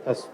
Yes.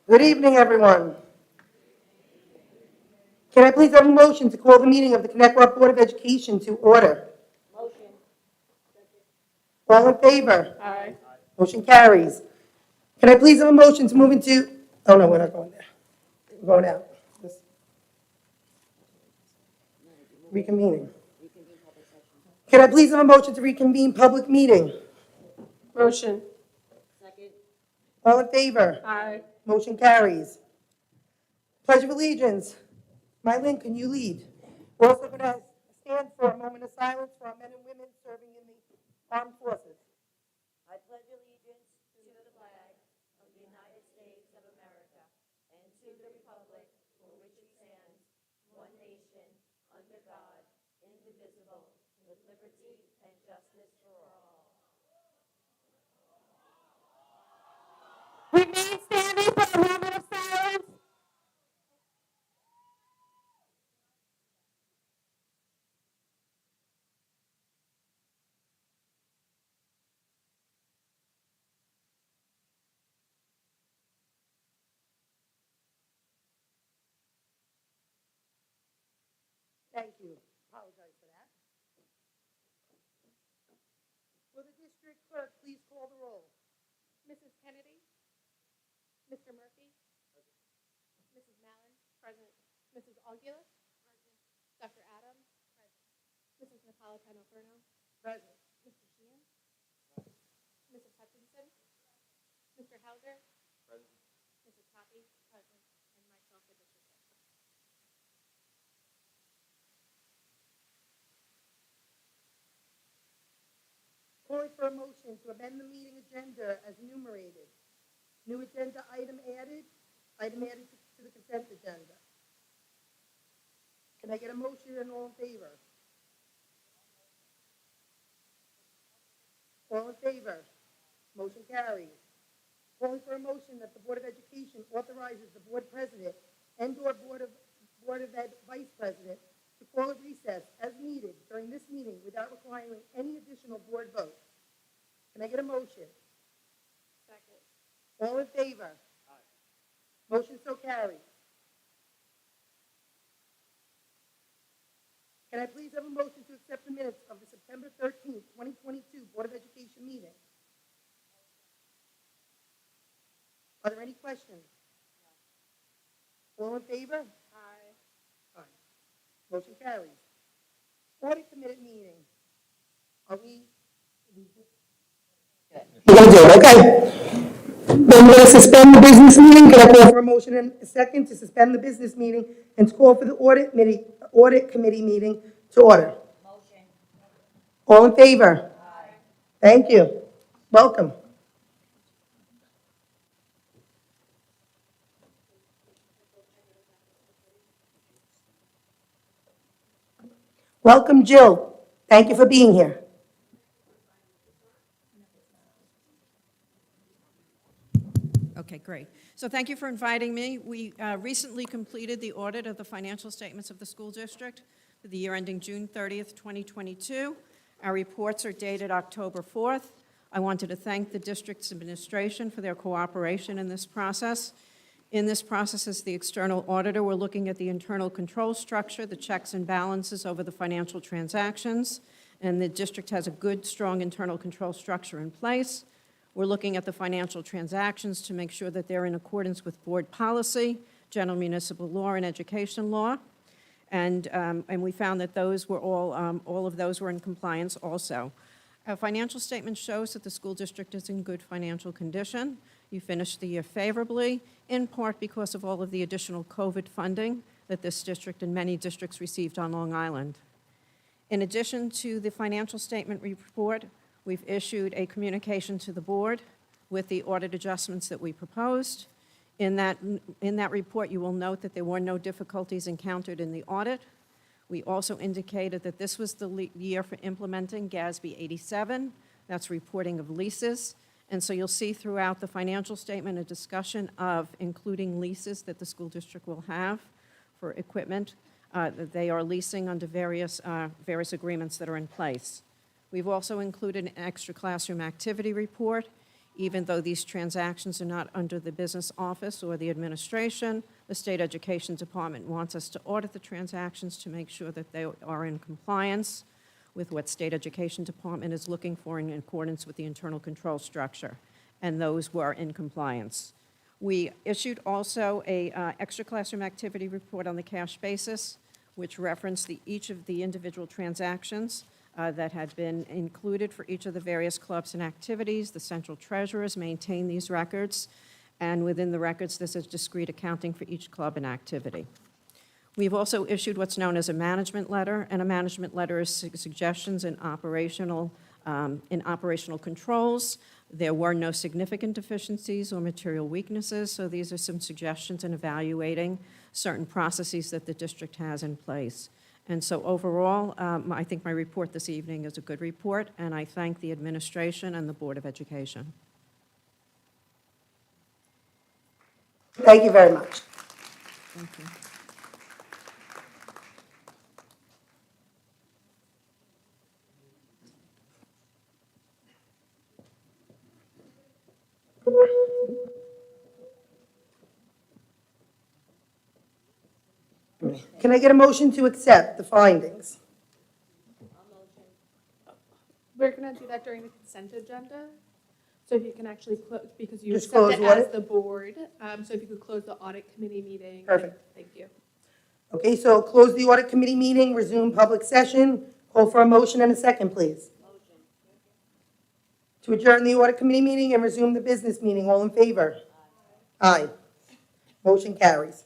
Good evening, everyone. Can I please have a motion to call the meeting of the Connecticut Board of Education to order? Motion. All in favor? Aye. Motion carries. Can I please have a motion to move into, oh no, we're not going there. We're going out. Just reconvening. Can I please have a motion to reconvene public meeting? Motion. Second. All in favor? Aye. Motion carries. Pledge of Allegiance. Mylene, can you lead? We're also going to stand for a moment of silence for our men and women serving in the armed forces. I pledge allegiance to the flag of the United States of America and to the republic for which it stands, one nation, under God, indivisible, with liberty and justice for all. Remain standing for a moment of silence. Thank you. Apologize for that. Will the district clerk please call the roll? Mrs. Kennedy? Mr. Murphy? Mrs. Mallon? Present. Mrs. Augulus? Present. Dr. Adams? Present. Mrs. Napolitano-Furno? Present. Mr. Sheehan? Mrs. Hutchinson? Mr. Hauser? Present. Mrs. Poppy? Present. And myself, the district clerk. Calling for a motion to amend the meeting agenda as enumerated. New agenda item added to the consent agenda. Can I get a motion and all in favor? All in favor? Motion carries. Calling for a motion that the Board of Education authorizes the board president and/or Board of Ed vice president to call a recess as needed during this meeting without requiring any additional board vote. Can I get a motion? Second. All in favor? Aye. Motion so carries. Can I please have a motion to accept the minutes of the September 13th, 2022 Board of Education meeting? Are there any questions? All in favor? Aye. Aye. Motion carries. Audit committee meeting. Are we? We're going to do it, okay. Then we're going to suspend the business meeting. Can I call for a motion and a second to suspend the business meeting and to call for the audit committee meeting to order? Motion. All in favor? Aye. Thank you. Welcome. Welcome, Jill. Thank you for being here. Okay, great. So thank you for inviting me. We recently completed the audit of the financial statements of the school district for the year ending June 30th, 2022. Our reports are dated October 4th. I wanted to thank the district's administration for their cooperation in this process. In this process, as the external auditor, we're looking at the internal control structure, the checks and balances over the financial transactions, and the district has a good, strong internal control structure in place. We're looking at the financial transactions to make sure that they're in accordance with board policy, general municipal law, and education law. And we found that those were all of those were in compliance also. Our financial statement shows that the school district is in good financial condition. You finished the year favorably, in part because of all of the additional COVID funding that this district and many districts received on Long Island. In addition to the financial statement report, we've issued a communication to the board with the audit adjustments that we proposed. In that report, you will note that there were no difficulties encountered in the audit. We also indicated that this was the year for implementing GASB 87. That's reporting of leases. And so you'll see throughout the financial statement a discussion of including leases that the school district will have for equipment that they are leasing under various agreements that are in place. We've also included an extra classroom activity report. Even though these transactions are not under the business office or the administration, the State Education Department wants us to audit the transactions to make sure that they are in compliance with what State Education Department is looking for in accordance with the internal control structure, and those were in compliance. We issued also a extra classroom activity report on the cash basis, which referenced each of the individual transactions that had been included for each of the various clubs and activities. The central treasurers maintain these records, and within the records, there's a discrete accounting for each club and activity. We've also issued what's known as a management letter, and a management letter is suggestions in operational controls. There were no significant deficiencies or material weaknesses, so these are some suggestions in evaluating certain processes that the district has in place. And so overall, I think my report this evening is a good report, and I thank the administration and the Board of Education. Thank you very much. Thank you. Can I get a motion to accept the findings? We're going to do that during the consent agenda. So if you can actually close, because you Just accept close it audit? as the board. So if you could close the audit committee meeting. Perfect. Thank you. Okay, so close the audit committee meeting, resume public session. Call for a motion and a second, please. Motion. To adjourn the audit committee meeting and resume the business meeting. All in favor? Aye. Motion carries.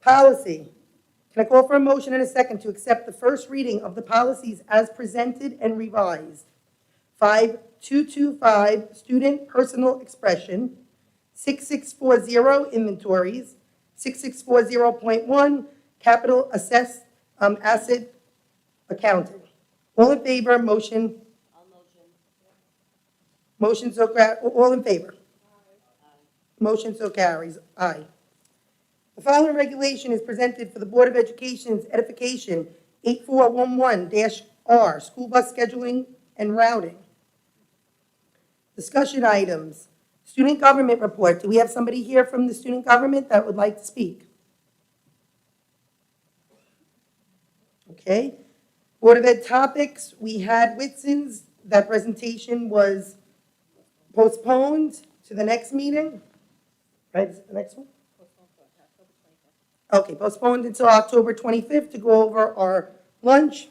Policy. Can I call for a motion and a second to accept the first reading of the policies as presented and revised? 5225, student personal expression. 6640, inventories. 6640.1, capital asset accounting. All in favor, motion. I'll motion. Motion so, all in favor? Motion so carries. Aye. The following regulation is presented for the Board of Education's edification, 8411-R, school bus scheduling and routing. Discussion items. Student government report. Do we have somebody here from the student government that would like to speak? Okay. Board of Ed topics. We had Whitson's. That presentation was postponed to the next meeting. Right, is it the next one? Okay, postponed until October 25th to go over our lunch.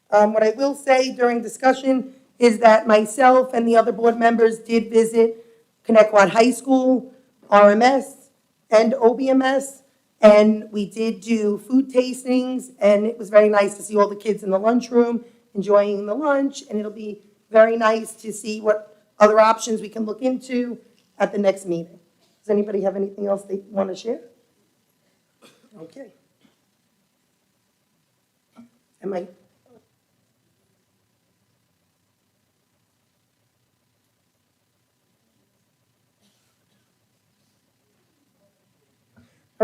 What I will say during discussion is that myself and the other board members did visit Connecticut High School, RMS, and OBMS, and we did do food tastings, and it was very nice to see all the kids in the lunchroom enjoying the lunch, and it'll be very nice to see what other options we can look into at the next meeting. Does anybody have anything else they want to share? Okay.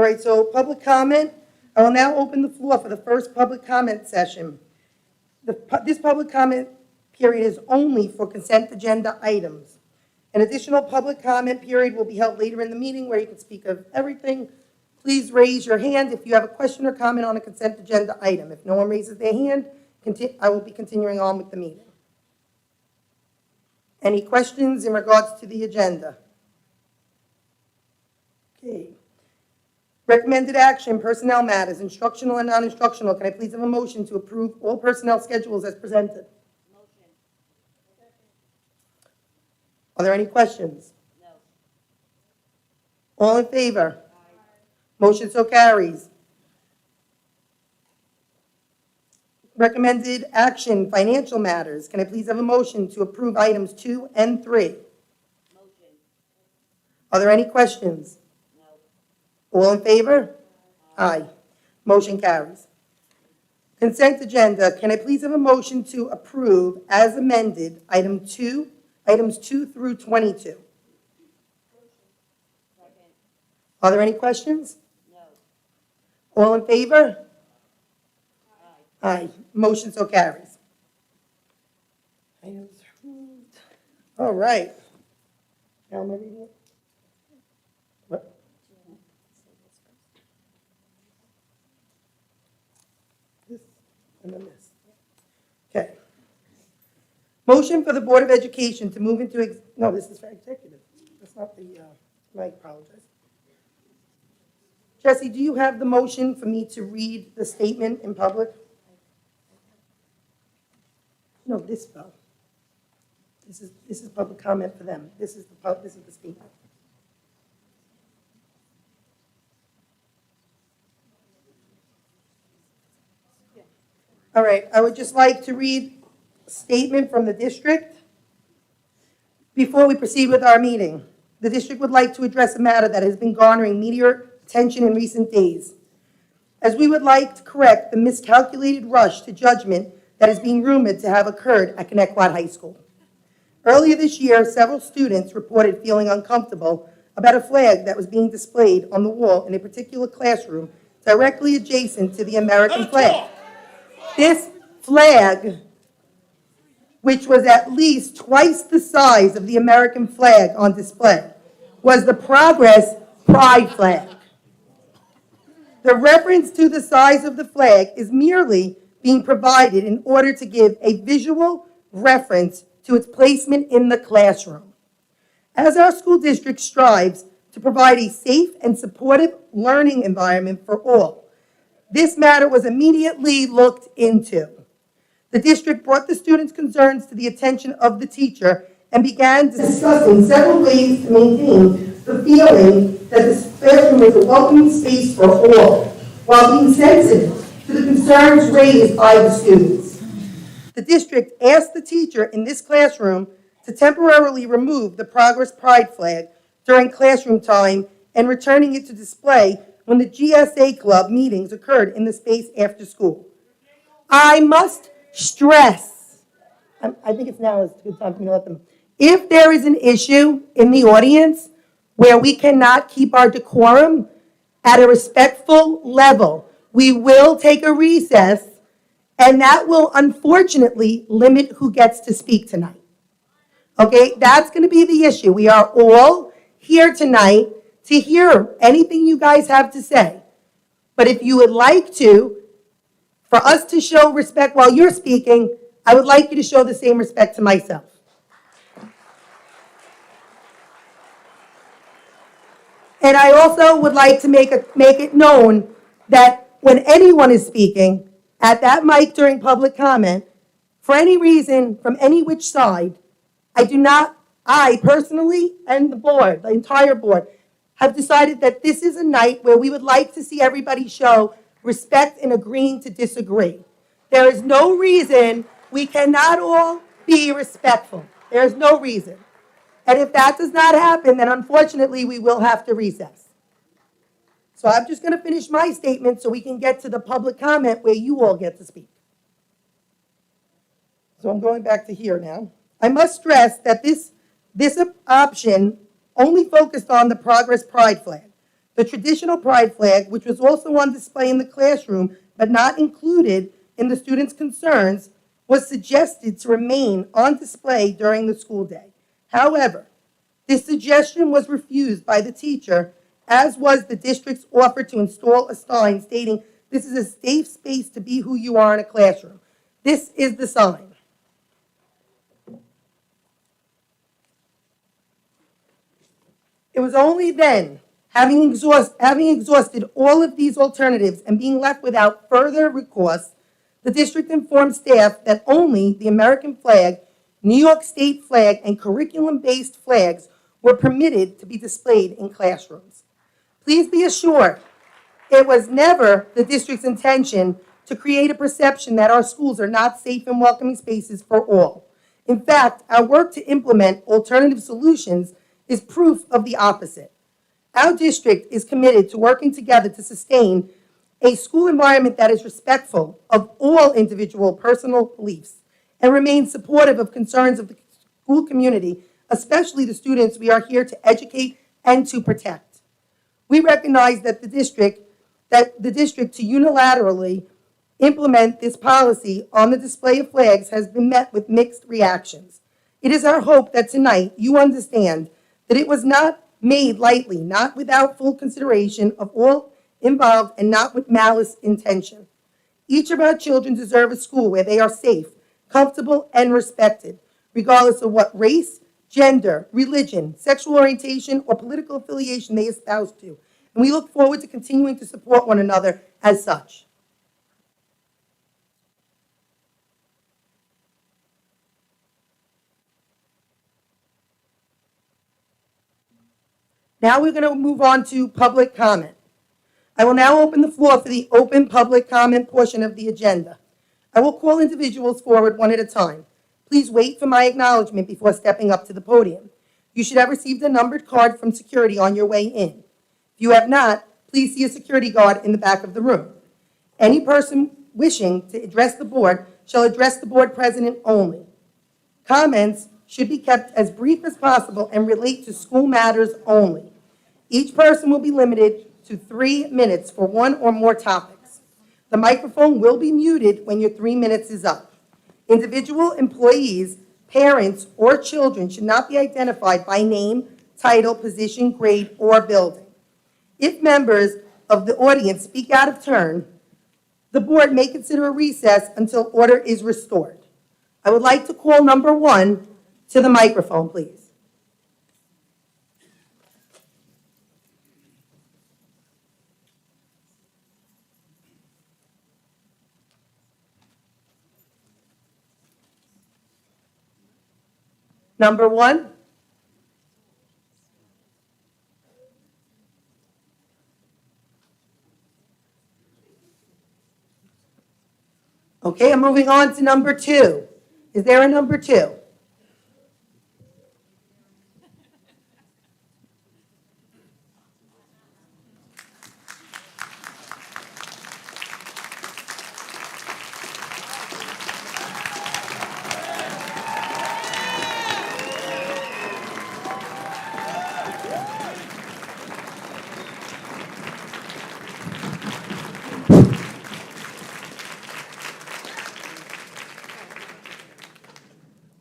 All right, so public comment. I will now open the floor for the first public comment session. This public comment period is only for consent agenda items. An additional public comment period will be held later in the meeting where you can speak of everything. Please raise your hand if you have a question or comment on a consent agenda item. If no one raises their hand, I will be continuing on with the meeting. Any questions in regards to the agenda? Okay. Recommended action, personnel matters, instructional and non-instructional. Can I please have a motion to approve all personnel schedules as presented? Motion. Are there any questions? No. All in favor? Motion so carries. Recommended action, financial matters. Can I please have a motion to approve items 2 and 3? Motion. Are there any questions? No. All in favor? Aye. Motion carries. Consent agenda. Can I please have a motion to approve as amended items 2 through 22? Second. Are there any questions? No. All in favor? Aye. Aye. Motion so carries. Items approved. All right. Now am I reading it? What? This and then this. Okay. Motion for the Board of Education to move into, no, this is for executive. That's not the, I apologize. Jesse, do you have the motion for me to read the statement in public? No, this, though. This is public comment for them. This is the statement. All right, I would just like to read a statement from the district before we proceed with our meeting. The district would like to address a matter that has been garnering media attention in recent days, as we would like to correct the miscalculated rush to judgment that is being rumored to have occurred at Connecticut High School. Earlier this year, several students reported feeling uncomfortable about a flag that was being displayed on the wall in a particular classroom directly adjacent to the American flag. This flag, which was at least twice the size of the American flag on display, was the Progress Pride flag. The reference to the size of the flag is merely being provided in order to give a visual reference to its placement in the classroom. As our school district strives to provide a safe and supportive learning environment for all, this matter was immediately looked into. The district brought the students' concerns to the attention of the teacher and began discussing several ways to maintain the feeling that this classroom is a welcoming space for all, while being sensitive to the concerns raised by the students. The district asked the teacher in this classroom to temporarily remove the Progress Pride flag during classroom time and returning it to display when the GSA Club meetings occurred in the space after school. I must stress, I think it's now is a good time for me to let them, if there is an issue in the audience where we cannot keep our decorum at a respectful level, we will take a recess, and that will unfortunately limit who gets to speak tonight. Okay, that's going to be the issue. We are all here tonight to hear anything you guys have to say. But if you would like to, for us to show respect while you're speaking, I would like you to show the same respect to myself. And I also would like to make it known that when anyone is speaking at that mic during public comment, for any reason, from any which side, I personally and the board, the entire board, have decided that this is a night where we would like to see everybody show respect and agreeing to disagree. There is no reason we cannot all be respectful. There is no reason. And if that does not happen, then unfortunately we will have to recess. So I'm just going to finish my statement so we can get to the public comment where you all get to speak. So I'm going back to here now. I must stress that this option only focused on the Progress Pride flag. The traditional pride flag, which was also on display in the classroom but not included in the students' concerns, was suggested to remain on display during the school day. However, this suggestion was refused by the teacher, as was the district's offer to install a sign stating, "This is a safe space to be who you are in a classroom." This is the sign. It was only then, having exhausted all of these alternatives and being left without further recourse, the district informed staff that only the American flag, New York State flag, and curriculum-based flags were permitted to be displayed in classrooms. Please be assured, it was never the district's intention to create a perception that our schools are not safe and welcoming spaces for all. In fact, our work to implement alternative solutions is proof of the opposite. Our district is committed to working together to sustain a school environment that is respectful of all individual personal beliefs and remains supportive of concerns of the school community, especially the students we are here to educate and to protect. We recognize that the district to unilaterally implement this policy on the display of flags has been met with mixed reactions. It is our hope that tonight you understand that it was not made lightly, not without full consideration of all involved, and not with malice intention. Each of our children deserve a school where they are safe, comfortable, and respected, regardless of what race, gender, religion, sexual orientation, or political affiliation they espouse to. And we look forward to continuing to support one another as such. Now we're going to move on to public comment. I will now open the floor for the open public comment portion of the agenda. I will call individuals forward one at a time. Please wait for my acknowledgement before stepping up to the podium. You should have received a numbered card from security on your way in. If you have not, please see a security guard in the back of the room. Any person wishing to address the board shall address the board president only. Comments should be kept as brief as possible and relate to school matters only. Each person will be limited to 3 minutes for one or more topics. The microphone will be muted when your 3 minutes is up. Individual employees, parents, or children should not be identified by name, title, position, grade, or building. If members of the audience speak out of turn, the board may consider a recess until order is restored. I would like to call number 1 to the microphone, please. Number 1. Okay, I'm moving on to number 2. Is there a number 2?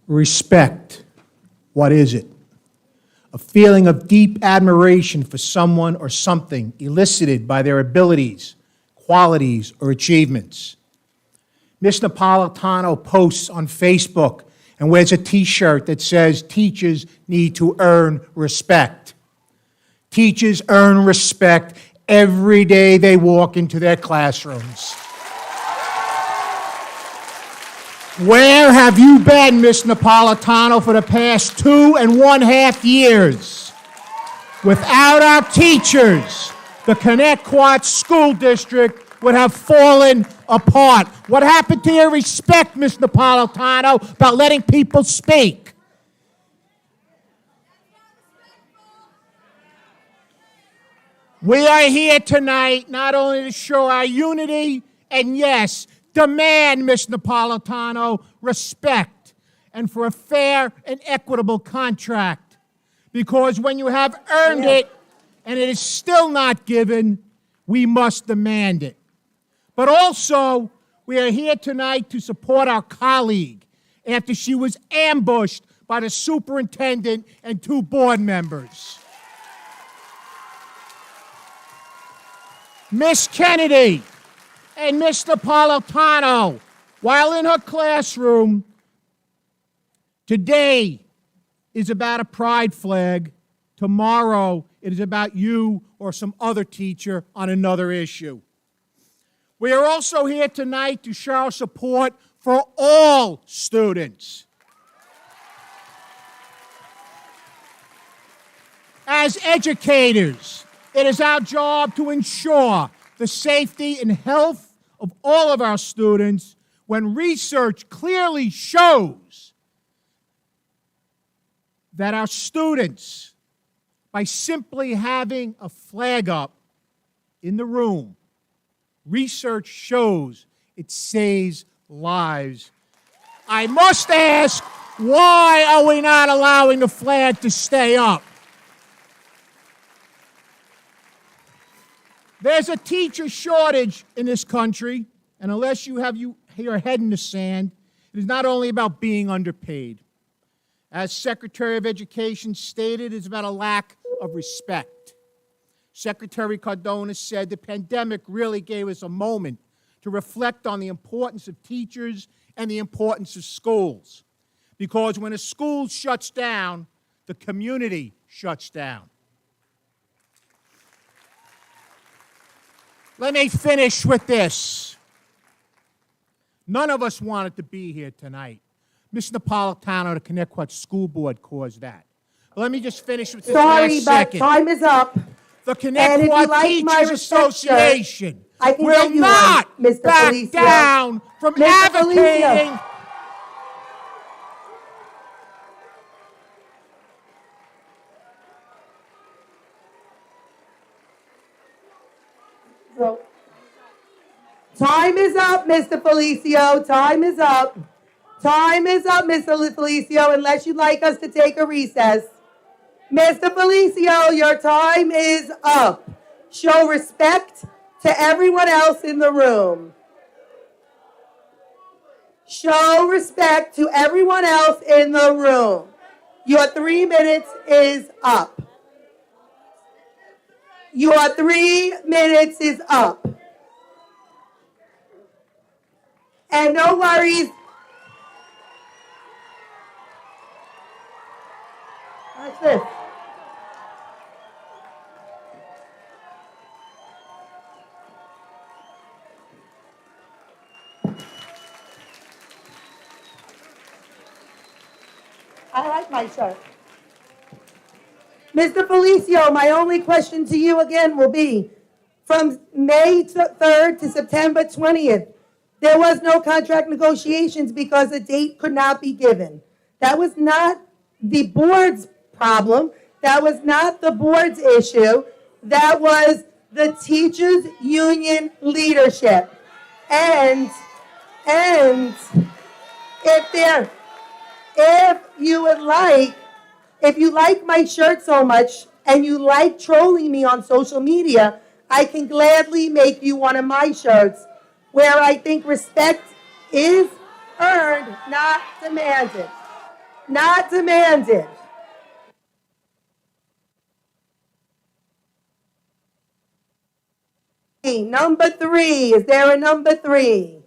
Respect. What is it? A feeling of deep admiration for someone or something elicited by their abilities, qualities, or achievements. Miss Napolitano posts on Facebook and wears a t-shirt that says teachers need to earn respect. Teachers earn respect every day they walk into their classrooms. Where have you been, Miss Napolitano, for the past 2.5 years? Without our teachers, the Connecticut School District would have fallen apart. What happened to your respect, Miss Napolitano, about letting people speak? We are here tonight not only to show our unity and, yes, demand, Ms. Napolitano, respect and for a fair and equitable contract. Because when you have earned it, and it is still not given, we must demand it. But also, we are here tonight to support our colleague after she was ambushed by the superintendent and 2 board members. Miss Kennedy and Mr. Napolitano, while in her classroom, today is about a pride flag. Tomorrow, it is about you or some other teacher on another issue. We are also here tonight to show our support for all students. As educators, it is our job to ensure the safety and health of all of our students when research clearly shows that our students, by simply having a flag up in the room, research shows it saves lives. I must ask, why are we not allowing the flag to stay up? There's a teacher shortage in this country, and unless you have your head in the sand, it is not only about being underpaid. As Secretary of Education stated, it's about a lack of respect. Secretary Cardona said the pandemic really gave us a moment to reflect on the importance of teachers and the importance of schools. Because when a school shuts down, the community shuts down. Let me finish with this. None of us wanted to be here tonight. Mr. Napolitano, the Connecticut School Board, caused that. Let me just finish with this Sorry, last but second. time is up. The And if Connecticut you like my Teachers reception, Association I can will get you not one, Mr. back Felicio. down from Mr. advocating. Felicio. So, time is up, Mr. Felicio. Time is up. Time is up, Mr. Felicio, unless you'd like us to take a recess. Mr. Felicio, your time is up. Show respect to everyone else in the room. Show respect to everyone else in the room. Your 3 minutes is up. Your 3 minutes is up. And no worries. Watch this. I like my shirt. Mr. Felicio, my only question to you again will be, from May 3rd to September 20th, there was no contract negotiations because a date could not be given. That was not the board's problem. That was not the board's issue. That was the teachers' union leadership. And if you like my shirt so much and you like trolling me on social media, I can gladly make you one of my shirts where I think respect is earned, not demanded. Not demanded. Number 3. Is there a number 3?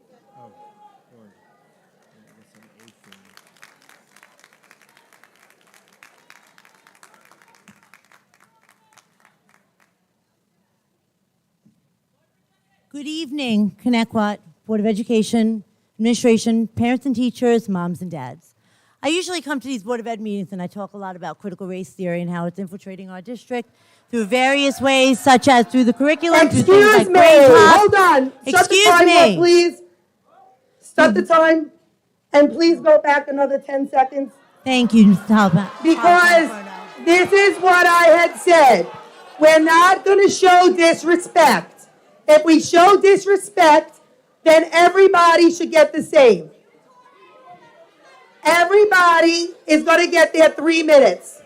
Good evening, Connecticut Board of Education, administration, parents and teachers, moms and dads. I usually come to these Board of Ed meetings and I talk a lot about critical race theory and how it's infiltrating our district through various ways, such as through the curriculum, through things Excuse like me. grade pop. Hold on. Shut the Excuse timer, me. please. Stop the time. And please go back another 10 seconds. Thank you, Mr. Halpern. Because this is what I had said. We're not going to show disrespect. If we show disrespect, then everybody should get the same. Everybody is going to get their 3 minutes.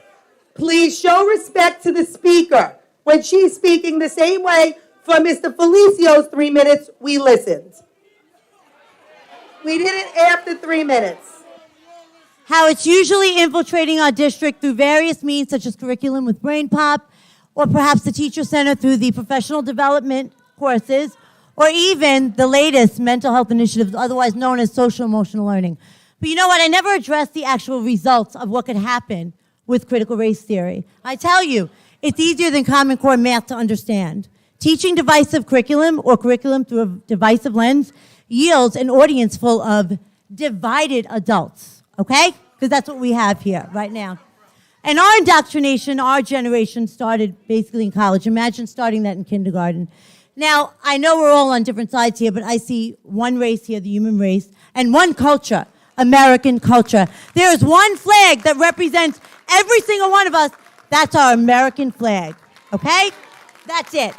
Please show respect to the speaker. when she's speaking the same way for Mr. Felicio's 3 minutes, we listened. We did it after 3 minutes. How it's usually infiltrating our district through various means such as curriculum with Brain Pop, or perhaps the Teacher Center through the professional development courses, or even the latest mental health initiative, otherwise known as social emotional learning. But you know what? I never addressed the actual results of what could happen with critical race theory. I tell you, it's easier than Common Core math to understand. Teaching divisive curriculum or curriculum through a divisive lens yields an audience full of divided adults, okay? Because that's what we have here right now. And our indoctrination, our generation started basically in college. Imagine starting that in kindergarten. Now, I know we're all on different sides here, but I see one race here, the human race, and one culture, American culture. There is one flag that represents every single one of us. That's our American flag, okay? That's it.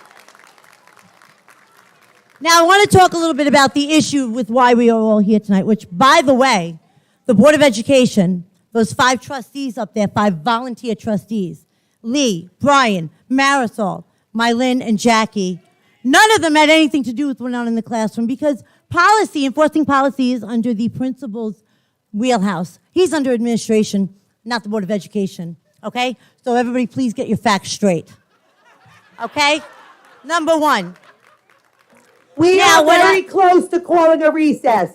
Now, I want to talk a little bit about the issue with why we are all here tonight, which, by the way, the Board of Education, those 5 trustees up there, 5 volunteer trustees, Lee, Brian, Marisol, Mylin, and Jackie, none of them had anything to do with what's on in the classroom because policy, enforcing policy is under the principal's wheelhouse. He's under administration, not the Board of Education, okay? So everybody please get your facts straight, okay? Number one. We Now, are when very close to calling a recess.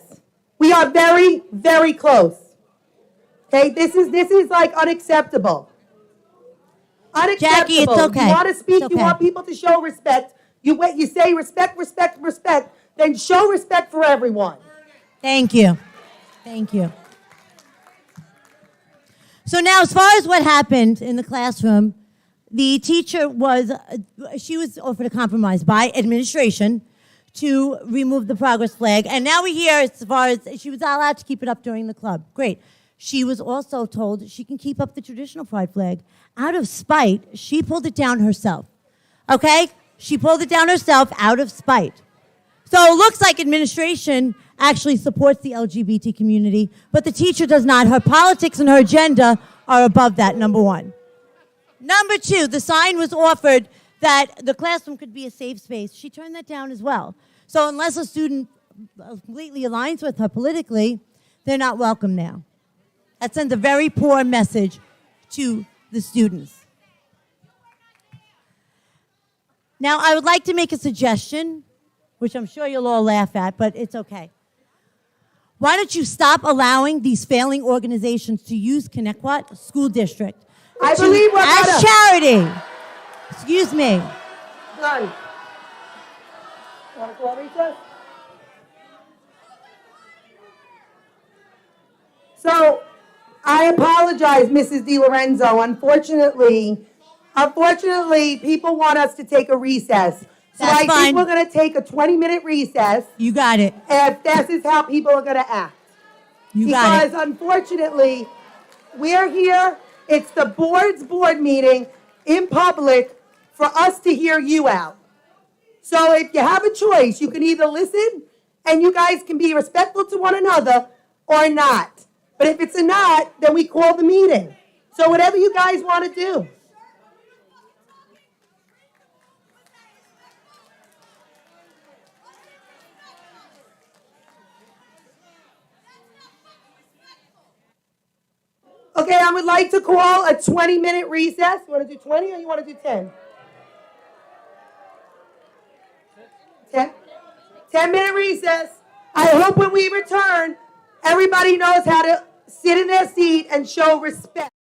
We are very, very close. Okay, this is like unacceptable. Unacceptable. Jackie, it's okay. You want to speak, It's you okay. want people to show respect. You say respect, respect, respect, then show respect for everyone. Thank you. Thank you. So now, as far as what happened in the classroom, the teacher she was offered a compromise by administration to remove the progress flag. And now we hear as far as she was allowed to keep it up during the club. Great. She was also told she can keep up the traditional pride flag. Out of spite, she pulled it down herself. Okay? She pulled it down herself out of spite. So it looks like administration actually supports the LGBT community, but the teacher does not. Her politics and her agenda are above that, number one. Number two, the sign was offered that the classroom could be a safe space. She turned that down as well. So unless a student completely aligns with her politically, they're not welcome now. That sends a very poor message to the students. Now, I would like to make a suggestion, which I'm sure you'll all laugh at, but it's okay. Why don't you stop allowing these failing organizations to use Connecticut School District I believe we're as better. charity? Excuse me. Done. Want to call recess? So, I apologize, Mrs. DiLorenzo. Unfortunately, people want us to take a recess. So That's I fine. think we're going to take a 20-minute recess You got it. if this is how people are going to act. You got it. Because unfortunately, we're here, it's the board's board meeting in public for us to hear you out. So if you have a choice, you can either listen and you guys can be respectful to one another or not. But if it's a not, then we call the meeting. So whatever you guys want to do. Okay, I would like to call a 20-minute recess. You want to do 20 or you want to do 10? 10? 10-minute recess. I hope when we return, everybody knows how to sit in their seat and show respect.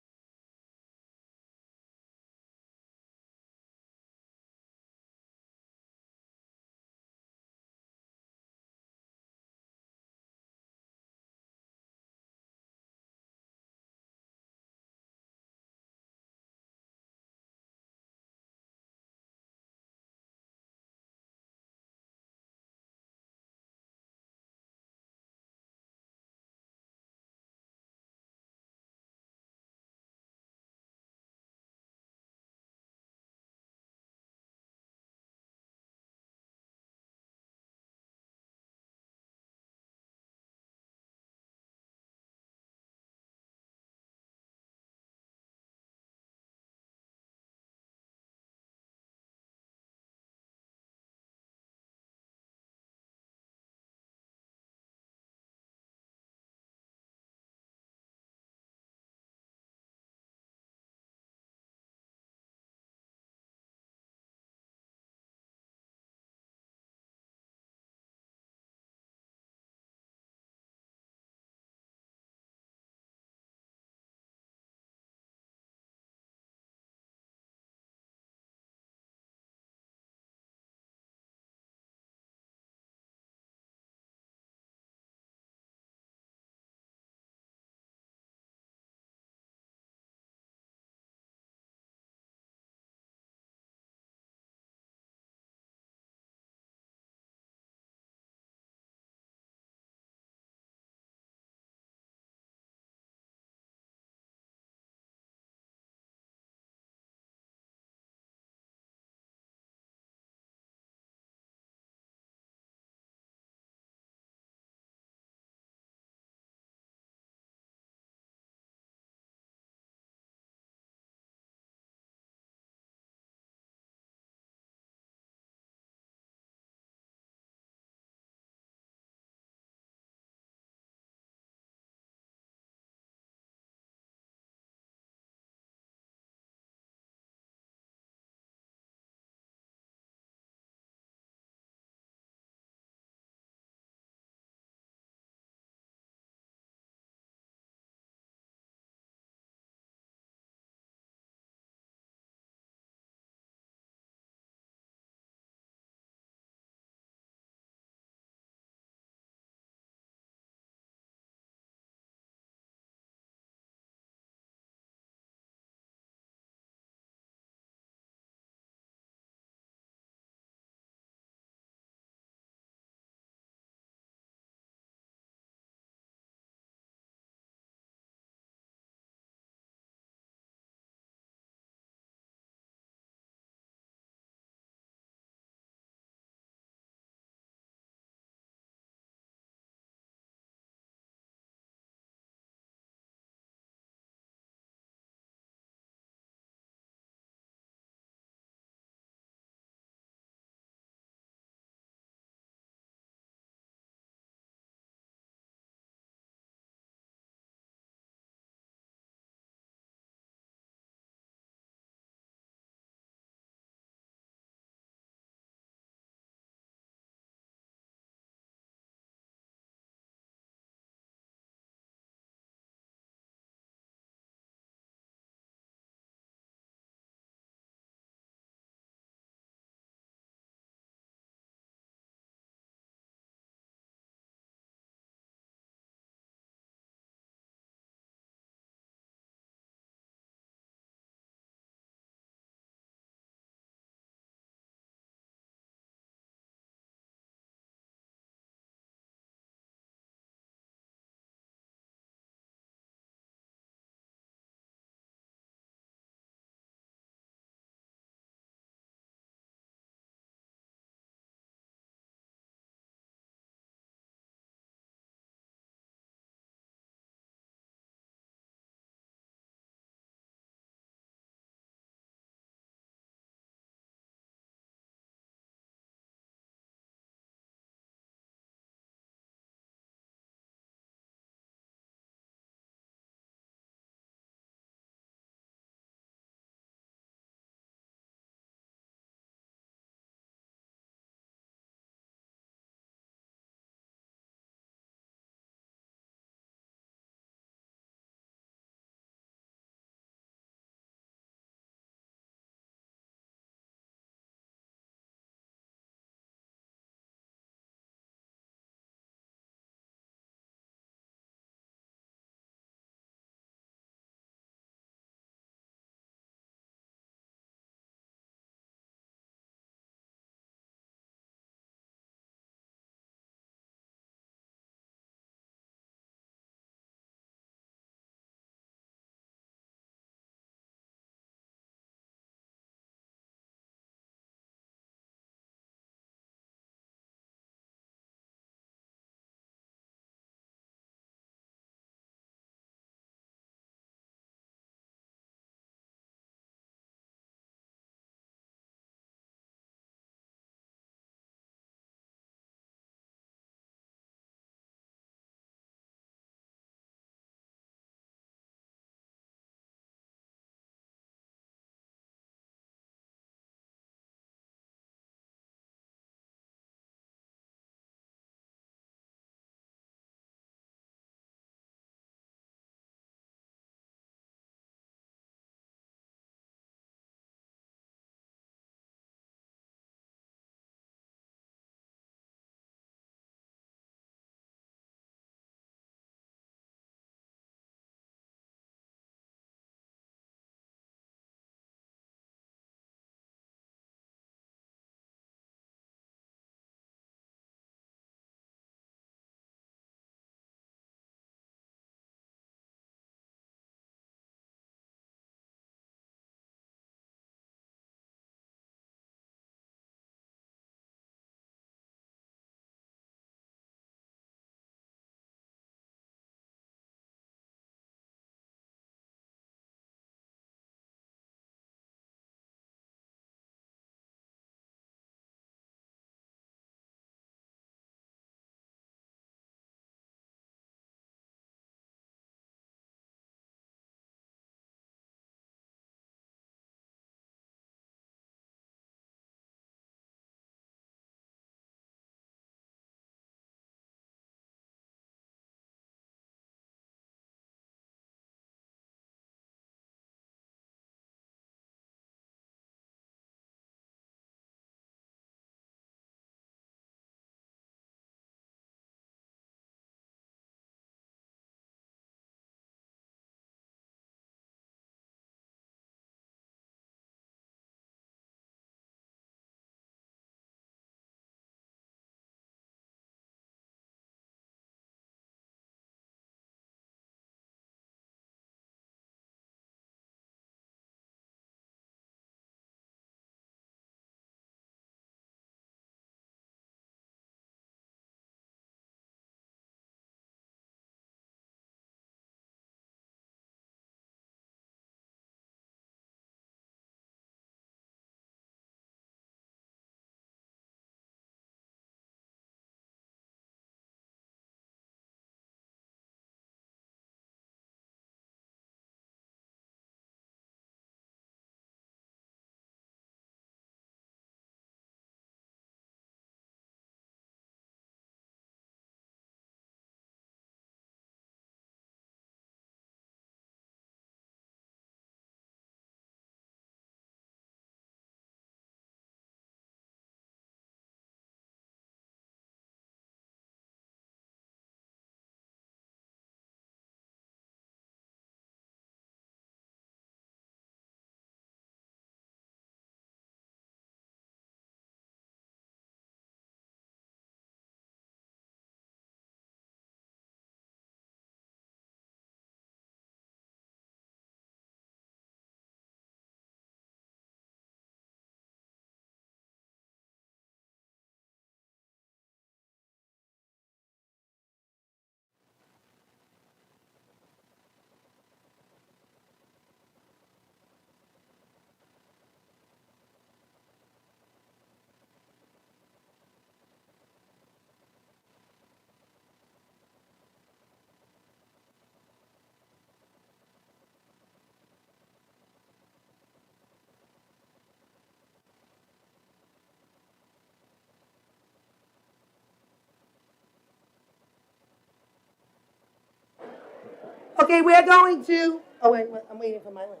Okay, we're going to, oh wait, I'm waiting for my link.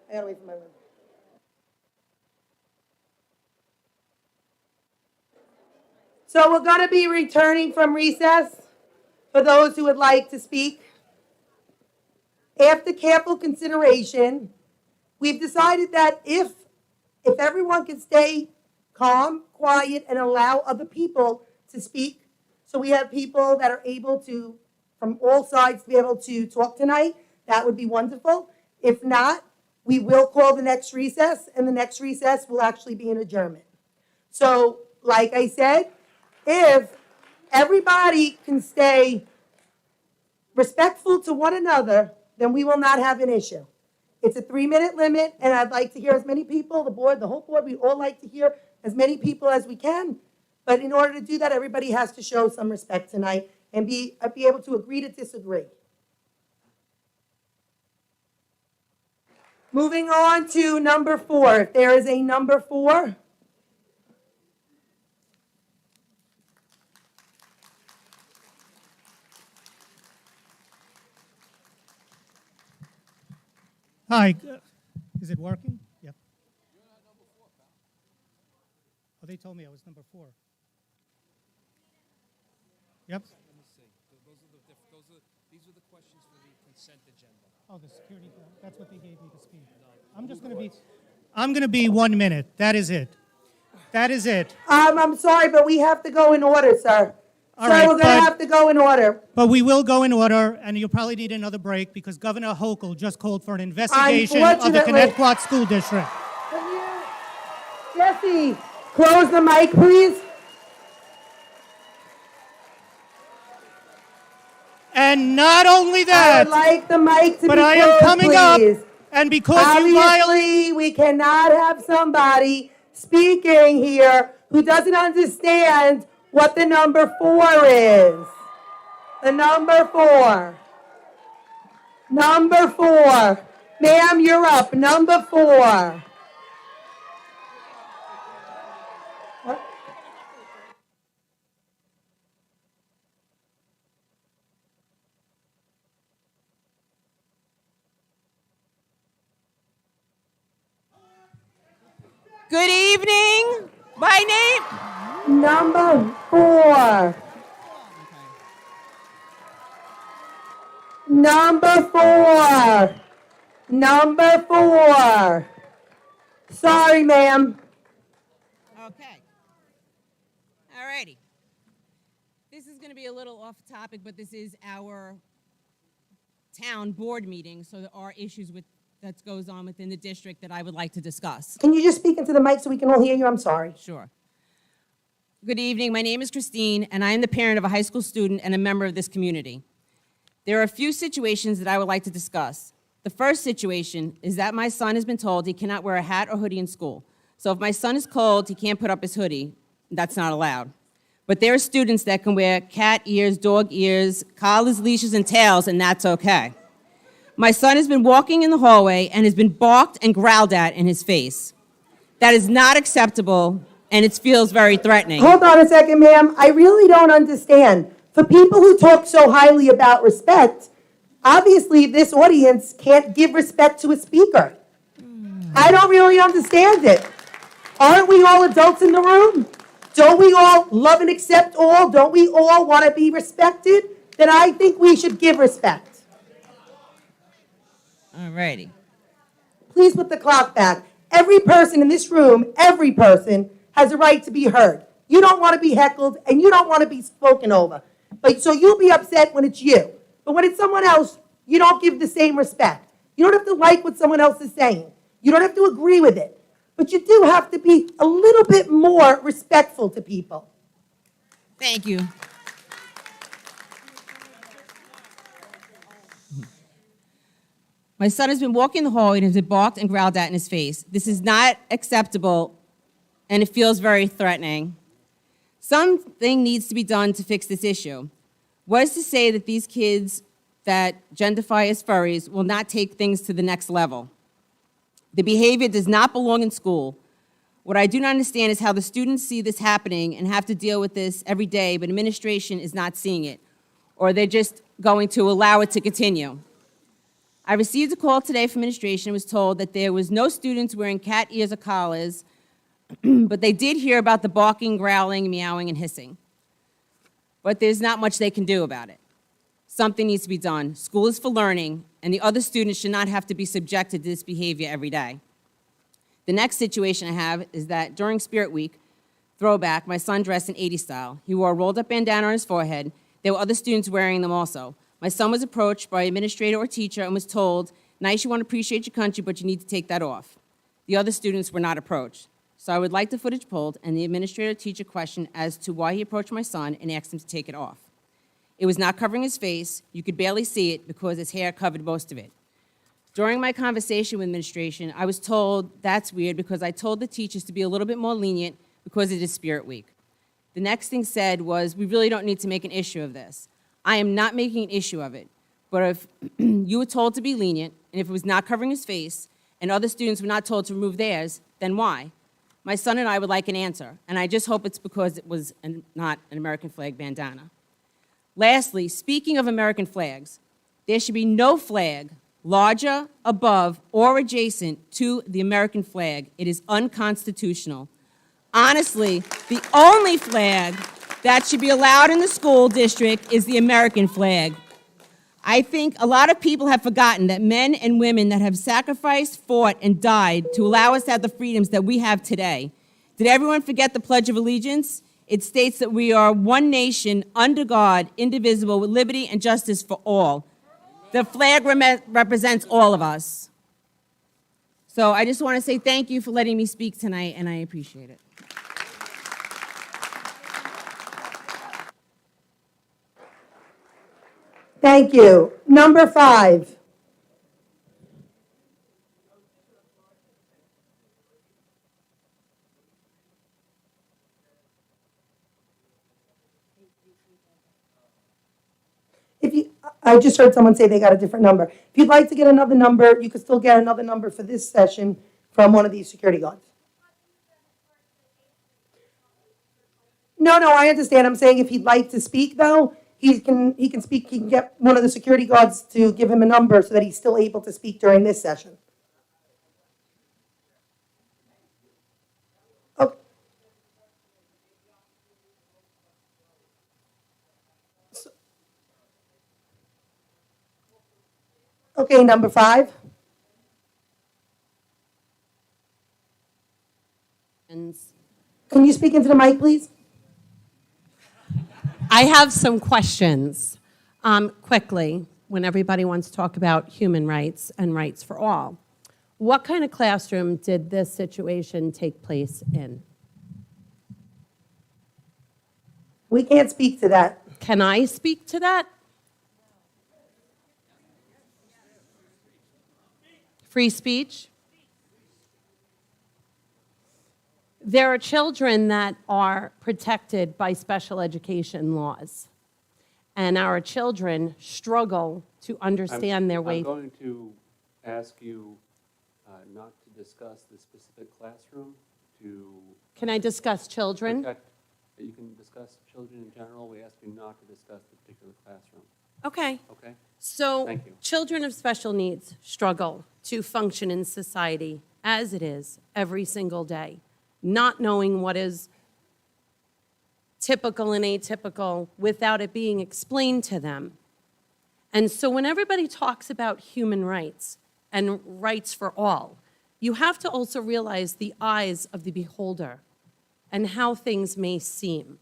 I gotta wait for my link. So we're gonna be returning from recess for those who would like to speak. After careful consideration, we've decided that if everyone can stay calm, quiet, and allow other people to speak, so we have people that are able to, from all sides, to be able to talk tonight, that would be wonderful. If not, we will call the next recess, and the next recess will actually be an adjournment. So, like I said, if everybody can stay respectful to one another, then we will not have an issue. It's a 3-minute limit, and I'd like to hear as many people, the board, the whole board, we'd all like to hear as many people as we can. But in order to do that, everybody has to show some respect tonight and be able to agree to disagree. Moving on to number 4. If there is a number 4. Hi, is it working? Yep. Oh, they told me I was number 4. Yep. Let me see. These are the questions for the consent agenda. Oh, the security, that's what they gave me to speak. I'm going to be 1 minute. That is it. That is it. I'm sorry, but we have to go in order, sir. All So right, we're going to have to go in order. But we will go in order, and you'll probably need another break because Governor Hochul just called for an investigation of the Unfortunately- Connecticut School District. Can you, Jesse, close the mic, please? And not only I that, would like the mic to but be I am closed, coming please. up, and because you violated... Obviously, we cannot have somebody speaking here who doesn't understand what the number 4 is. The number 4. Number 4. Ma'am, you're up. Number 4. What? Good evening. My name. Number 4. Number 4. Number 4. Sorry, ma'am. Okay. All righty. This is going to be a little off topic, but this is our town board meeting, so there are issues that goes on within the district that I would like to discuss. Can you just speak into the mic so we can all hear you? I'm sorry. Sure. Good evening. My name is Christine, and I am the parent of a high school student and a member of this community. There are a few situations that I would like to discuss. The first situation is that my son has been told he cannot wear a hat or hoodie in school. So if my son is cold, he can't put up his hoodie. That's not allowed. But there are students that can wear cat ears, dog ears, collars, leashes, and tails, and that's okay. My son has been walking in the hallway and has been barked and growled at in his face. That is not acceptable, and it feels very threatening. Hold on a second, ma'am. I really don't understand. For people who talk so highly about respect, obviously this audience can't give respect to a speaker. I don't really understand it. Aren't we all adults in the room? Don't we all love and accept all? Don't we all want to be respected? Then I think we should give respect. All righty. Please put the clock back. Every person in this room, every person, has a right to be heard. You don't want to be heckled, and you don't want to be spoken over. But so you'll be upset when it's you. But when it's someone else, you don't give the same respect. You don't have to like what someone else is saying. You don't have to agree with it. But you do have to be a little bit more respectful to people. Thank you. My son has been walking the hallway and has been barked and growled at in his face. This is not acceptable, and it feels very threatening. Something needs to be done to fix this issue. What is to say that these kids that identify as furries will not take things to the next level? The behavior does not belong in school. What I do not understand is how the students see this happening and have to deal with this every day, but administration is not seeing it. Or they're just going to allow it to continue. I received a call today from administration and was told that there was no students wearing cat ears or collars, but they did hear about the barking, growling, meowing, and hissing. But there's not much they can do about it. Something needs to be done. School is for learning, and the other students should not have to be subjected to this behavior every day. The next situation I have is that during Spirit Week, throwback, my son dressed in 80s style. He wore a rolled-up bandana on his forehead. There were other students wearing them also. My son was approached by an administrator or teacher and was told, "Nice, you want to appreciate your country, but you need to take that off." The other students were not approached. So I would like the footage pulled and the administrator or teacher questioned as to why he approached my son and asked him to take it off. It was not covering his face. You could barely see it because his hair covered most of it. During my conversation with administration, I was told that's weird because I told the teachers to be a little bit more lenient because it is Spirit Week. The next thing said was, we really don't need to make an issue of this. I am not making an issue of it, but if you were told to be lenient, and if it was not covering his face, and other students were not told to remove theirs, then why? My son and I would like an answer, and I just hope it's because it was not an American flag bandana. Lastly, speaking of American flags, there should be no flag larger, above, or adjacent to the American flag. It is unconstitutional. Honestly, the only flag that should be allowed in the school district is the American flag. I think a lot of people have forgotten that men and women that have sacrificed, fought, and died to allow us to have the freedoms that we have today. Did everyone forget the Pledge of Allegiance? It states that we are one nation, under God, indivisible, with liberty and justice for all. The flag represents all of us. So I just want to say thank you for letting me speak tonight, and I appreciate it. Thank you. Number 5. I just heard someone say they got a different number. If you'd like to get another number, you could still get another number for this session from one of these security guards. No, I understand. I'm saying if he'd like to speak, though, he can speak. He can get one of the security guards to give him a number so that he's still able to speak during this session. Okay. Okay, number 5. Can you speak into the mic, please? I have some questions. Quickly, when everybody wants to talk about human rights and rights for all, what kind of classroom did this situation take place in? We can't speak to that. Can I speak to that? Free speech? There are children that are protected by special education laws, and our children struggle to understand their way. I'm going to ask you not to discuss the specific classroom, Can I discuss children? You can discuss children in general. We ask you not to discuss the particular classroom. Okay. Okay? So Thank you. children of special needs struggle to function in society as it is every single day, not knowing what is typical and atypical without it being explained to them. And so when everybody talks about human rights and rights for all, you have to also realize the eyes of the beholder and how things may seem.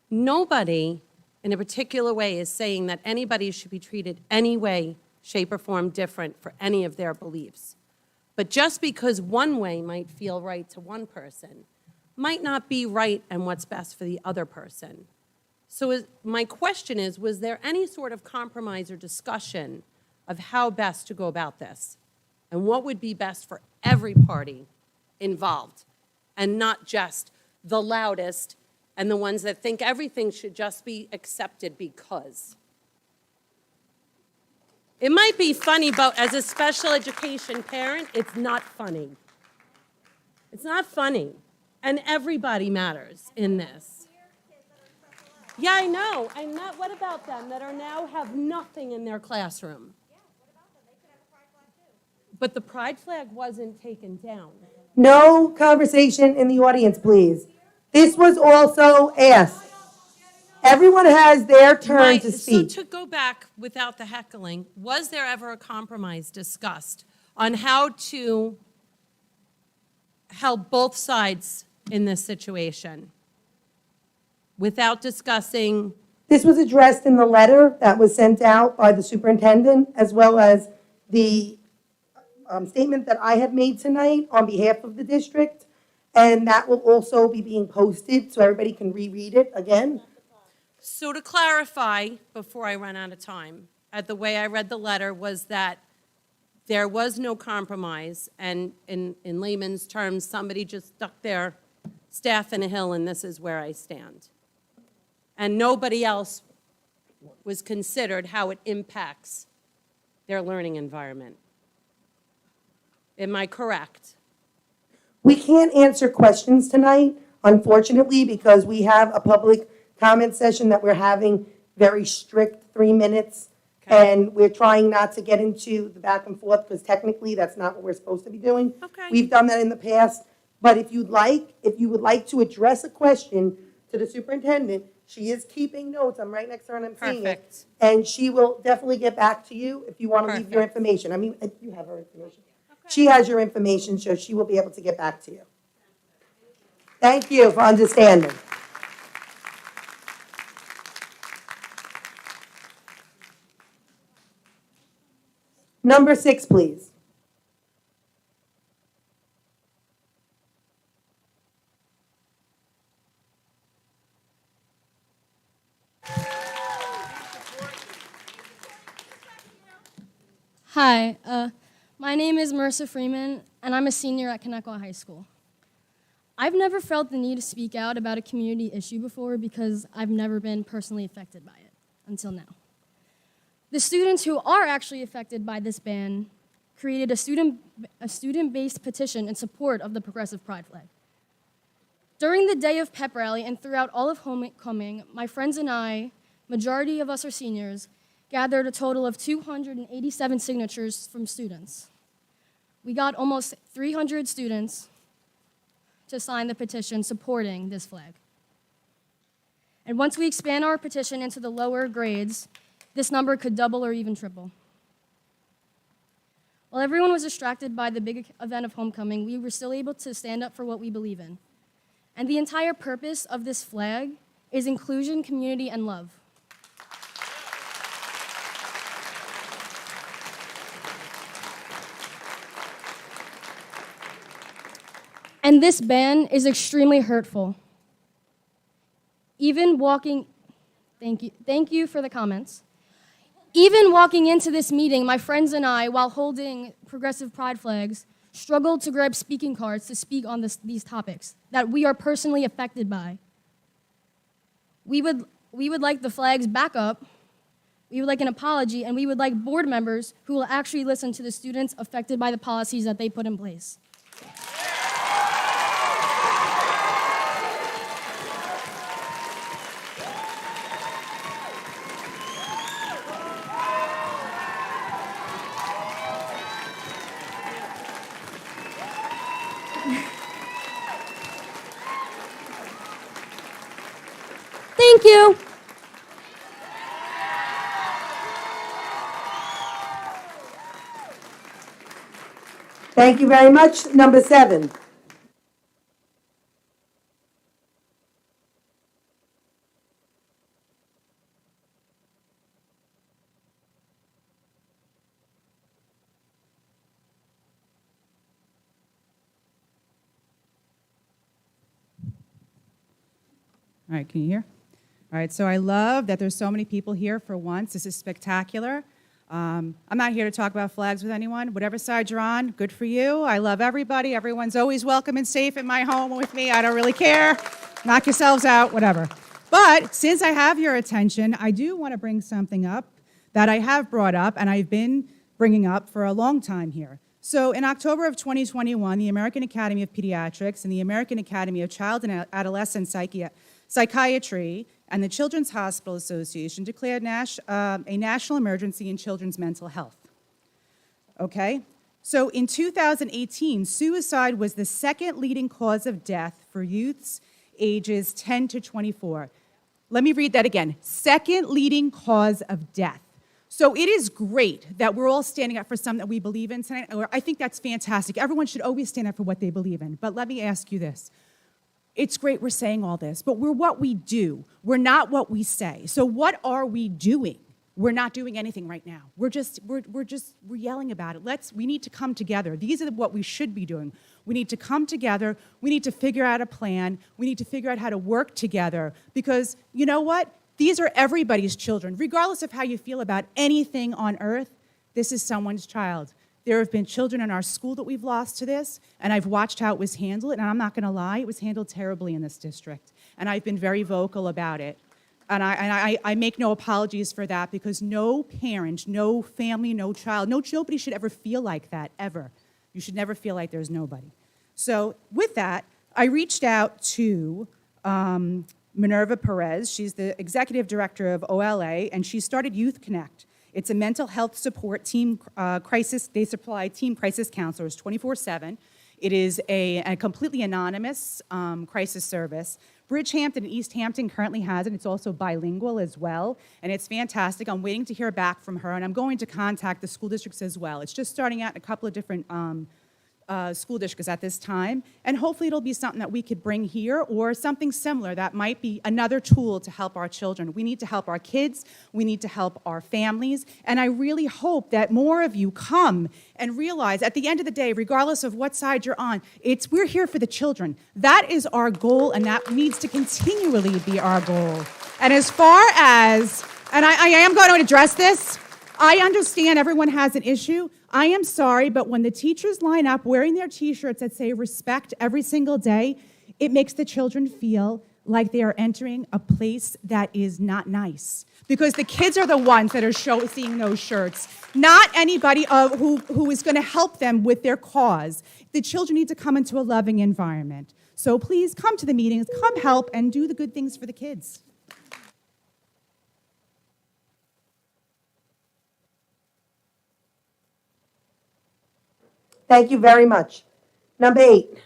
Nobody in a particular way is saying that anybody should be treated any way, shape, or form different for any of their beliefs. But just because one way might feel right to one person might not be right and what's best for the other person. So my question is, was there any sort of compromise or discussion of how best to go about this? And what would be best for every party involved, and not just the loudest and the ones that think everything should just be accepted because? It might be funny, but as a special education parent, it's not funny. It's not funny. And everybody matters in this. Yeah, I know. And what about them that are now have nothing in their classroom? Yeah, what about them? They could have a pride flag too. But the pride flag wasn't taken down. No conversation in the audience, please. This was also asked. Everyone has their turn to speak. So to go back without the heckling, was there ever a compromise discussed on how to help both sides in this situation without discussing? This was addressed in the letter that was sent out by the superintendent, as well as the statement that I have made tonight on behalf of the district, and that will also be being posted so everybody can reread it again. So to clarify, before I run out of time, the way I read the letter was that there was no compromise, and in layman's terms, somebody just stuck their staff in a hill, and this is where I stand. And nobody else was considered how it impacts their learning environment. Am I correct? We can't answer questions tonight, unfortunately, because we have a public comment session that we're having very strict 3 minutes. Okay. And we're trying not to get into the back and forth because technically that's not what we're supposed to be doing. Okay. We've done that in the past. But if you would like to address a question to the superintendent, she is keeping notes. I'm right next to her and I'm seeing it. Perfect. And she will definitely get back to you if you want to leave your Perfect. information. I mean, you have her information. She has your information, so she will be able to get back to you. Thank you for understanding. Number 6, please. Hi, my name is Marissa Freeman, and I'm a senior at Connecticut High School. I've never felt the need to speak out about a community issue before because I've never been personally affected by it until now. The students who are actually affected by this ban created a student-based petition in support of the progressive pride flag. During the day of pep rally and throughout all of homecoming, my friends and I, majority of us are seniors, gathered a total of 287 signatures from students. We got almost 300 students to sign the petition supporting this flag. And once we expand our petition into the lower grades, this number could double or even triple. While everyone was distracted by the big event of homecoming, we were still able to stand up for what we believe in. And the entire purpose of this flag is inclusion, community, and love. And this ban is extremely hurtful. Even walking, thank you for the comments. Even walking into this meeting, my friends and I, while holding progressive pride flags, struggled to grab speaking cards to speak on these topics that we are personally affected by. We would like the flags back up, we would like an apology, and we would like board members who will actually listen to the students affected by the policies that they put in place. Thank you. Thank you very much. Number 7. All right, can you hear? All right, so I love that there's so many people here for once. This is spectacular. I'm not here to talk about flags with anyone. Whatever side you're on, good for you. I love everybody. Everyone's always welcome and safe in my home with me. I don't really care. Knock yourselves out, whatever. But since I have your attention, I do want to bring something up that I have brought up and I've been bringing up for a long time here. So in October of 2021, the American Academy of Pediatrics and the American Academy of Child and Adolescent Psychiatry and the Children's Hospital Association declared a national emergency in children's mental health. Okay? So in 2018, suicide was the second leading cause of death for youths ages 10 to 24. Let me read that again. Second leading cause of death. So it is great that we're all standing up for something that we believe in tonight. I think that's fantastic. Everyone should always stand up for what they believe in. But let me ask you this. It's great we're saying all this, but we're what we do. We're not what we say. So what are we doing? We're not doing anything right now. We're yelling about it. We need to come together. These are what we should be doing. We need to come together. We need to figure out a plan. We need to figure out how to work together because you know what? These are everybody's children. Regardless of how you feel about anything on earth, this is someone's child. There have been children in our school that we've lost to this, and I've watched how it was handled, and I'm not going to lie, it was handled terribly in this district. And I've been very vocal about it. And I make no apologies for that because no parent, no family, no child, nobody should ever feel like that, ever. You should never feel like there's nobody. So with that, I reached out to Minerva Perez. She's the executive director of OLA, and she started Youth Connect. It's a mental health support team crisis. They supply team crisis counselors 24/7. It is a completely anonymous crisis service. Bridgehampton and East Hampton currently has it. It's also bilingual as well, and it's fantastic. I'm waiting to hear back from her, and I'm going to contact the school districts as well. It's just starting out in a couple of different school districts at this time, and hopefully it'll be something that we could bring here or something similar that might be another tool to help our children. We need to help our kids, we need to help our families, and I really hope that more of you come and realize at the end of the day, regardless of what side you're on, we're here for the children. That is our goal, and that needs to continually be our goal. And as far as, and I am going to address this, I understand everyone has an issue. I am sorry, but when the teachers line up wearing their t-shirts that say respect every single day, it makes the children feel like they are entering a place that is not nice. Because the kids are the ones that are seeing those shirts, not anybody who is going to help them with their cause. The children need to come into a loving environment. So please come to the meetings, come help, and do the good things for the kids. Thank you very much. Number 8.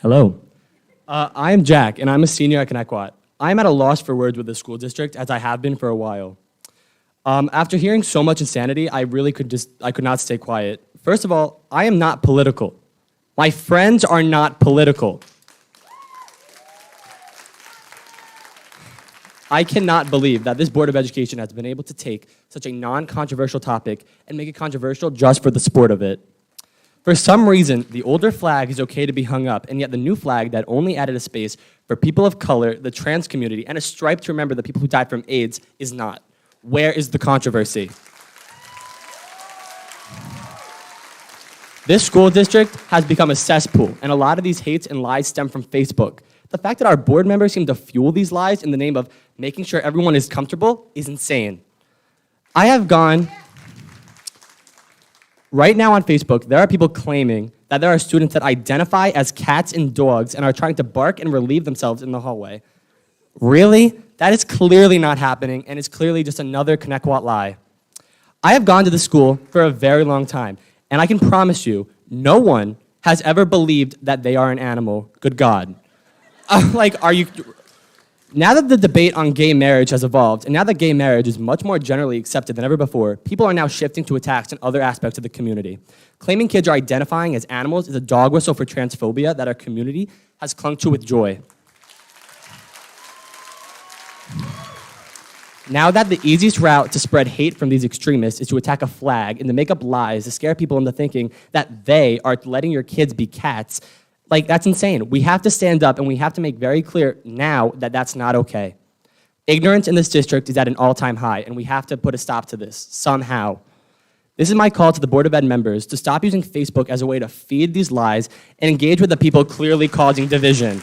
Hello. I am Jack, and I'm a senior at Connecticut. I'm at a loss for words with the school district, as I have been for a while. After hearing so much insanity, I could not stay quiet. First of all, I am not political. My friends are not political. I cannot believe that this Board of Education has been able to take such a non-controversial topic and make it controversial just for the sport of it. For some reason, the older flag is okay to be hung up, and yet the new flag that only added a space for people of color, the trans community, and a stripe to remember the people who died from AIDS is not. Where is the controversy? This school district has become a cesspool, and a lot of these hates and lies stem from Facebook. The fact that our board members seem to fuel these lies in the name of making sure everyone is comfortable is insane. I have gone, right now on Facebook, there are people claiming that there are students that identify as cats and dogs and are trying to bark and relieve themselves in the hallway. Really? That is clearly not happening, and it's clearly just another Connecticut lie. I have gone to the school for a very long time, and I can promise you, no one has ever believed that they are an animal. Good God. Now that the debate on gay marriage has evolved, and now that gay marriage is much more generally accepted than ever before, people are now shifting to attacks in other aspects of the community. Claiming kids are identifying as animals is a dog whistle for transphobia that our community has clung to with joy. Now that the easiest route to spread hate from these extremists is to attack a flag and to make up lies to scare people into thinking that they are letting your kids be cats, that's insane. We have to stand up and we have to make very clear now that that's not okay. Ignorance in this district is at an all-time high, and we have to put a stop to this somehow. This is my call to the Board of Ed members to stop using Facebook as a way to feed these lies and engage with the people clearly causing division.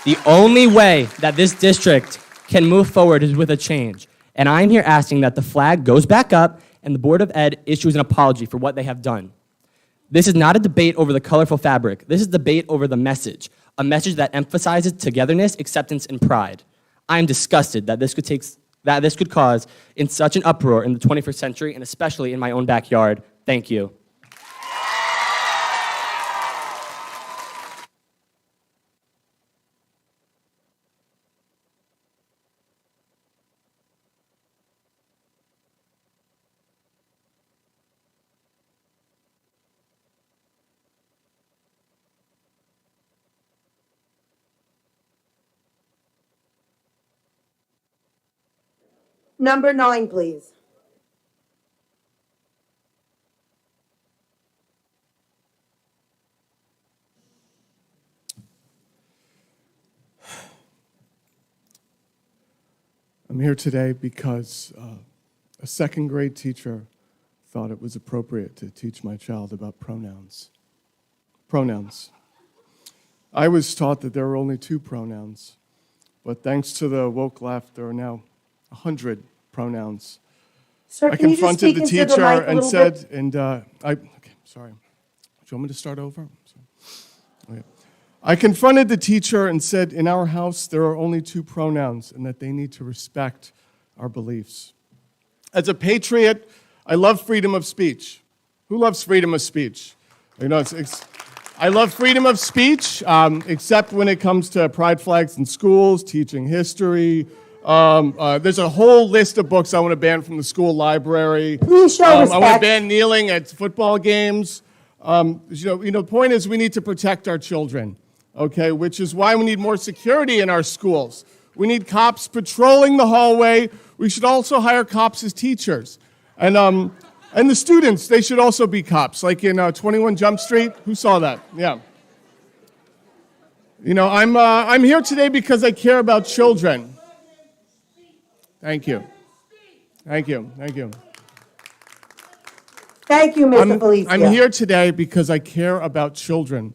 The only way that this district can move forward is with a change. And I'm here asking that the flag goes back up and the Board of Ed issues an apology for what they have done. This is not a debate over the colorful fabric. This is a debate over the message, a message that emphasizes togetherness, acceptance, and pride. I am disgusted that this could cause in such an uproar in the 21st century, and especially in my own backyard. Thank you. Number 9, please. I'm here today because a second grade teacher thought it was appropriate to teach my child about pronouns. Pronouns. I was taught that there were only 2 pronouns, but thanks to the woke left, there are now 100 pronouns. Sir, I can you just confronted speak the into the teacher mic a and little said, bit? okay, sorry. Do you want me to start over? Okay. I confronted the teacher and said, in our house, there are only 2 pronouns and that they need to respect our beliefs. As a patriot, I love freedom of speech. Who loves freedom of speech? You know, I love freedom of speech, except when it comes to pride flags in schools, teaching history. There's a whole list of books I want to ban from the school library. Please show I want to respect. ban kneeling at football games. The point is we need to protect our children, okay, which is why we need more security in our schools. We need cops patrolling the hallway. We should also hire cops as teachers. And the students, they should also be cops, like in 21 Jump Street. Who saw that? Yeah. You know, I'm here today because I care about children. Thank you. Thank you. Thank you. Thank you, Mr. Felicia. I'm here today because I care about children.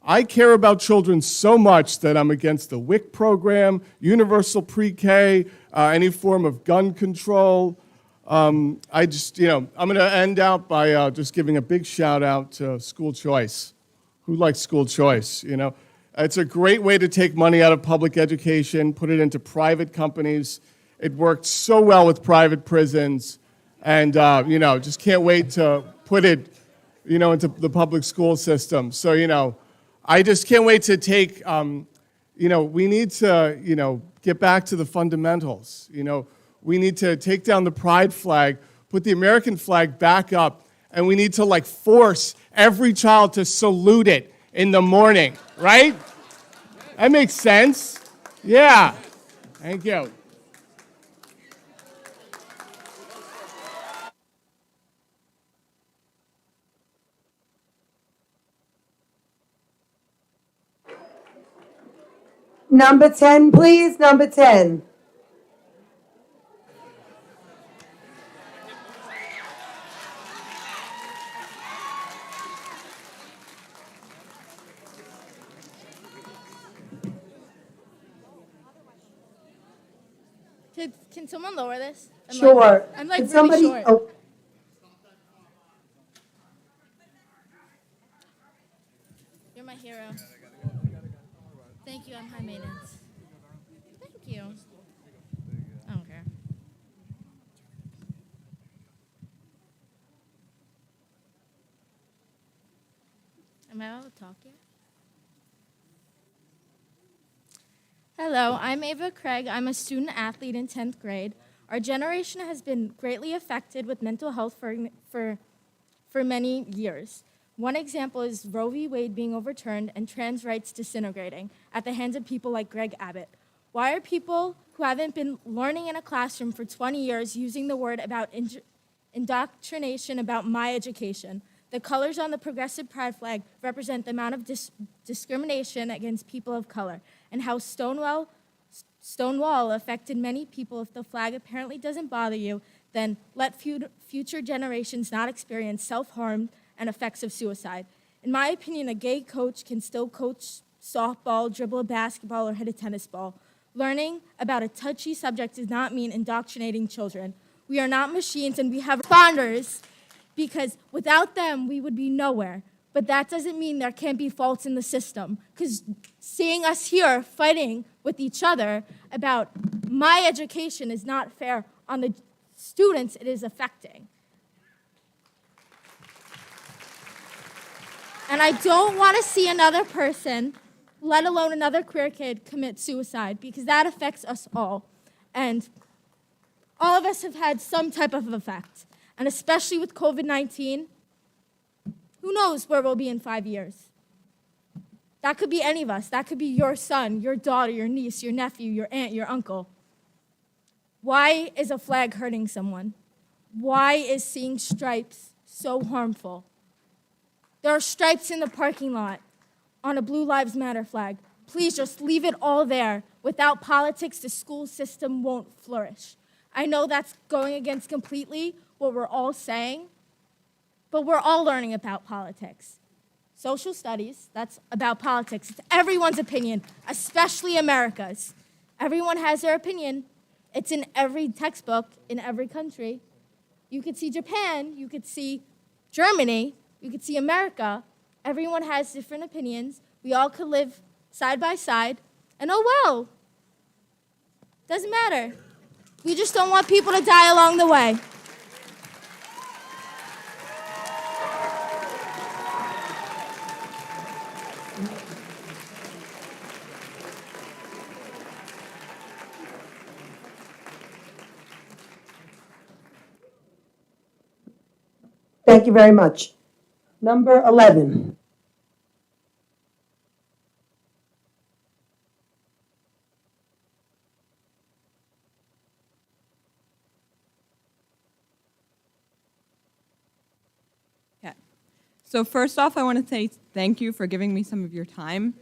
I care about children so much that I'm against the WIC program, universal pre-K, any form of gun control. I'm going to end out by just giving a big shout out to school choice. Who likes school choice? You know, it's a great way to take money out of public education, put it into private companies. It worked so well with private prisons, and just can't wait to put it, into the public school system. So, I just can't wait to take, we need to, get back to the fundamentals. We need to take down the pride flag, put the American flag back up, and we need to force every child to salute it in the morning, right? That makes sense. Yeah. Thank you. Number 10, please. Number 10. Can someone lower this? Sure. I'm like Can really somebody? short. Oh, You're my hero. Thank you. I'm high maintenance. Thank you. I don't care. Am I allowed to talk here? Hello, I'm Ava Craig. I'm a student athlete in 10th grade. Our generation has been greatly affected with mental health for many years. One example is Roe v. Wade being overturned and trans rights disintegrating at the hands of people like Greg Abbott. Why are people who haven't been learning in a classroom for 20 years using the word about indoctrination about my education? The colors on the progressive pride flag represent the amount of discrimination against people of color and how Stonewall affected many people. If the flag apparently doesn't bother you, then let future generations not experience self-harm and effects of suicide. In my opinion, a gay coach can still coach softball, dribble a basketball, or hit a tennis ball. Learning about a touchy subject does not mean indoctrinating children. We are not machines, and we have responders because without them, we would be nowhere. But that doesn't mean there can't be faults in the system, because seeing us here fighting with each other about my education is not fair on the students it is affecting. And I don't want to see another person, let alone another queer kid, commit suicide, because that affects us all. And all of us have had some type of effect. And especially with COVID-19, who knows where we'll be in 5 years? That could be any of us. That could be your son, your daughter, your niece, your nephew, your aunt, your uncle. Why is a flag hurting someone? Why is seeing stripes so harmful? There are stripes in the parking lot on a Blue Lives Matter flag. Please just leave it all there. Without politics, the school system won't flourish. I know that's going against completely what we're all saying, but we're all learning about politics. Social studies, that's about politics. It's everyone's opinion, especially America's. Everyone has their opinion. It's in every textbook in every country. You could see Japan, you could see Germany, you could see America. Everyone has different opinions. We all could live side by side. And oh well, doesn't matter. We just don't want people to die along the way. Thank you very much. Number 11. Okay. So first off, I want to say thank you for giving me some of your time.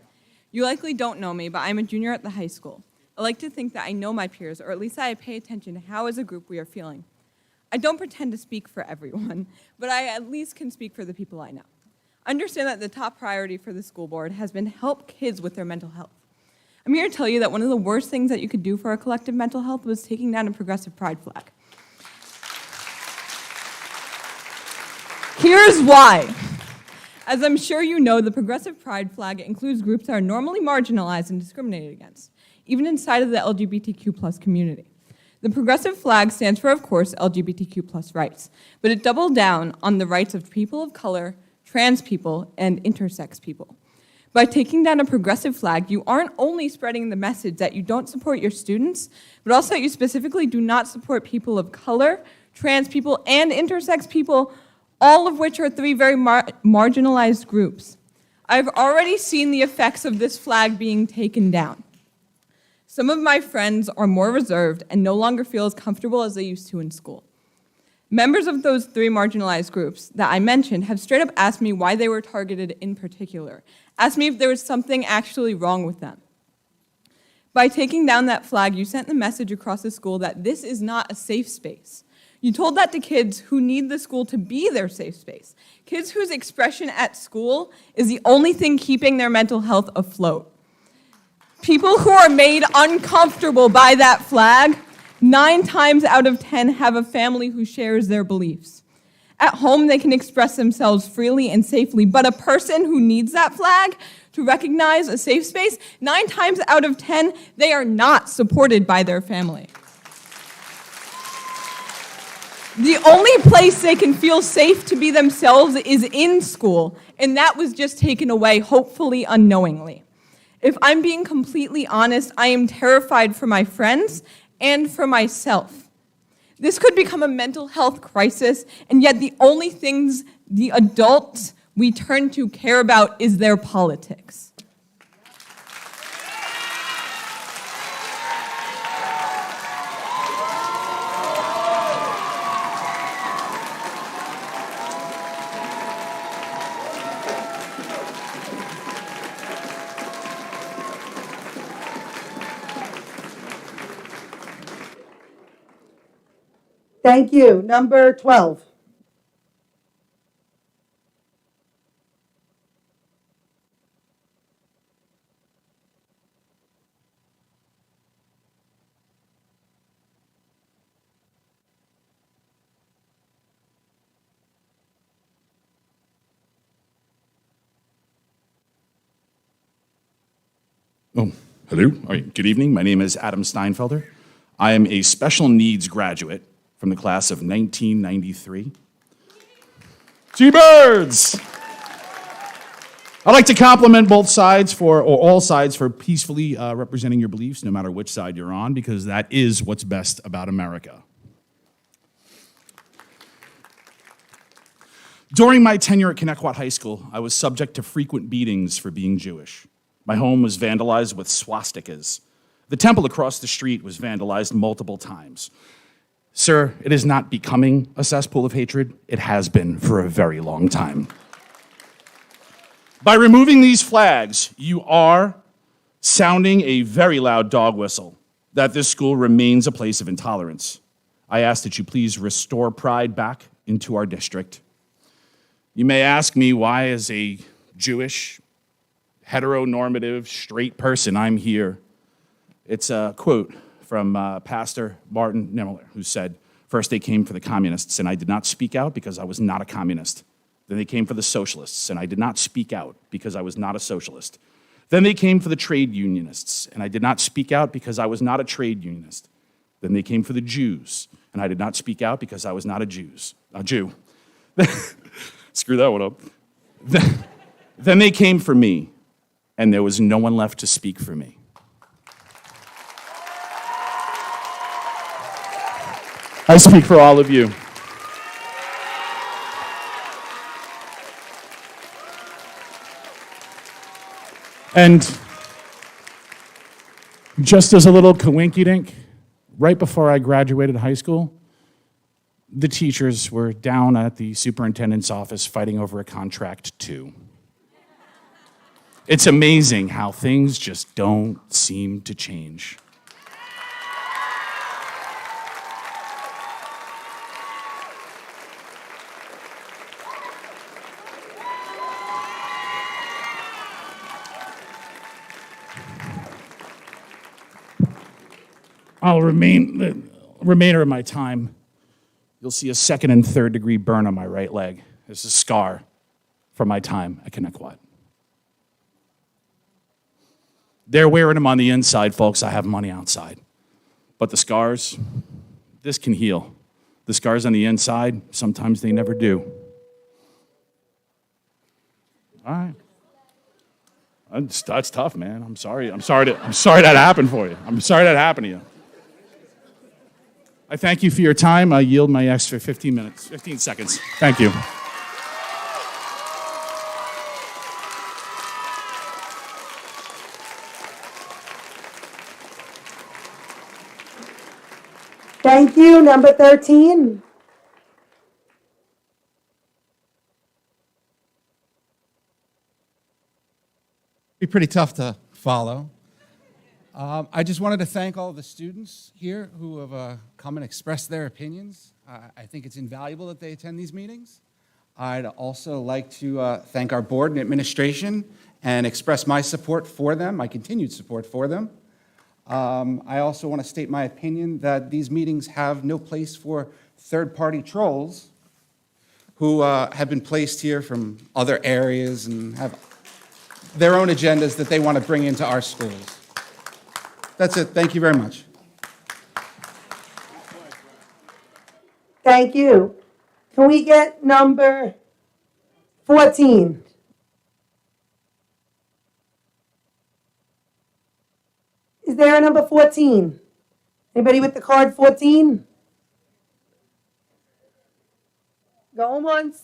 You likely don't know me, but I'm a junior at the high school. I like to think that I know my peers, or at least I pay attention to how as a group we are feeling. I don't pretend to speak for everyone, but I at least can speak for the people I know. Understand that the top priority for the school board has been to help kids with their mental health. I'm here to tell you that one of the worst things that you could do for our collective mental health was taking down a progressive pride flag. Here's why. As I'm sure you know, the progressive pride flag includes groups that are normally marginalized and discriminated against, even inside of the LGBTQ+ community. The progressive flag stands for, of course, LGBTQ+ rights, but it doubled down on the rights of people of color, trans people, and intersex people. By taking down a progressive flag, you aren't only spreading the message that you don't support your students, but also that you specifically do not support people of color, trans people, and intersex people, all of which are three very marginalized groups. I've already seen the effects of this flag being taken down. Some of my friends are more reserved and no longer feel as comfortable as they used to in school. Members of those three marginalized groups that I mentioned have straight up asked me why they were targeted in particular, asked me if there was something actually wrong with them. By taking down that flag, you sent the message across the school that this is not a safe space. You told that to kids who need the school to be their safe space, kids whose expression at school is the only thing keeping their mental health afloat. People who are made uncomfortable by that flag, 9 times out of 10 have a family who shares their beliefs. At home, they can express themselves freely and safely, but a person who needs that flag to recognize a safe space, 9 times out of 10, they are not supported by their family. The only place they can feel safe to be themselves is in school, and that was just taken away, hopefully unknowingly. If I'm being completely honest, I am terrified for my friends and for myself. This could become a mental health crisis, and yet the only things the adults we turn to care about is their politics. Thank you. Number 12. Oh, hello. All right. Good evening. My name is Adam Steinfelder. I am a special needs graduate from the class of 1993. T-Birds! I'd like to compliment both sides or all sides for peacefully representing your beliefs, no matter which side you're on, because that is what's best about America. During my tenure at Connecticut High School, I was subject to frequent beatings for being Jewish. My home was vandalized with swastikas. The temple across the street was vandalized multiple times. Sir, it is not becoming a cesspool of hatred. It has been for a very long time. By removing these flags, you are sounding a very loud dog whistle that this school remains a place of intolerance. I ask that you please restore pride back into our district. You may ask me why, as a Jewish, heteronormative, straight person, I'm here. It's a quote from Pastor Martin Niemöller, who said, "First they came for the communists, and I did not speak out because I was not a communist. Then they came for the socialists, and I did not speak out because I was not a socialist. Then they came for the trade unionists, and I did not speak out because I was not a trade unionist. Then they came for the Jews, and I did not speak out because I was not a Jew. Screw that one up. Then they came for me, and there was no one left to speak for me." I speak for all of you. And just as a little coinky-dink, right before I graduated high school, the teachers were down at the superintendent's office fighting over a contract too. It's amazing how things just don't seem to change. I'll remain the remainder of my time. You'll see a 2nd and 3rd degree burn on my right leg. It's a scar from my time at Connecticut. They're wearing them on the inside, folks. I have them on the outside. But the scars, this can heal. The scars on the inside, sometimes they never do. All right. That's tough, man. I'm sorry that happened for you. I'm sorry that happened to you. I thank you for your time. I yield my extra 15 seconds. Thank you. Thank you. Number 13. Be pretty tough to follow. I just wanted to thank all the students here who have come and expressed their opinions. I think it's invaluable that they attend these meetings. I'd also like to thank our board and administration and express my support for them, my continued support for them. I also want to state my opinion that these meetings have no place for third-party trolls who have been placed here from other areas and have their own agendas that they want to bring into our schools. That's it. Thank you very much. Thank you. Can we get number 14? Is there a number 14? Anybody with the card 14? Going once.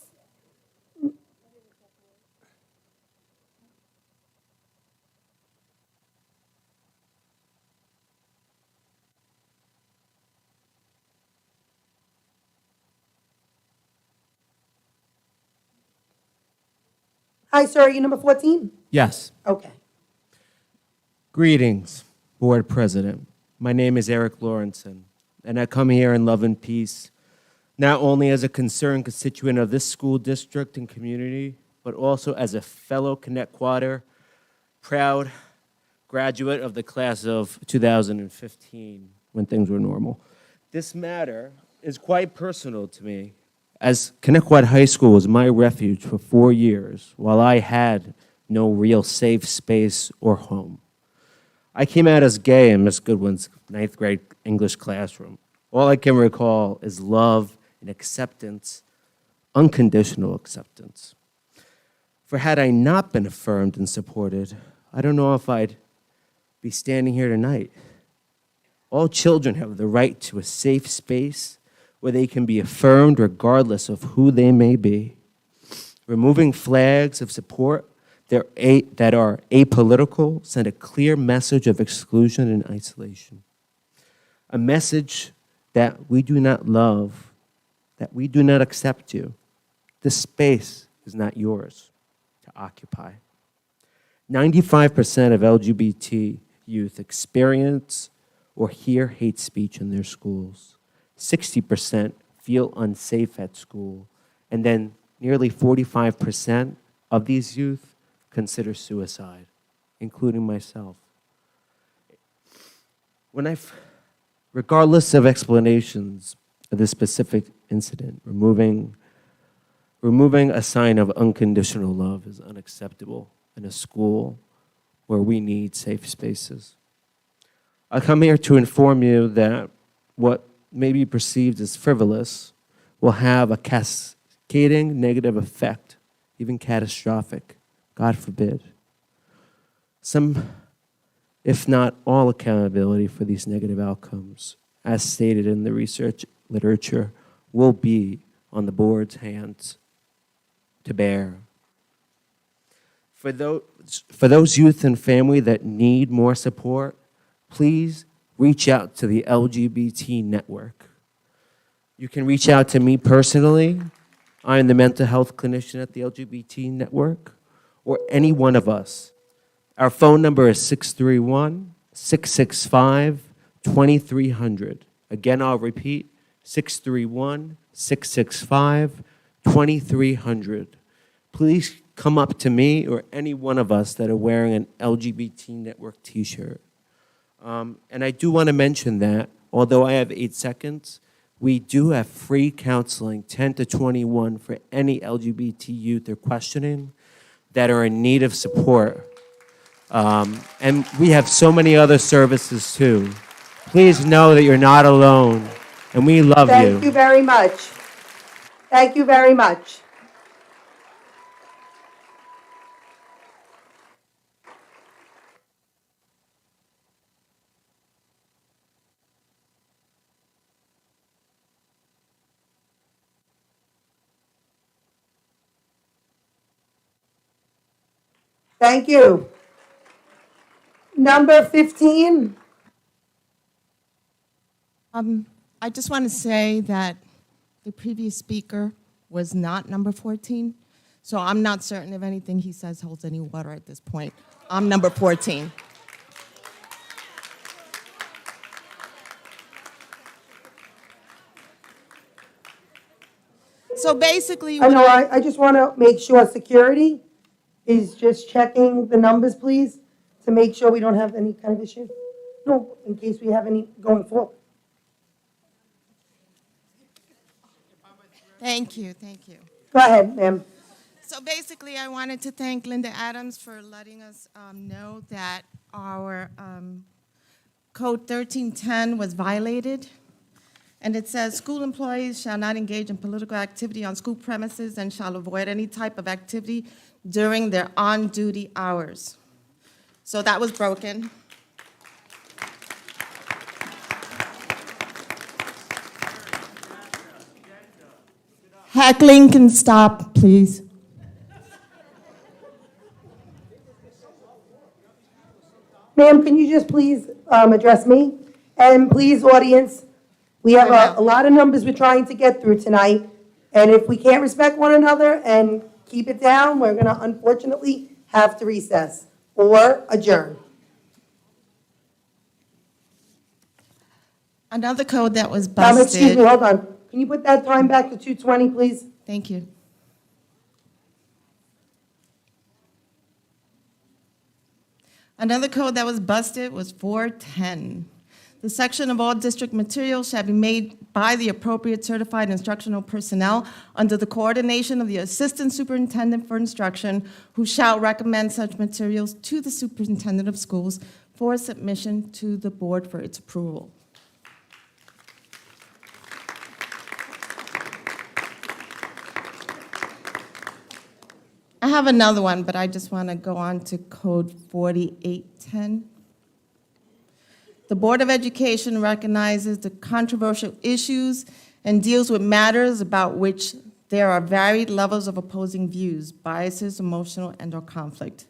Hi, sir. Are you number 14? Yes. Okay. Greetings, Board President. My name is Eric Lawrenson, and I come here in love and peace, not only as a concerned constituent of this school district and community, but also as a fellow Connecticuter, proud graduate of the class of 2015, when things were normal. This matter is quite personal to me, as Connecticut High School was my refuge for 4 years while I had no real safe space or home. I came out as gay in Miss Goodwin's 9th grade English classroom. All I can recall is love and acceptance, unconditional acceptance. For had I not been affirmed and supported, I don't know if I'd be standing here tonight. All children have the right to a safe space where they can be affirmed regardless of who they may be. Removing flags of support that are apolitical send a clear message of exclusion and isolation. A message that we do not love, that we do not accept you. This space is not yours to occupy. 95% of LGBT youth experience or hear hate speech in their schools. 60% feel unsafe at school. And then nearly 45% of these youth consider suicide, including myself. Regardless of explanations of this specific incident, removing a sign of unconditional love is unacceptable in a school where we need safe spaces. I come here to inform you that what may be perceived as frivolous will have a cascading negative effect, even catastrophic, God forbid. Some, if not all, accountability for these negative outcomes, as stated in the research literature, will be on the board's hands to bear. For those youth and family that need more support, please reach out to the LGBT network. You can reach out to me personally. I am the mental health clinician at the LGBT network, or any one of us. Our phone number is 631-665-2300. Again, I'll repeat, 631-665-2300. Please come up to me or any one of us that are wearing an LGBT network t-shirt. And I do want to mention that, although I have 8 seconds, we do have free counseling, 10 to 21, for any LGBT youth they're questioning that are in need of support. And we have so many other services too. Please know that you're not alone, and we love you. Thank you very much. Thank you very much. Thank you. Number 15. I just want to say that the previous speaker was not number 14, so I'm not certain if anything he says holds any water at this point. I'm number 14. So basically, I know, I just want to make sure security is just checking the numbers, please, to make sure we don't have any kind of issue. No, in case we have any going forward. Thank you, thank you. Go ahead, ma'am. So basically, I wanted to thank Linda Adams for letting us know that our Code 1310 was violated. And it says, school employees shall not engage in political activity on school premises and shall avoid any type of activity during their on-duty hours. So that was broken. Heckling can stop, please. Ma'am, can you just please address me? And please, audience, we have a lot of numbers we're trying to get through tonight. And if we can't respect one another and keep it down, we're going to unfortunately have to recess or adjourn. Another code that was busted. Excuse me, hold on. Can you put that time back to 2:20, please? Thank you. Another code that was busted was 410. The section of all district materials shall be made by the appropriate certified instructional personnel under the coordination of the Assistant Superintendent for Instruction, who shall recommend such materials to the Superintendent of Schools for submission to the board for its approval. I have another one, but I just want to go on to Code 4810. The Board of Education recognizes the controversial issues and deals with matters about which there are varied levels of opposing views, biases, emotional, and/or conflict.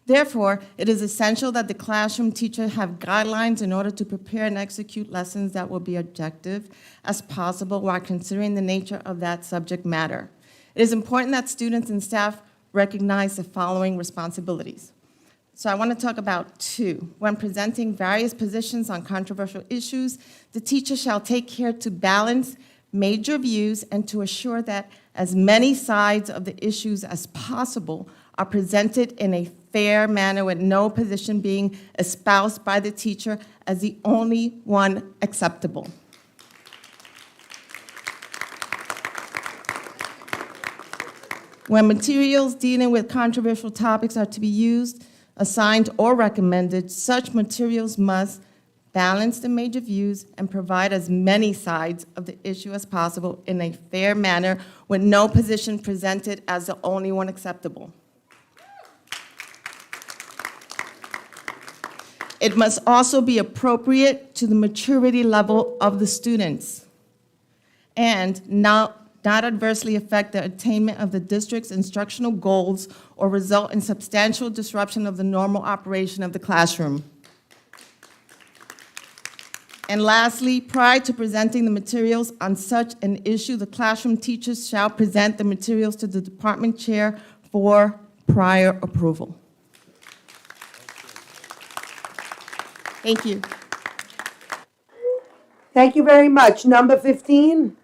Therefore, it is essential that the classroom teacher have guidelines in order to prepare and execute lessons that will be objective as possible while considering the nature of that subject matter. It is important that students and staff recognize the following responsibilities. So I want to talk about two. When presenting various positions on controversial issues, the teacher shall take care to balance major views and to assure that as many sides of the issues as possible are presented in a fair manner with no position being espoused by the teacher as the only one acceptable. When materials dealing with controversial topics are to be used, assigned, or recommended, such materials must balance the major views and provide as many sides of the issue as possible in a fair manner with no position presented as the only one acceptable. It must also be appropriate to the maturity level of the students and not adversely affect the attainment of the district's instructional goals or result in substantial disruption of the normal operation of the classroom. And lastly, prior to presenting the materials on such an issue, the classroom teachers shall present the materials to the department chair for prior approval. Thank you. Thank you very much. Number 15.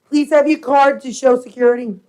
Please have your card to show security.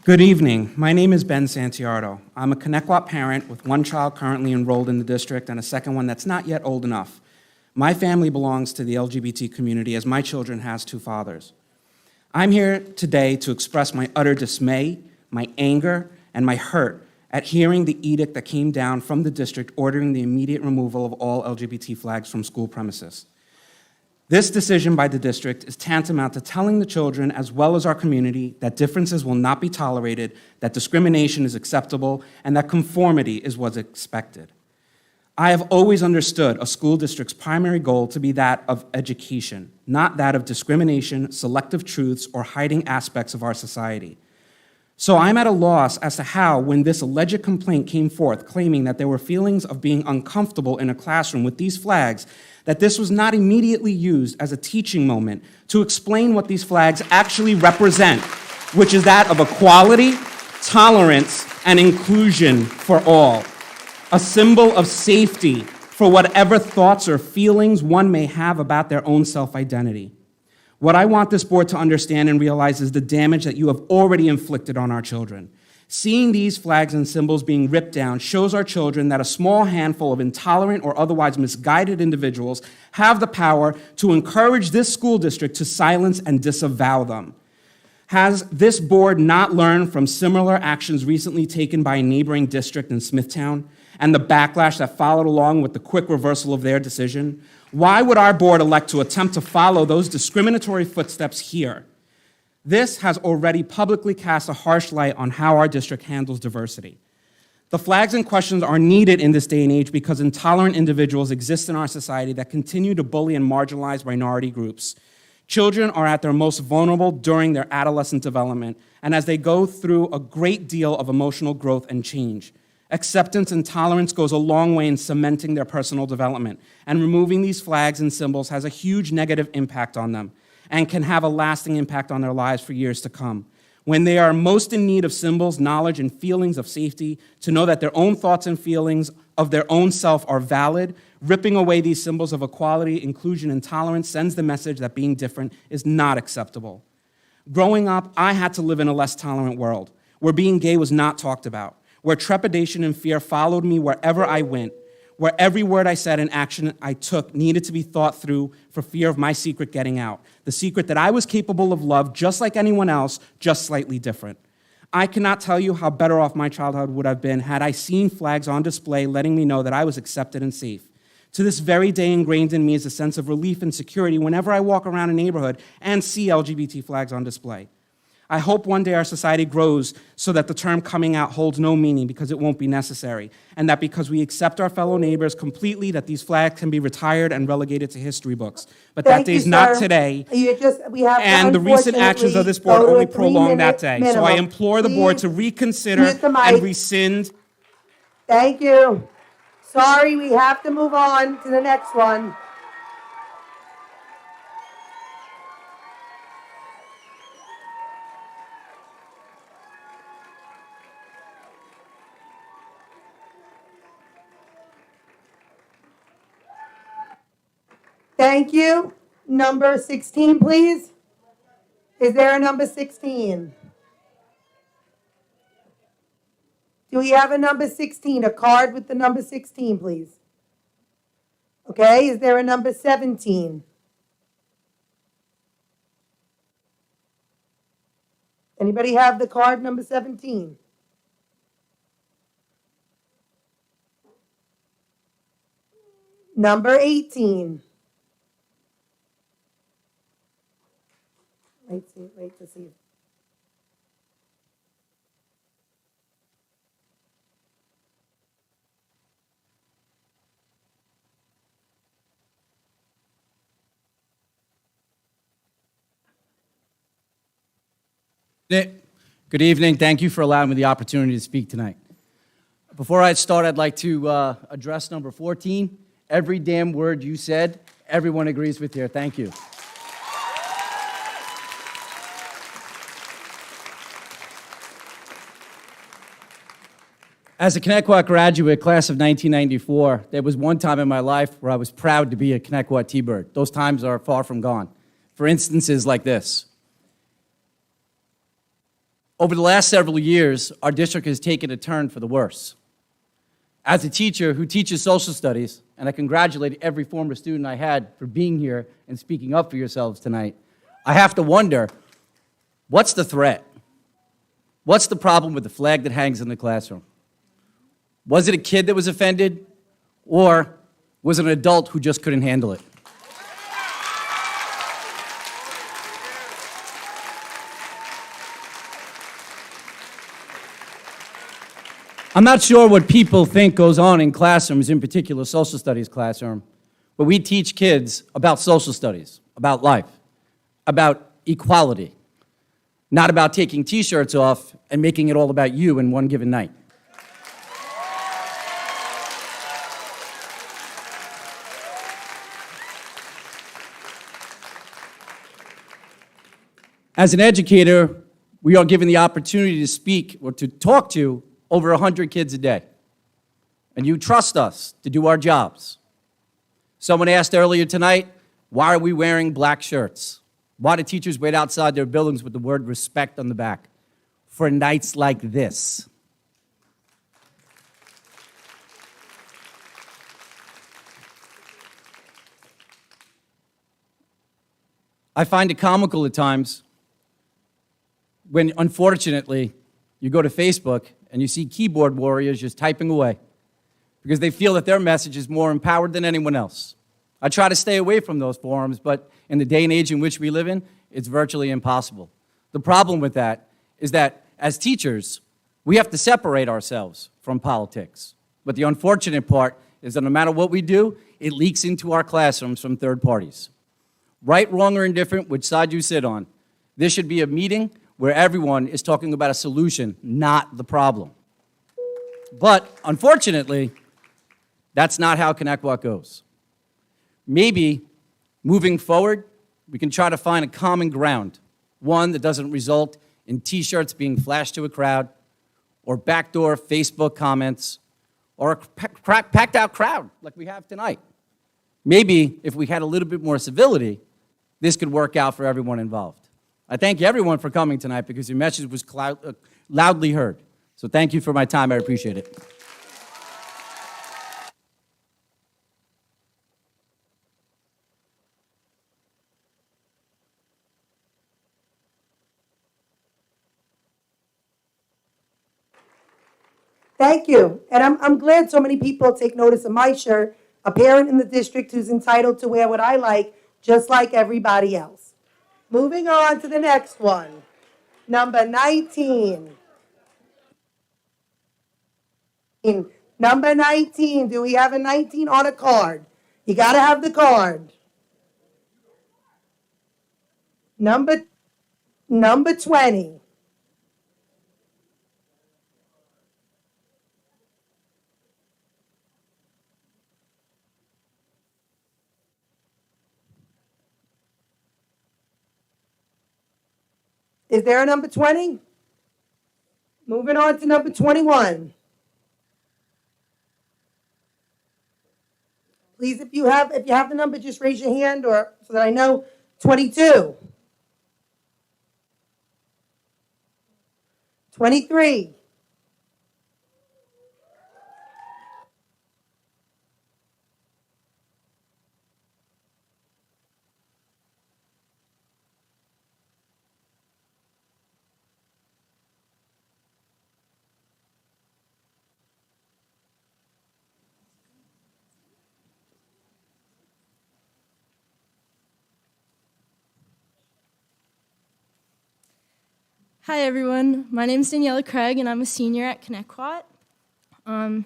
Good evening. My name is Ben Santiardo. I'm a Connecticut parent with one child currently enrolled in the district and a second one that's not yet old enough. My family belongs to the LGBT community as my children has two fathers. I'm here today to express my utter dismay, my anger, and my hurt at hearing the edict that came down from the district ordering the immediate removal of all LGBT flags from school premises. This decision by the district is tantamount to telling the children, as well as our community, that differences will not be tolerated, that discrimination is acceptable, and that conformity is what's expected. I have always understood a school district's primary goal to be that of education, not that of discrimination, selective truths, or hiding aspects of our society. So I'm at a loss as to how, when this alleged complaint came forth claiming that there were feelings of being uncomfortable in a classroom with these flags, that this was not immediately used as a teaching moment to explain what these flags actually represent, which is that of equality, tolerance, and inclusion for all, a symbol of safety for whatever thoughts or feelings one may have about their own self-identity. What I want this board to understand and realize is the damage that you have already inflicted on our children. Seeing these flags and symbols being ripped down shows our children that a small handful of intolerant or otherwise misguided individuals have the power to encourage this school district to silence and disavow them. Has this board not learned from similar actions recently taken by a neighboring district in Smithtown and the backlash that followed along with the quick reversal of their decision? Why would our board elect to attempt to follow those discriminatory footsteps here? This has already publicly cast a harsh light on how our district handles diversity. The flags in question are needed in this day and age because intolerant individuals exist in our society that continue to bully and marginalize minority groups. Children are at their most vulnerable during their adolescent development and as they go through a great deal of emotional growth and change. Acceptance and tolerance goes a long way in cementing their personal development, and removing these flags and symbols has a huge negative impact on them and can have a lasting impact on their lives for years to come. When they are most in need of symbols, knowledge, and feelings of safety, to know that their own thoughts and feelings of their own self are valid, Ripping away these symbols of equality, inclusion, and tolerance sends the message that being different is not acceptable. Growing up, I had to live in a less tolerant world, where being gay was not talked about, where trepidation and fear followed me wherever I went, where every word I said and action I took needed to be thought through for fear of my secret getting out, the secret that I was capable of love just like anyone else, just slightly different. I cannot tell you how better off my childhood would have been had I seen flags on display letting me know that I was accepted and safe. To this very day, ingrained in me is a sense of relief and security whenever I walk around a neighborhood and see LGBT flags on display. I hope one day our society grows so that the term coming out holds no meaning because it won't be necessary, and that because we accept our fellow neighbors completely, that these flags can be retired and relegated to history books. But that day's not today, and the recent actions of this board only prolong that day. So I implore the board to reconsider and rescind. Thank you. Sorry, we have to move on to the next one. Thank you. Number 16, please. Is there a number 16? Do we have a number 16? A card with the number 16, please. Okay, is there a number 17? Anybody have the card number 17? Number 18. Wait to see. Good evening. Thank you for allowing me the opportunity to speak tonight. Before I start, I'd like to address number 14. Every damn word you said, everyone agrees with here. Thank you. As a Connecticut graduate, class of 1994, there was one time in my life where I was proud to be a Connecticut T-Bird. Those times are far from gone. For instances like this. Over the last several years, our district has taken a turn for the worse. As a teacher who teaches social studies, and I congratulate every former student I had for being here and speaking up for yourselves tonight, I have to wonder, what's the threat? What's the problem with the flag that hangs in the classroom? Was it a kid that was offended, or was it an adult who just couldn't handle it? I'm not sure what people think goes on in classrooms, in particular social studies classroom, but we teach kids about social studies, about life, about equality, not about taking T-shirts off and making it all about you in one given night. As an educator, we are given the opportunity to speak or to talk to over 100 kids a day. And you trust us to do our jobs. Someone asked earlier tonight, why are we wearing black shirts? Why do teachers wait outside their buildings with the word respect on the back? For nights like this. I find it comical at times when, unfortunately, you go to Facebook and you see keyboard warriors just typing away because they feel that their message is more empowered than anyone else. I try to stay away from those forums, but in the day and age in which we live in, it's virtually impossible. The problem with that is that as teachers, we have to separate ourselves from politics. But the unfortunate part is that no matter what we do, it leaks into our classrooms from third parties. Right, wrong, or indifferent, which side you sit on, this should be a meeting where everyone is talking about a solution, not the problem. But, unfortunately, that's not how Connecticut goes. Maybe, moving forward, we can try to find a common ground, one that doesn't result in T-shirts being flashed to a crowd, or backdoor Facebook comments, or a packed-out crowd like we have tonight. maybe if we had a little bit more civility, this could work out for everyone involved. I thank everyone for coming tonight because your message was loudly heard. So thank you for my time. I appreciate it. Thank you. And I'm glad so many people take notice of my shirt, a parent in the district who's entitled to wear what I like, just like everybody else. Moving on to the next one. Number 19. Number 19. Do we have a 19 on a card? You got to have the card. Number 20. Is there a number 20? Moving on to number 21. Please, if you have the number, just raise your hand or so that I know. 22. 23. Hi, everyone. My name is Daniela Craig, and I'm a senior at Connecticut. I've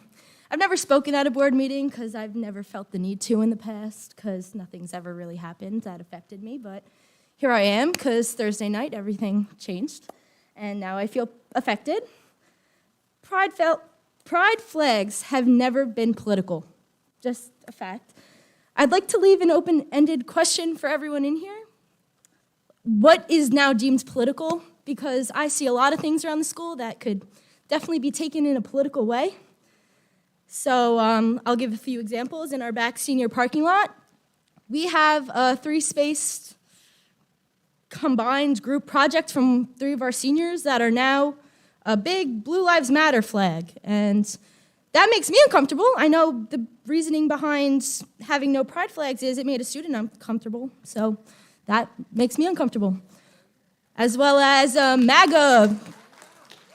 never spoken at a board meeting because I've never felt the need to in the past because nothing's ever really happened that affected me. But here I am because Thursday night everything changed, and now I feel affected. Pride flags have never been political, just a fact. I'd like to leave an open-ended question for everyone in here. What is now deemed political? Because I see a lot of things around the school that could definitely be taken in a political way. So I'll give a few examples. In our back senior parking lot, we have a 3-spaced combined group project from 3 of our seniors that are now a big Blue Lives Matter flag. And that makes me uncomfortable. I know the reasoning behind having no pride flags is it made a student uncomfortable. So that makes me uncomfortable. As well as a MAGA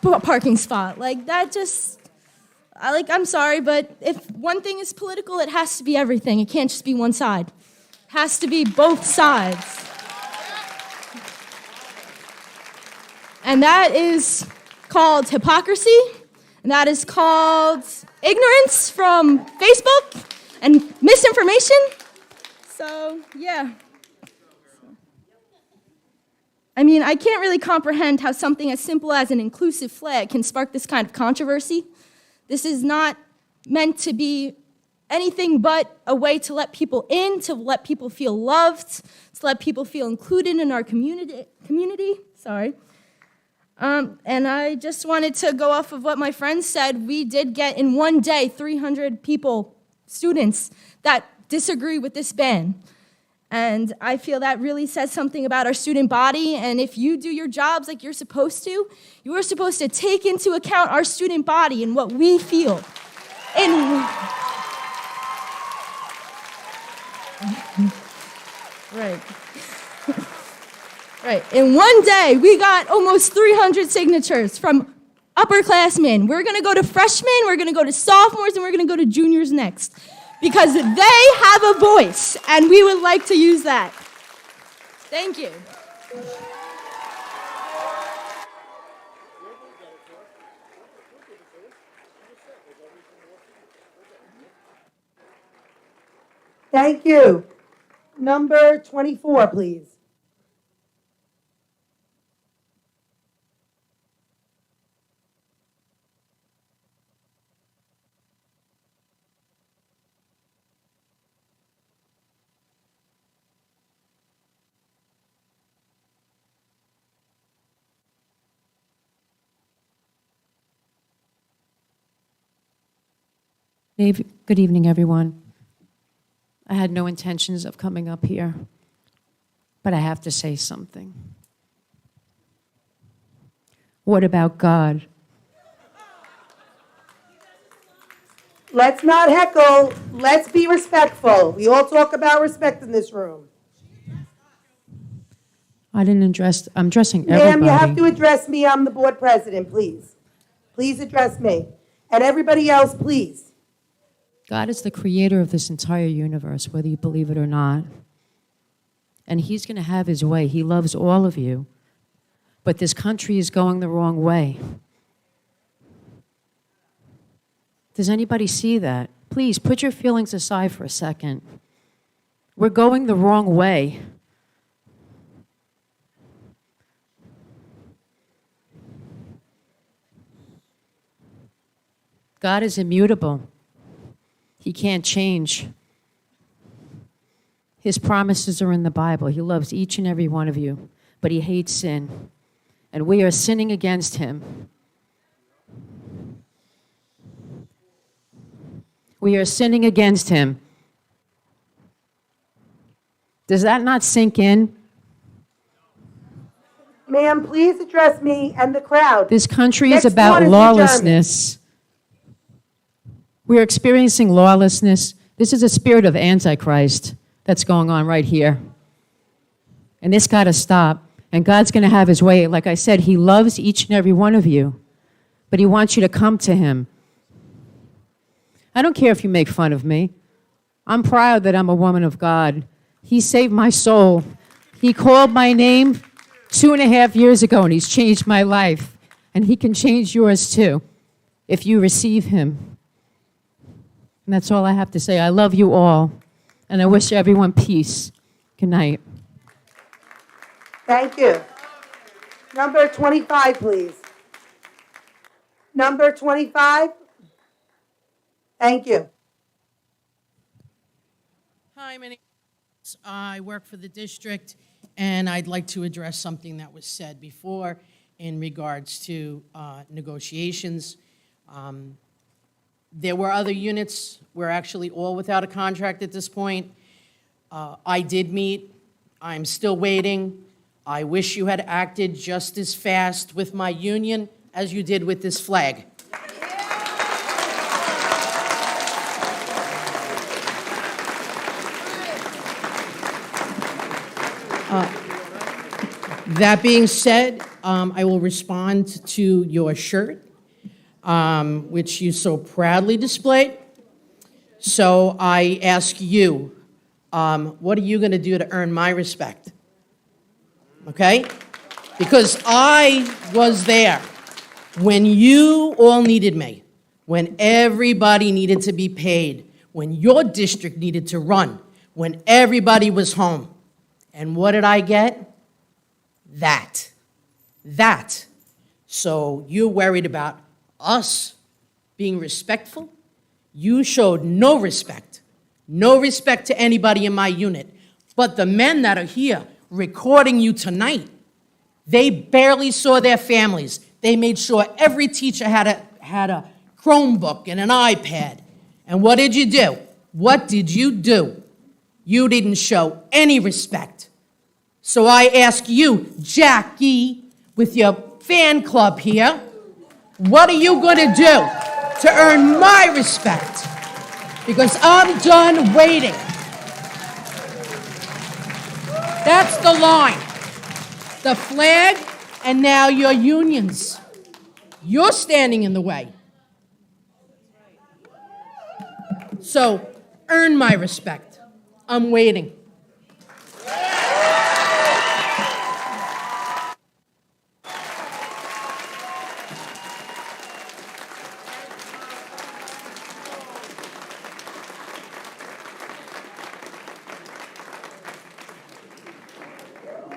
parking spot. Like, that just, I'm sorry, but if one thing is political, it has to be everything. It can't just be one side. It has to be both sides. And that is called hypocrisy, and that is called ignorance from Facebook and misinformation. So, yeah. I mean, I can't really comprehend how something as simple as an inclusive flag can spark this kind of controversy. This is not meant to be anything but a way to let people in, to let people feel loved, to let people feel included in our community. Sorry. And I just wanted to go off of what my friends said. We did get in one day 300 people, students, that disagree with this ban. And I feel that really says something about our student body. And if you do your jobs like you're supposed to, you are supposed to take into account our student body and what we feel. And right. Right. In one day, we got almost 300 signatures from upperclassmen. We're going to go to freshmen, we're going to go to sophomores, and we're going to go to juniors next. Because they have a voice, and we would like to use that. Thank you. Thank you. Number 24, please. Good evening, everyone. I had no intentions of coming up here, but I have to say something. What about God? Let's not heckle. Let's be respectful. We all talk about respect in this room. I didn't address, I'm addressing everybody. Ma'am, you have to address me. I'm the board president, please. Please address me. And everybody else, please. God is the creator of this entire universe, whether you believe it or not. And he's going to have his way. He loves all of you. But this country is going the wrong way. Does anybody see that? Please put your feelings aside for a second. We're going the wrong way. God is immutable. He can't change. His promises are in the Bible. He loves each and every one of you, but he hates sin. And we are sinning against him. We are sinning against him. Does that not sink in? Ma'am, please address me and the crowd. This country Next is about one is lawlessness. We're experiencing lawlessness. This is a spirit of Antichrist that's going on right here. And this got to stop. And God's going to have his way. Like I said, he loves each and every one of you. But he wants you to come to him. I don't care if you make fun of me. I'm proud that I'm a woman of God. He saved my soul. He called my name 2.5 years ago, and he's changed my life. And he can change yours too, if you receive him. And that's all I have to say. I love you all, and I wish everyone peace. Good night. Thank you. Number 25, please. Number 25. Thank you. Hi, my name is, I work for the district, and I'd like to address something that was said before in regards to negotiations. There were other units. We're actually all without a contract at this point. I did meet. I'm still waiting. I wish you had acted just as fast with my union as you did with this flag. That being said, I will respond to your shirt, which you so proudly displayed. So I ask you, what are you going to do to earn my respect? Okay? Because I was there when you all needed me, when everybody needed to be paid, when your district needed to run, when everybody was home. And what did I get? That. So you're worried about us being respectful? You showed no respect to anybody in my unit. But the men that are here recording you tonight, they barely saw their families. They made sure every teacher had a Chromebook and an iPad. And what did you do? What did you do? You didn't show any respect. So I ask you, Jackie, with your fan club here, what are you going to do to earn my respect? Because I'm done waiting. That's the line. The flag, and now your unions. You're standing in the way. So earn my respect. I'm waiting.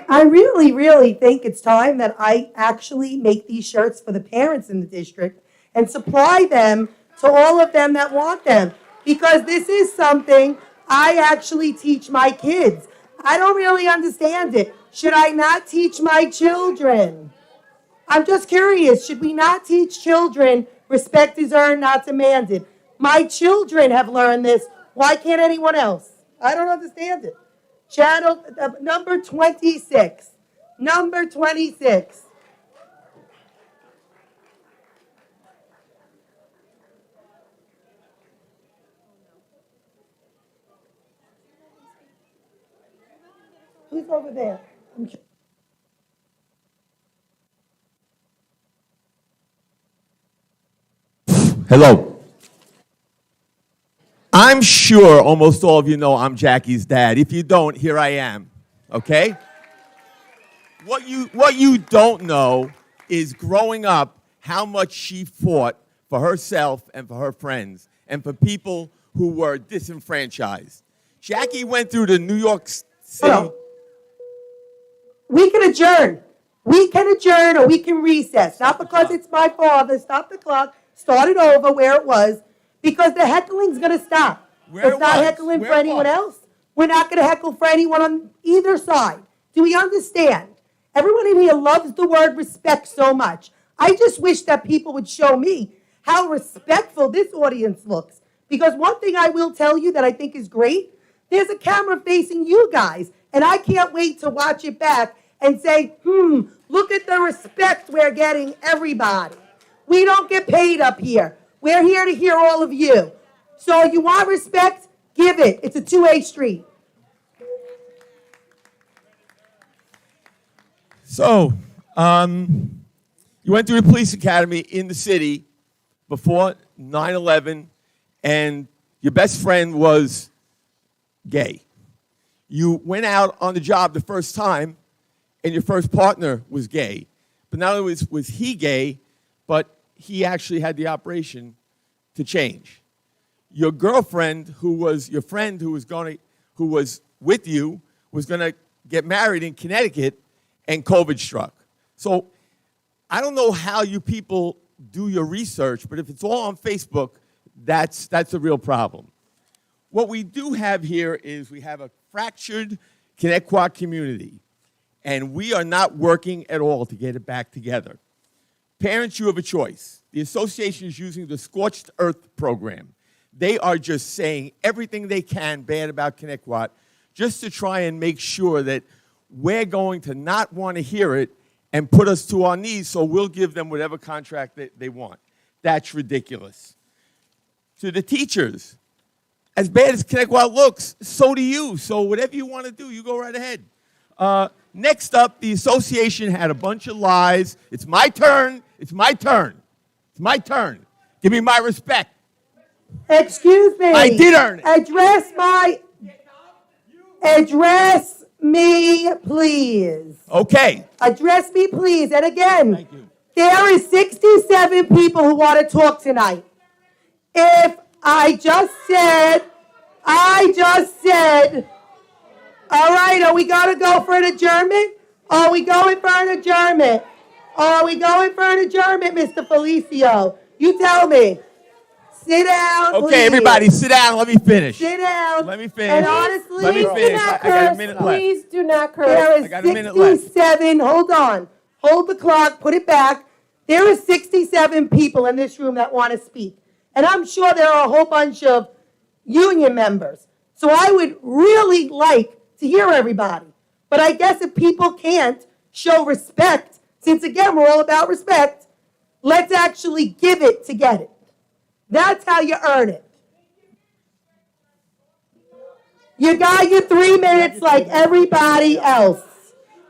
I really think it's time that I actually make these shirts for the parents in the district and supply them to all of them that want them. Because this is something I actually teach my kids. I don't really understand it. Should I not teach my children? I'm just curious. Should we not teach children respect is earned, not demanded? My children have learned this. Why can't anyone else? I don't understand it. Channel, number 26. Number 26. Who's over there? Hello. I'm sure almost all of you know I'm Jackie's dad. If you don't, here I am. Okay? What you don't know is growing up how much she fought for herself and for her friends and for people who were disenfranchised. Jackie went through the New York City. Hello. We can adjourn. We can adjourn or we can recess. Not because it's my father. Stop the clock. Start it over where it was. Because the heckling's going to stop. It's not heckling for anyone else. We're not going to heckle for anyone on either side. Do we understand? Everyone in here loves the word respect so much. I just wish that people would show me how respectful this audience looks. Because one thing I will tell you that I think is great, there's a camera facing you guys. And I can't wait to watch it back and say, look at the respect we're getting, everybody. We don't get paid up here. We're here to hear all of you. So you want respect? Give it. It's a two-way street. So, you went through the police academy in the city before 9/11, and your best friend was gay. You went out on the job the first time, and your first partner was gay. But not only was he gay, but he actually had the operation to change. Your girlfriend, who was your friend, who was with you, was going to get married in Connecticut, and COVID struck. So I don't know how you people do your research, but if it's all on Facebook, that's a real problem. What we do have here is we have a fractured Connecticut community, and we are not working at all to get it back together. Parents, you have a choice. The association is using the Scorched Earth program. They are just saying everything they can bad about Connecticut just to try and make sure that we're going to not want to hear it and put us to our knees, so we'll give them whatever contract they want. That's ridiculous. To the teachers, as bad as Connecticut looks, so do you. So whatever you want to do, you go right ahead. Next up, the association had a bunch of lies. It's my turn. It's my turn. It's my turn. Give me my respect. Excuse me. I did earn it. Address me, please. Okay. Address me, please. And again, there is 67 people who want to talk tonight. If I just said, all right, are we going to go for an adjournment? Are we going for an adjournment? Are we going for an adjournment, Mr. Felicio? You tell me. Sit down, Okay, please. Everybody, sit down. Let me finish. Sit down. Let me finish. And honestly, Let me finish. I got a minute left. Please do not curse. There is I got a minute left. 67. Hold on. Hold the clock. Put it back. There are 67 people in this room that want to speak. And I'm sure there are a whole bunch of union members. So I would really like to hear everybody. But I guess if people can't show respect, since again, we're all about respect, let's actually give it to get it. That's how you earn it. You got your 3 minutes like everybody else.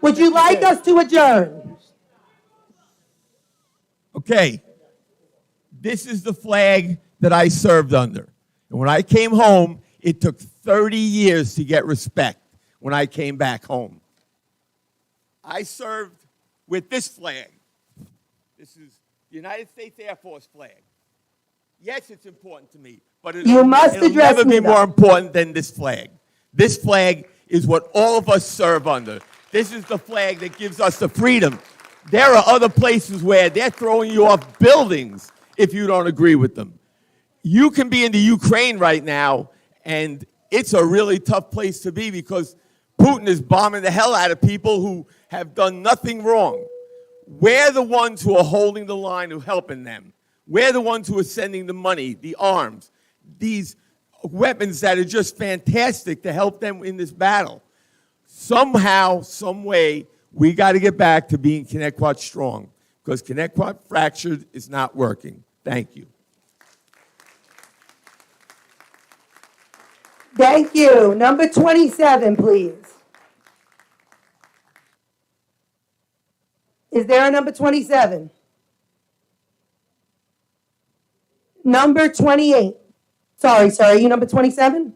Would you like us to adjourn? Okay. This is the flag that I served under. And when I came home, it took 30 years to get respect when I came back home. I served with this flag. This is the United States Air Force flag. Yes, it's important to me, but it'll never be more important than this flag. This flag is what all of us serve under. This is the flag that gives us the freedom. There are other places where they're throwing you off buildings if you don't agree with them. You can be in the Ukraine right now, and it's a really tough place to be because Putin is bombing the hell out of people who have done nothing wrong. We're the ones who are holding the line, who are helping them. We're the ones who are sending the money, the arms. These weapons that are just fantastic to help them in this battle. Somehow, some way, we got to get back to being Connecticut strong, because Connecticut fractured is not working. Thank you. Thank you. Number 27, please. Is there a number 27? Number 28. Sorry, are you number 27?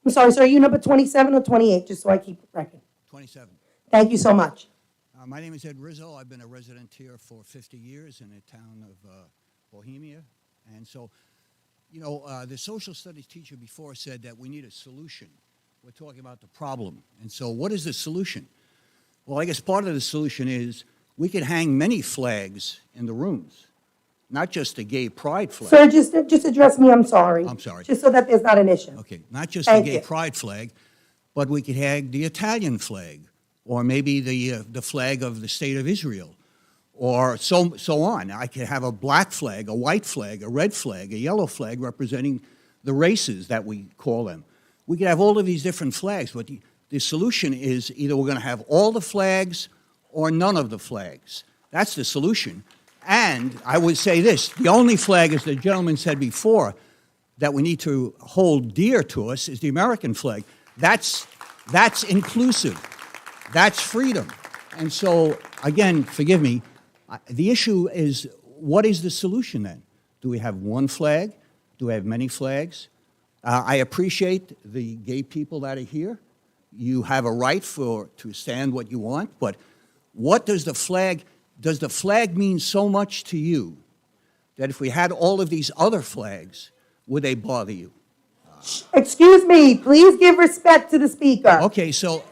I'm sorry, sir, are you number 27 or 28, just so I keep record? 27. Thank you so much. My name is Ed Rizzo. I've been a resident here for 50 years in the town of Bohemia. And so, you know, the social studies teacher before said that we need a solution. We're talking about the problem. And so what is the solution? Well, I guess part of the solution is we could hang many flags in the rooms, not just a gay pride flag. Sir, just address me, I'm sorry. I'm sorry. Just so that there's not an issue. Okay, not just Thank the gay you. pride flag, but we could hang the Italian flag, or maybe the flag of the state of Israel, or so on. I could have a black flag, a white flag, a red flag, a yellow flag representing the races that we call them. We could have all of these different flags, but the solution is either we're going to have all the flags or none of the flags. That's the solution. And I would say this, the only flag, as the gentleman said before, that we need to hold dear to us is the American flag. That's inclusive. That's freedom. And so, again, forgive me, the issue is, what is the solution then? Do we have one flag? Do we have many flags? I appreciate the gay people that are here. You have a right to stand what you want, but what does the flag mean so much to you that if we had all of these other flags, would they bother you? Excuse me, please give respect to the speaker. Okay, so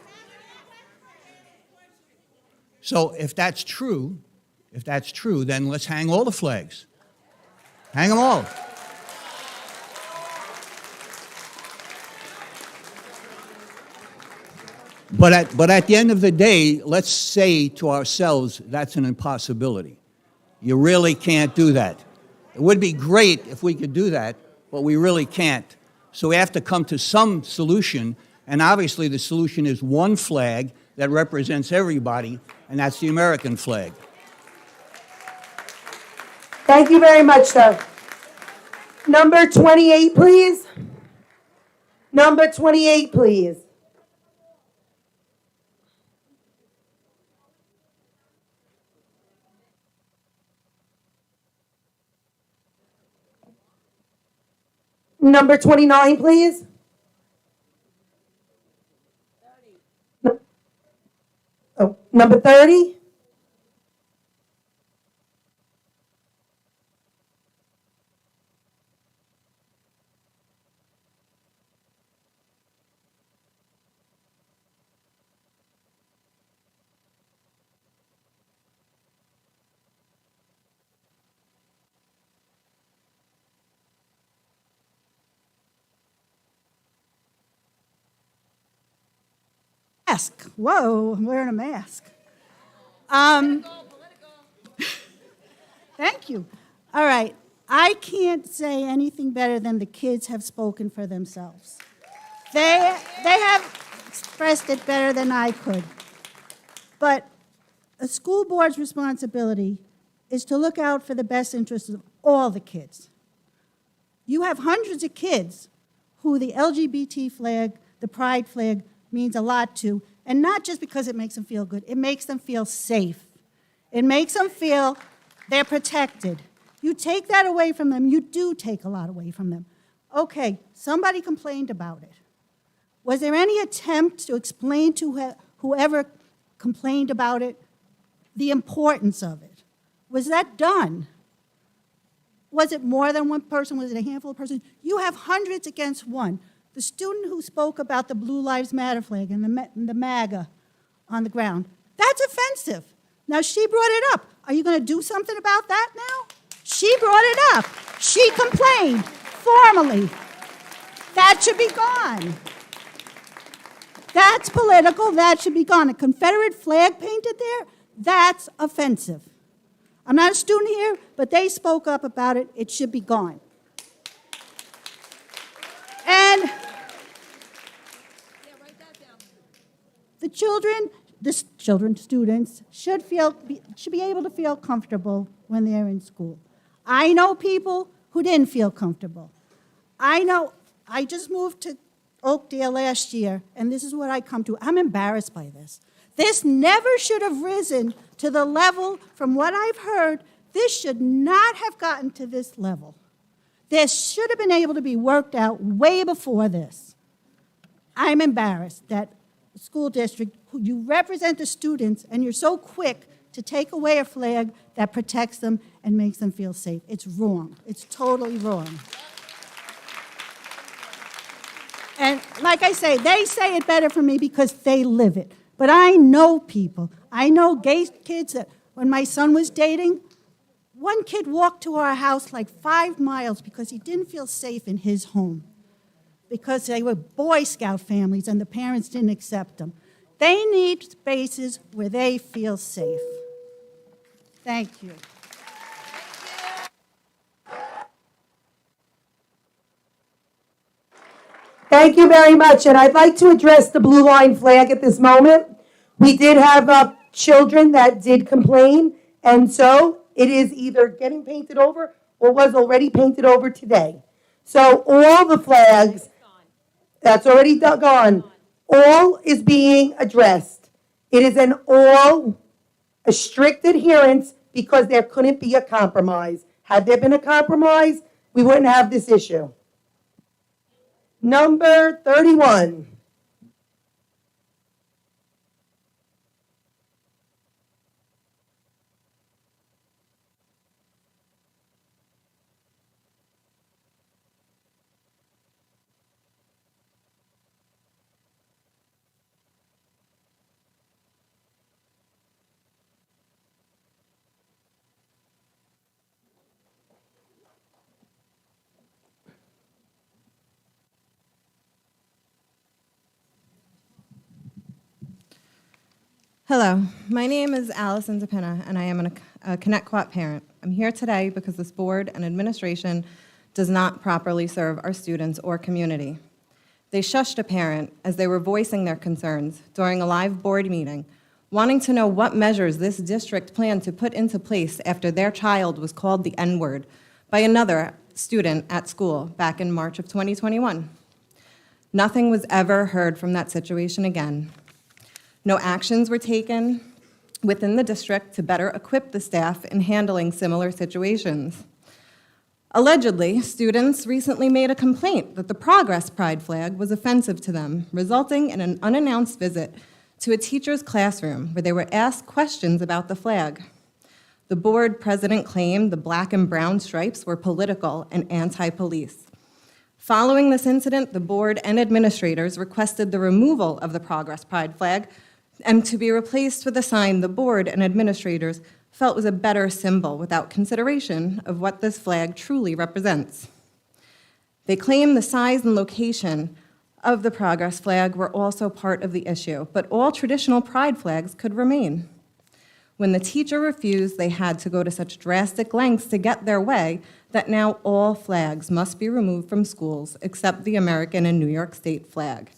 if that's true, then let's hang all the flags. Hang them all. But at the end of the day, let's say to ourselves, that's an impossibility. You really can't do that. It would be great if we could do that, but we really can't. So we have to come to some solution, and obviously the solution is one flag that represents everybody, and that's the American flag. Thank you very much, sir. Number 28, please. Number 28, please. Number 29, please. Oh, number 30. Mask. Whoa, I'm wearing a mask. Thank you. All right. I can't say anything better than the kids have spoken for themselves. They have expressed it better than I could. But a school board's responsibility is to look out for the best interests of all the kids. You have hundreds of kids who the LGBT flag, the pride flag, means a lot to, and not just because it makes them feel good. It makes them feel safe. It makes them feel they're protected. You take that away from them, you do take a lot away from them. Okay, somebody complained about it. Was there any attempt to explain to whoever complained about it the importance of it? Was that done? Was it more than one person? Was it a handful of persons? You have hundreds against one. The student who spoke about the Blue Lives Matter flag and the MAGA on the ground, that's offensive. Now, she brought it up. Are you going to do something about that now? She brought it up. She complained formally. That should be gone. That's political. That should be gone. A Confederate flag painted there? That's offensive. I'm not a student here, but they spoke up about it. It should be gone. And students should be able to feel comfortable when they're in school. I know people who didn't feel comfortable. I just moved to Oakdale last year, and this is what I come to. I'm embarrassed by this. This never should have risen to the level, from what I've heard, this should not have gotten to this level. This should have been able to be worked out way before this. I'm embarrassed that the school district, you represent the students, and you're so quick to take away a flag that protects them and makes them feel safe. It's wrong. It's totally wrong. And like I say, they say it better for me because they live it. But I know people. I know gay kids that when my son was dating, one kid walked to our house like 5 miles because he didn't feel safe in his home, because they were Boy Scout families and the parents didn't accept them. They need spaces where they feel safe. Thank you. Thank you very much, and I'd like to address the blue line flag at this moment. We did have children that did complain, and so it is either getting painted over or was already painted over today. So all the flags, that's already gone, all is being addressed. It is a strict adherence because there couldn't be a compromise. Had there been a compromise, we wouldn't have this issue. Number 31. Hello, my name is Allison DePina, and I am a Connecticut parent. I'm here today because this board and administration does not properly serve our students or community. They shushed a parent as they were voicing their concerns during a live board meeting, wanting to know what measures this district planned to put into place after their child was called the N-word by another student at school back in March of 2021. Nothing was ever heard from that situation again. No actions were taken within the district to better equip the staff in handling similar situations. Allegedly, students recently made a complaint that the Progress Pride flag was offensive to them, resulting in an unannounced visit to a teacher's classroom where they were asked questions about the flag. The board president claimed the black and brown stripes were political and anti-police. Following this incident, the board and administrators requested the removal of the Progress Pride flag and to be replaced with a sign the board and administrators felt was a better symbol without consideration of what this flag truly represents. They claim the size and location of the Progress flag were also part of the issue, but all traditional pride flags could remain. When the teacher refused, they had to go to such drastic lengths to get their way that now all flags must be removed from schools except the American and New York State flag.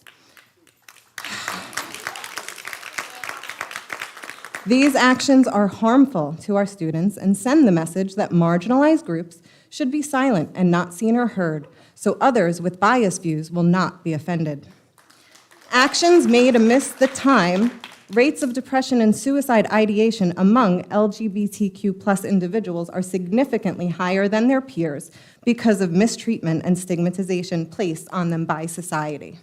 These actions are harmful to our students and send the message that marginalized groups should be silent and not seen or heard, so others with biased views will not be offended. Actions made amidst the time, rates of depression and suicide ideation among LGBTQ+ individuals are significantly higher than their peers because of mistreatment and stigmatization placed on them by society.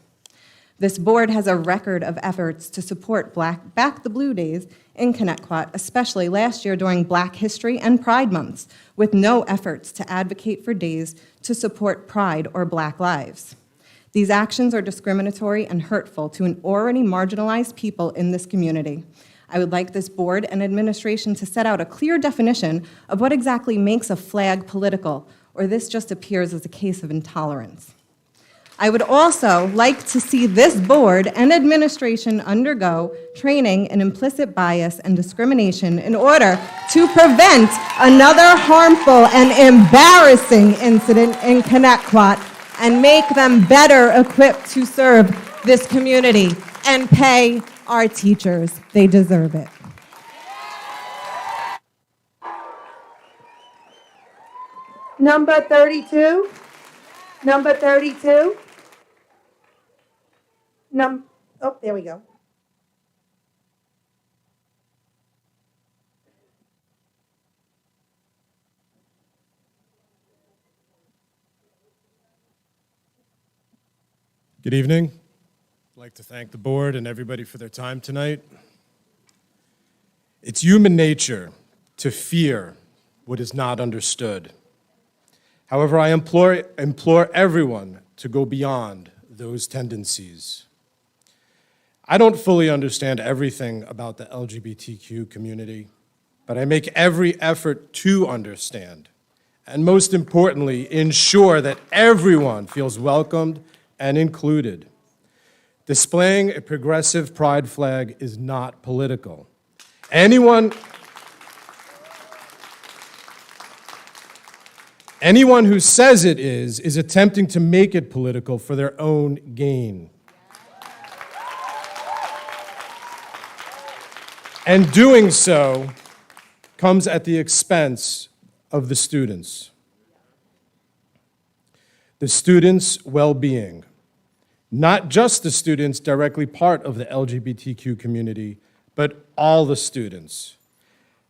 This board has a record of efforts to support Back the Blue Days in Connecticut, especially last year during Black History and Pride Months, with no efforts to advocate for days to support Pride or Black lives. These actions are discriminatory and hurtful to an already marginalized people in this community. I would like this board and administration to set out a clear definition of what exactly makes a flag political, or this just appears as a case of intolerance. I would also like to see this board and administration undergo training in implicit bias and discrimination in order to prevent another harmful and embarrassing incident in Connecticut and make them better equipped to serve this community and pay our teachers. They deserve it. Number 32. Number 32. Oh, there we go. Good evening. I'd like to thank the board and everybody for their time tonight. It's human nature to fear what is not understood. However, I implore everyone to go beyond those tendencies. I don't fully understand everything about the LGBTQ community, but I make every effort to understand, and most importantly, ensure that everyone feels welcomed and included. Displaying a progressive pride flag is not political. Anyone who says it is attempting to make it political for their own gain. And doing so comes at the expense of the students. The students' well-being, not just the students directly part of the LGBTQ community, but all the students.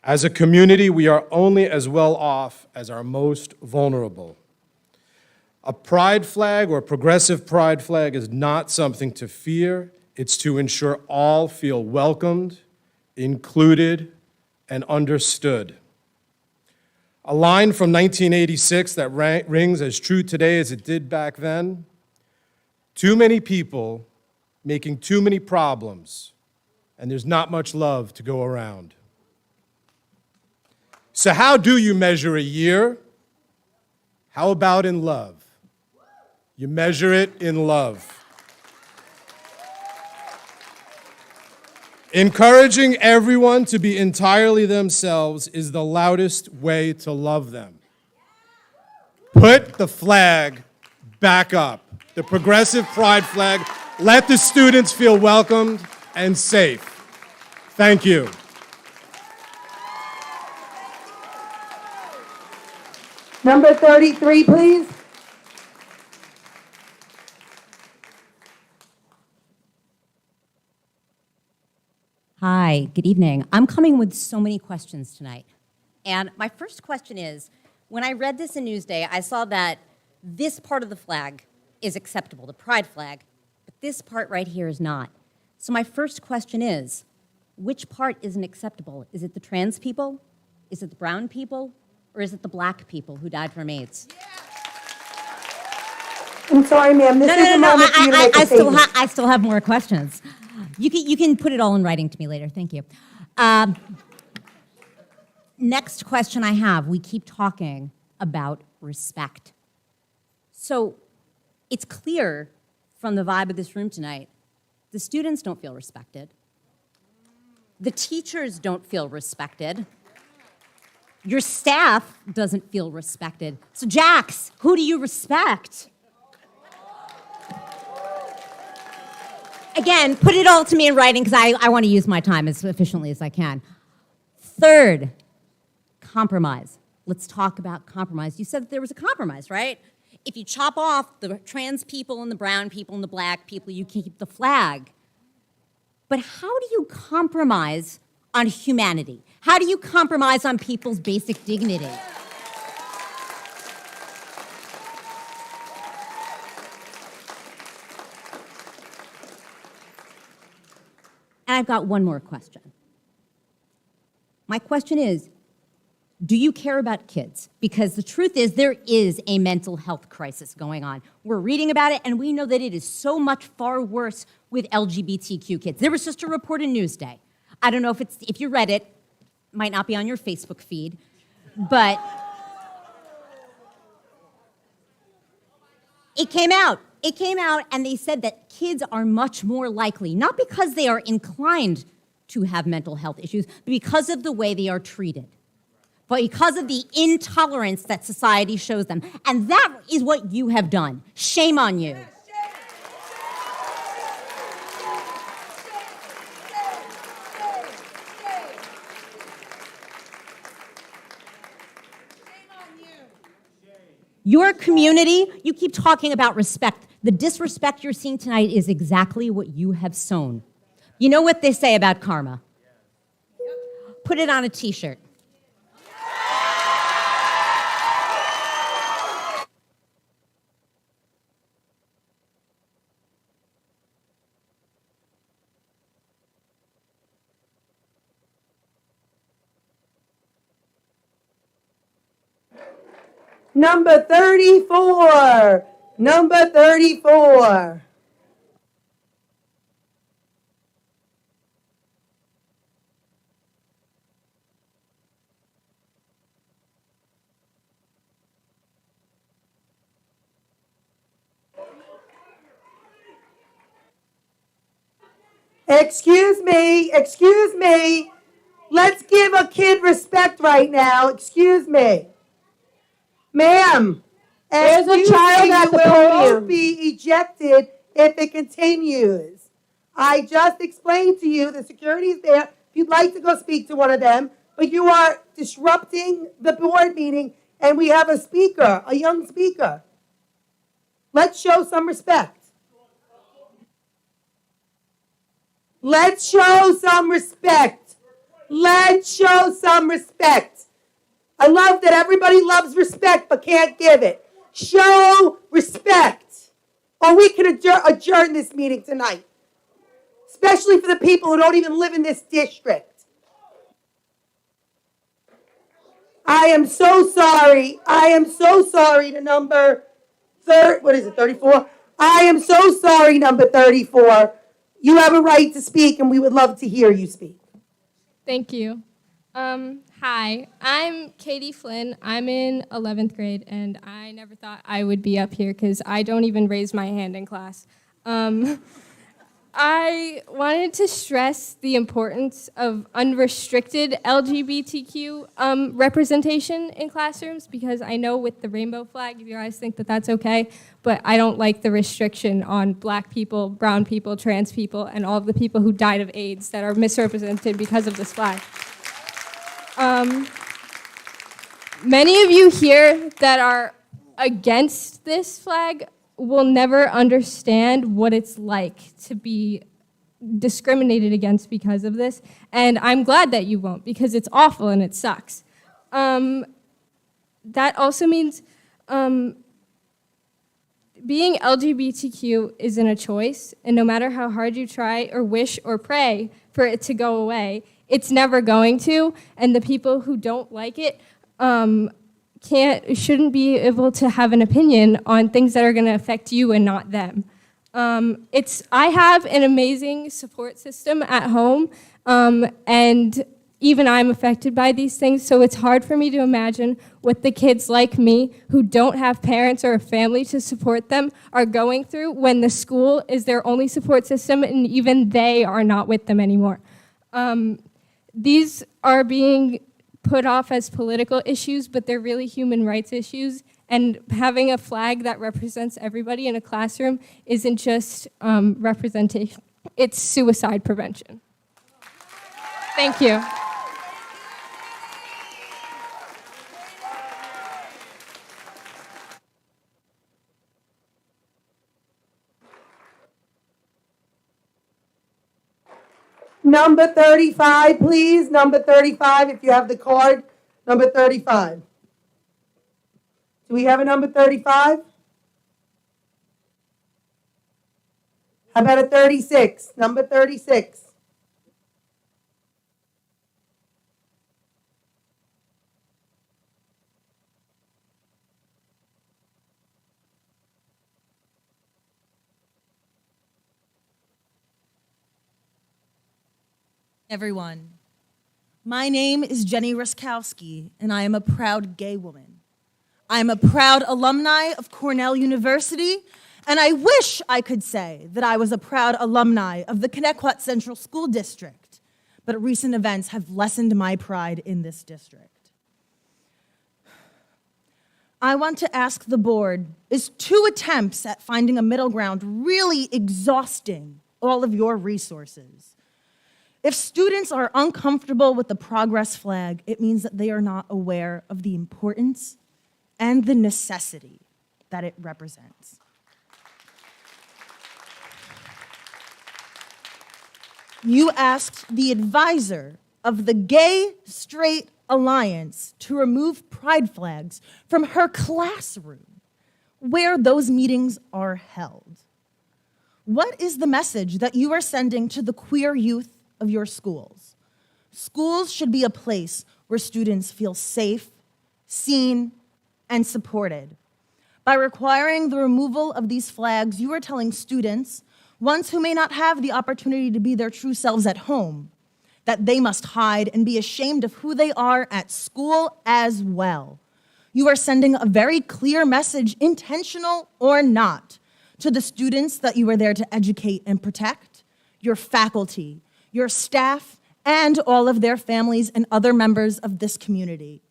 As a community, we are only as well off as our most vulnerable. A pride flag or a progressive pride flag is not something to fear. It's to ensure all feel welcomed, included, and understood. A line from 1986 that rings as true today as it did back then: too many people making too many problems, and there's not much love to go around. So how do you measure a year? How about in love? You measure it in love. Encouraging everyone to be entirely themselves is the loudest way to love them. Put the flag back up, the progressive pride flag. Let the students feel welcomed and safe. Thank you. Number 33, please. Hi, good evening. I'm coming with so many questions tonight. And my first question is, when I read this in Newsday, I saw that this part of the flag is acceptable, the pride flag, but this part right here is not. So my first question is, which part isn't acceptable? Is it the trans people? Is it the brown people? Or is it the black people who died from AIDS? I'm sorry, ma'am. This is the moment for you to make a statement. I still have more questions. You can put it all in writing to me later. Thank you. Next question I have, we keep talking about respect. So it's clear from the vibe of this room tonight, the students don't feel respected. The teachers don't feel respected. Your staff doesn't feel respected. So Jax, who do you respect? Again, put it all to me in writing because I want to use my time as efficiently as I can. Third, compromise. Let's talk about compromise. You said that there was a compromise, right? If you chop off the trans people and the brown people and the black people, you keep the flag. But how do you compromise on humanity? How do you compromise on people's basic dignity? And I've got one more question. My question is, do you care about kids? Because the truth is, there is a mental health crisis going on. We're reading about it, and we know that it is so much far worse with LGBTQ kids. There was just a report in Newsday. I don't know if you read it, might not be on your Facebook feed, but it came out it came out and they said that kids are much more likely, not because they are inclined to have mental health issues, but because of the way they are treated, but because of the intolerance that society shows them. And that is what you have done. Shame on you. Your community, you keep talking about respect. The disrespect you're seeing tonight is exactly what you have sown. You know what they say about karma? Put it on a t-shirt. Number 34. Number 34. Excuse me. Let's give a kid respect right now. Excuse me. Ma'am, There's a child at the you will podium. both be ejected if it continues. I just explained to you the security is there. If you'd like to go speak to one of them, but you are disrupting the board meeting, and we have a speaker, a young speaker. Let's show some respect. Let's show some respect. Let's show some respect. I love that everybody loves respect but can't give it. Show respect. Or we can adjourn this meeting tonight. Especially for the people who don't even live in this district. I am so sorry. I am so sorry to number 34? I am so sorry, number 34. You have a right to speak, and we would love to hear you speak. Thank you. Hi, I'm Katie Flynn. I'm in 11th grade, and I never thought I would be up here because I don't even raise my hand in class. I wanted to stress the importance of unrestricted LGBTQ representation in classrooms, because I know with the rainbow flag, you guys think that that's okay, but I don't like the restriction on black people, brown people, trans people, and all of the people who died of AIDS that are misrepresented because of this flag. Many of you here that are against this flag will never understand what it's like to be discriminated against because of this, and I'm glad that you won't, because it's awful and it sucks. That also means being LGBTQ isn't a choice, and no matter how hard you try or wish or pray for it to go away, it's never going to, and the people who don't like it shouldn't be able to have an opinion on things that are going to affect you and not them. I have an amazing support system at home, and even I'm affected by these things, so it's hard for me to imagine what the kids like me who don't have parents or a family to support them are going through when the school is their only support system and even they are not with them anymore. These are being put off as political issues, but they're really human rights issues. And having a flag that represents everybody in a classroom isn't just representation, it's suicide prevention. Thank you. Number 35, please. Number 35, if you have the card. Number 35. Do we have a number 35? How about a 36? Number 36. Everyone. My name is Jenny Ruskowski, and I am a proud gay woman. I am a proud alumni of Cornell University, And I wish I could say that I was a proud alumni of the Connecticut Central School District, but recent events have lessened my pride in this district. I want to ask the board, is 2 attempts at finding a middle ground really exhausting all of your resources? If students are uncomfortable with the progress flag, it means that they are not aware of the importance and the necessity that it represents. You asked the advisor of the Gay Straight Alliance to remove pride flags from her classroom where those meetings are held. What is the message that you are sending to the queer youth of your schools? Schools should be a place where students feel safe, seen, and supported. By requiring the removal of these flags, you are telling students, ones who may not have the opportunity to be their true selves at home, that they must hide and be ashamed of who they are at school as well. You are sending a very clear message, intentional or not, to the students that you are there to educate and protect, your faculty, your staff, and all of their families and other members of this community.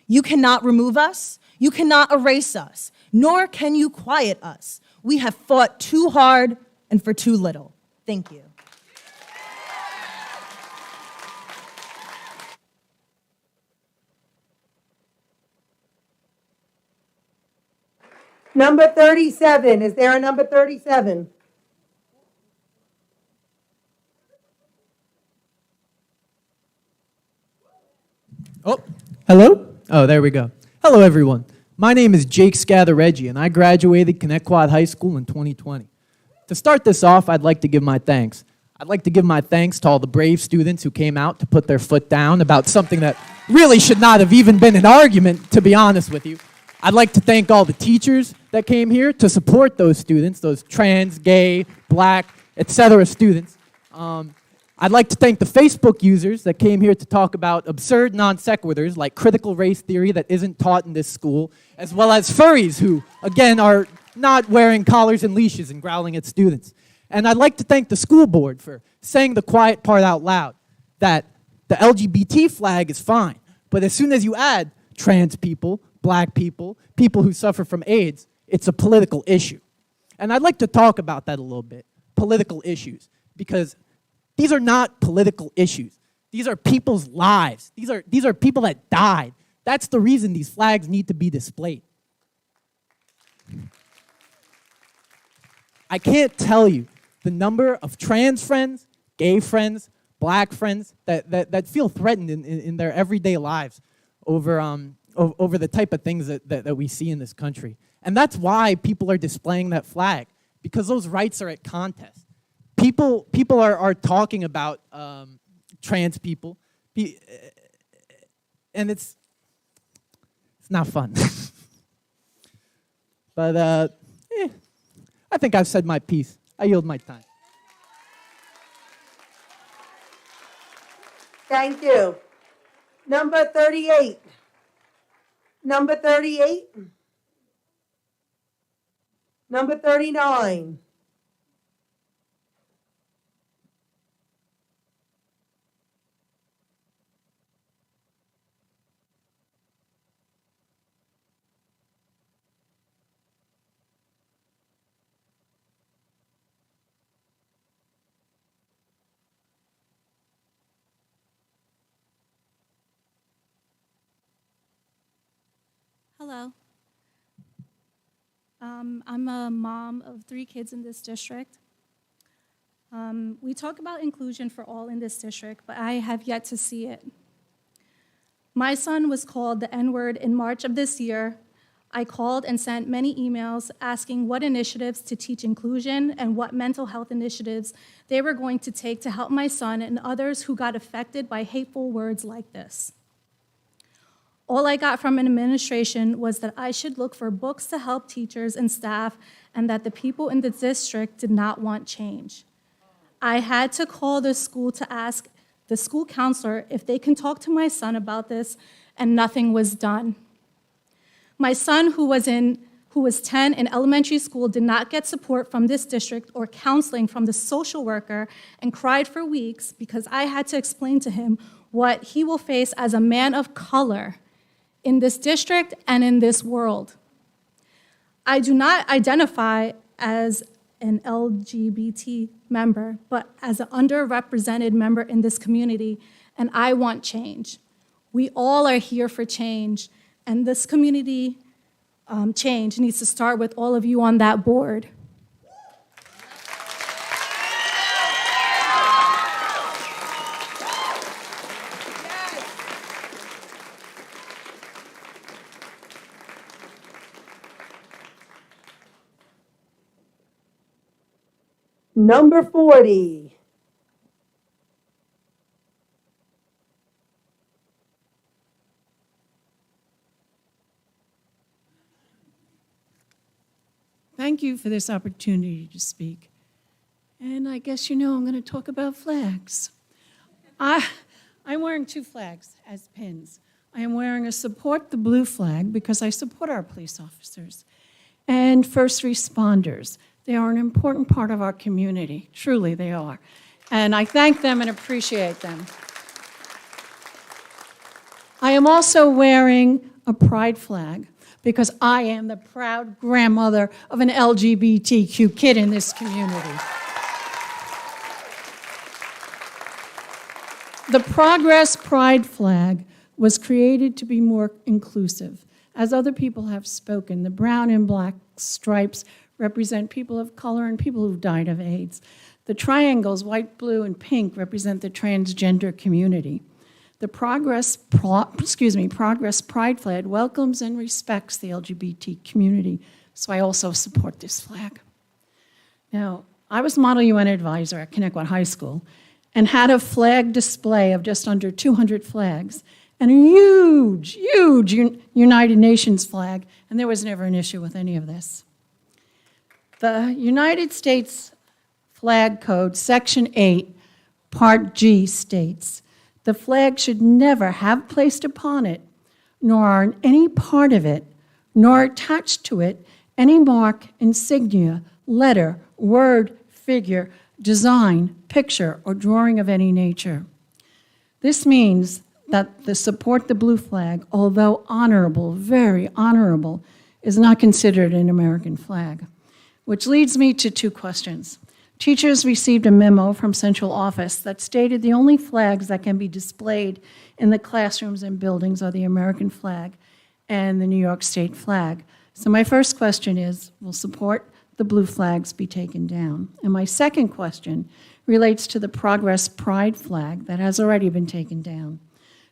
You cannot remove us, you cannot erase us, nor can you quiet us. We have fought too hard and for too little. Thank you. Number 37, is there a number 37? Oh, hello? Oh, there we go. Hello, everyone. My name is Jake Scathareggi, and I graduated Connecticut High School in 2020. To start this off, I'd like to give my thanks. I'd like to give my thanks to all the brave students who came out to put their foot down about something that really should not have even been an argument, to be honest with you. I'd like to thank all the teachers that came here to support those students, those trans, gay, black, etc. students. I'd like to thank the Facebook users that came here to talk about absurd non sequiturs like critical race theory that isn't taught in this school, as well as furries who, again, are not wearing collars and leashes and growling at students. And I'd like to thank the school board for saying the quiet part out loud, that the LGBT flag is fine, but as soon as you add trans people, black people, people who suffer from AIDS, it's a political issue. And I'd like to talk about that a little bit, political issues, because these are not political issues. These are people's lives. These are people that died. That's the reason these flags need to be displayed. I can't tell you the number of trans friends, gay friends, black friends that feel threatened in their everyday lives over the type of things that we see in this country. And that's why people are displaying that flag, because those rights are at contest. People are talking about trans people, and it's not fun. But I think I've said my piece. I yield my time. Thank you. Number 38. Number 38. Number 39. Hello. I'm a mom of 3 kids in this district. We talk about inclusion for all in this district, but I have yet to see it. My son was called the N-word in March of this year. I called and sent many emails asking what initiatives to teach inclusion and what mental health initiatives they were going to take to help my son and others who got affected by hateful words like this. All I got from an administration was that I should look for books to help teachers and staff, and that the people in the district did not want change. I had to call the school to ask the school counselor if they can talk to my son about this, and nothing was done. My son, who was in who was 10 in elementary school, did not get support from this district or counseling from the social worker and cried for weeks because I had to explain to him what he will face as a man of color in this district and in this world. I do not identify as an LGBT member, but as an underrepresented member in this community, and I want change. We all are here for change, and this community change needs to start with all of you on that board. Number 40. Thank you for this opportunity to speak. And I guess you know I'm going to talk about flags. I'm wearing two flags as pins. I am wearing a Support the Blue flag because I support our police officers and first responders. They are an important part of our community. Truly, they are. And I thank them and appreciate them. I am also wearing a pride flag because I am the proud grandmother of an LGBTQ kid in this community. The Progress Pride flag was created to be more inclusive. As other people have spoken, the brown and black stripes represent people of color and people who've died of AIDS. The triangles, white, blue, and pink, represent the transgender community. The Progress Pride flag welcomes and respects the LGBT community, so I also support this flag. Now, I was Model UN advisor at Connecticut High School and had a flag display of just under 200 flags and a huge United Nations flag, and there was never an issue with any of this. The United States Flag Code, Section 8, Part G states, the flag should never have placed upon it, nor on any part of it, nor attached to it, any mark, insignia, letter, word, figure, design, picture, or drawing of any nature. This means that the Support the Blue flag, although honorable, very honorable, is not considered an American flag. Which leads me to two questions. Teachers received a memo from central office that stated the only flags that can be displayed in the classrooms and buildings are the American flag and the New York State flag. So my first question is, will Support the Blue flags be taken down? And my second question relates to the Progress Pride flag that has already been taken down.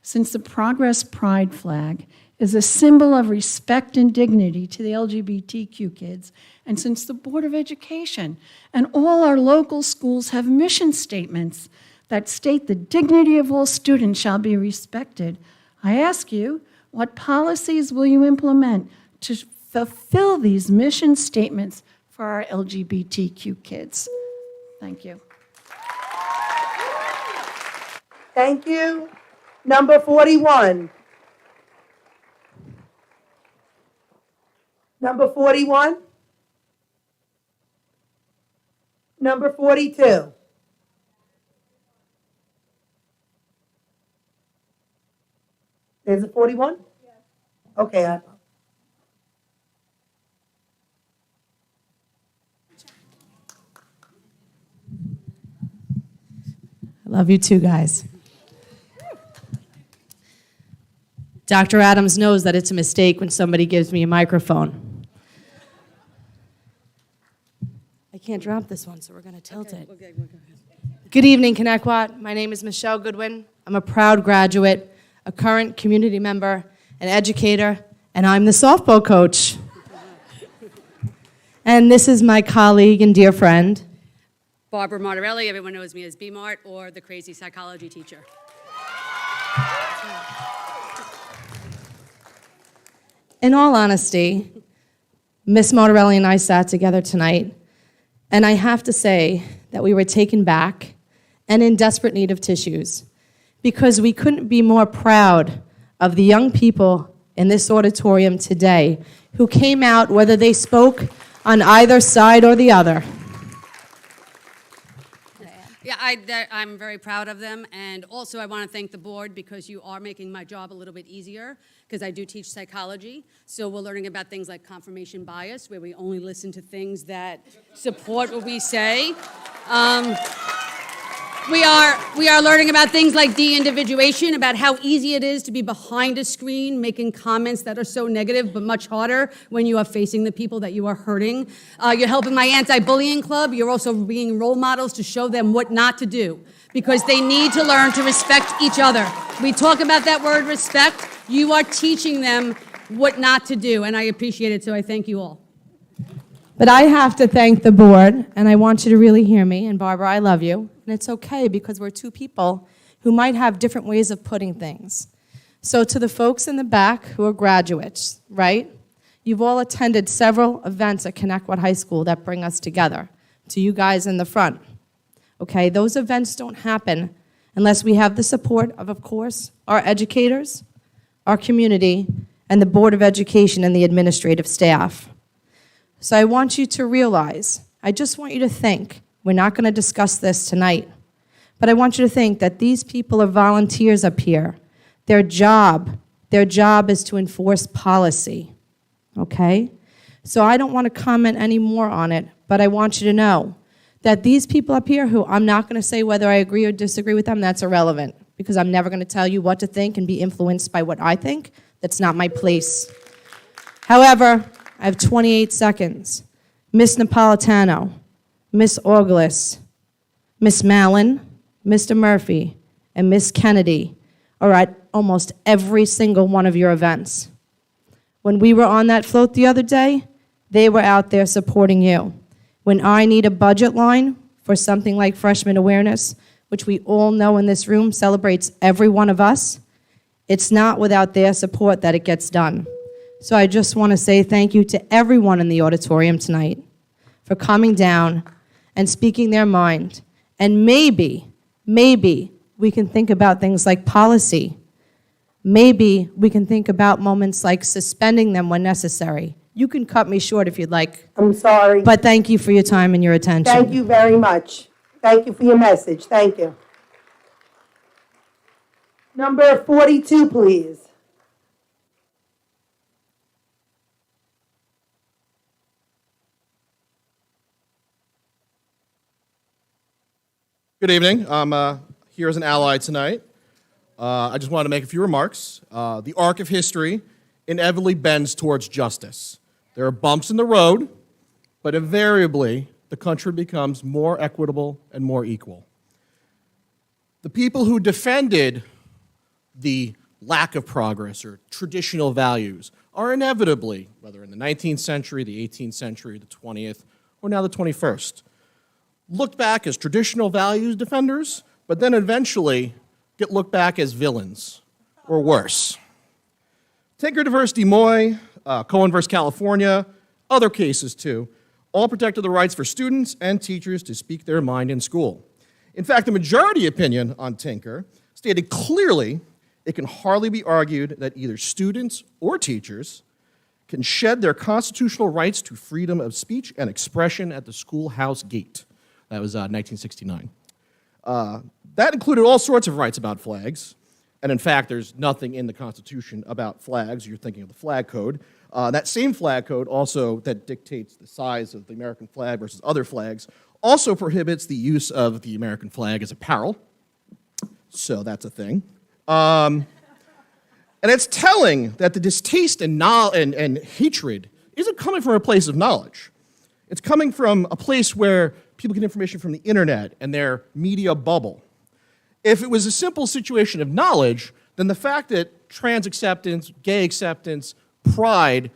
Since the Progress Pride flag is a symbol of respect and dignity to the LGBTQ kids, and since the Board of Education and all our local schools have mission statements that state the dignity of all students shall be respected, I ask you, what policies will you implement to fulfill these mission statements for our LGBTQ kids? Thank you. Thank you. Number 41. Number 41. Number 42. There's a 41? Yes. Okay. I love you too, guys. Dr. Adams knows that it's a mistake when somebody gives me a microphone. I can't drop this one, so we're going to tilt it. Okay. Good evening, Connecticut. My name is Michelle Goodwin. I'm a proud graduate, a current community member, an educator, and I'm the softball coach. And this is my colleague and dear friend, Barbara Martorelli, everyone knows me as B-Mart, or the crazy psychology teacher. In all honesty, Miss Martorelli and I sat together tonight, and I have to say that we were taken back and in desperate need of tissues because we couldn't be more proud of the young people in this auditorium today who came out, whether they spoke on either side or the other. Yeah, I'm very proud of them, and also I want to thank the board because you are making my job a little bit easier, because I do teach psychology, so we're learning about things like confirmation bias, where we only listen to things that support what we say. We are learning about things like de-individuation, about how easy it is to be behind a screen making comments that are so negative, but much harder when you are facing the people that you are hurting. You're helping my anti-bullying club. You're also being role models to show them what not to do, because they need to learn to respect each other. We talk about that word respect. You are teaching them what not to do, and I appreciate it, so I thank you all. But I have to thank the board, and I want you to really hear me, and Barbara, I love you, and it's okay because we're two people who might have different ways of putting things. So to the folks in the back who are graduates, right? You've all attended several events at Connecticut High School that bring us together. To you guys in the front, okay? Those events don't happen unless we have the support of course, our educators, our community, and the Board of Education and the administrative staff. So I want you to realize, I just want you to think, we're not going to discuss this tonight, but I want you to think that these people are volunteers up here. Their job is to enforce policy, okay? So I don't want to comment any more on it, but I want you to know that these people up here who I'm not going to say whether I agree or disagree with them, that's irrelevant, because I'm never going to tell you what to think and be influenced by what I think. That's not my place. However, I have 28 seconds. Miss Napolitano, Miss Orglis, Miss Mallon, Mr. Murphy, and Miss Kennedy are at almost every single one of your events. When we were on that float the other day, they were out there supporting you. When I need a budget line for something like freshman awareness, which we all know in this room celebrates every one of us, it's not without their support that it gets done. So I just want to say thank you to everyone in the auditorium tonight for coming down and speaking their mind. And maybe we can think about things like policy. Maybe we can think about moments like suspending them when necessary. You can cut me short if you'd like. I'm sorry. But thank you for your time and your attention. Thank you very much. Thank you for your message. Thank you. Number 42, please. Good evening. I'm here as an ally tonight. I just wanted to make a few remarks. The arc of history inevitably bends towards justice. There are bumps in the road, but invariably the country becomes more equitable and more equal. The people who defended the lack of progress or traditional values are inevitably, whether in the 19th century, the 18th century, the 20th, or now the 21st, looked back as traditional values defenders, but then eventually get looked back as villains, or worse. Tinker versus Des Moines, Cohen versus California, other cases too, all protected the rights for students and teachers to speak their mind in school. In fact, the majority opinion on Tinker stated clearly it can hardly be argued that either students or teachers can shed their constitutional rights to freedom of speech and expression at the schoolhouse gate. That was 1969. That included all sorts of rights about flags. And in fact, there's nothing in the Constitution about flags. You're thinking of the flag code. That same flag code also that dictates the size of the American flag versus other flags also prohibits the use of the American flag as apparel. So that's a thing. And it's telling that the distaste and hatred isn't coming from a place of knowledge. It's coming from a place where people get information from the internet and their media bubble. If it was a simple situation of knowledge, then the fact that trans acceptance, gay acceptance, pride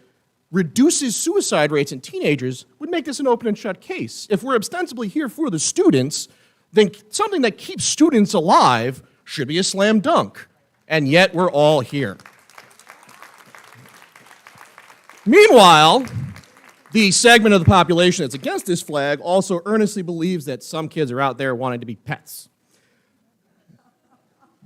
reduces suicide rates in teenagers would make this an open and shut case. If we're ostensibly here for the students, then something that keeps students alive should be a slam dunk. And yet we're all here. Meanwhile, the segment of the population that's against this flag also earnestly believes that some kids are out there wanting to be pets.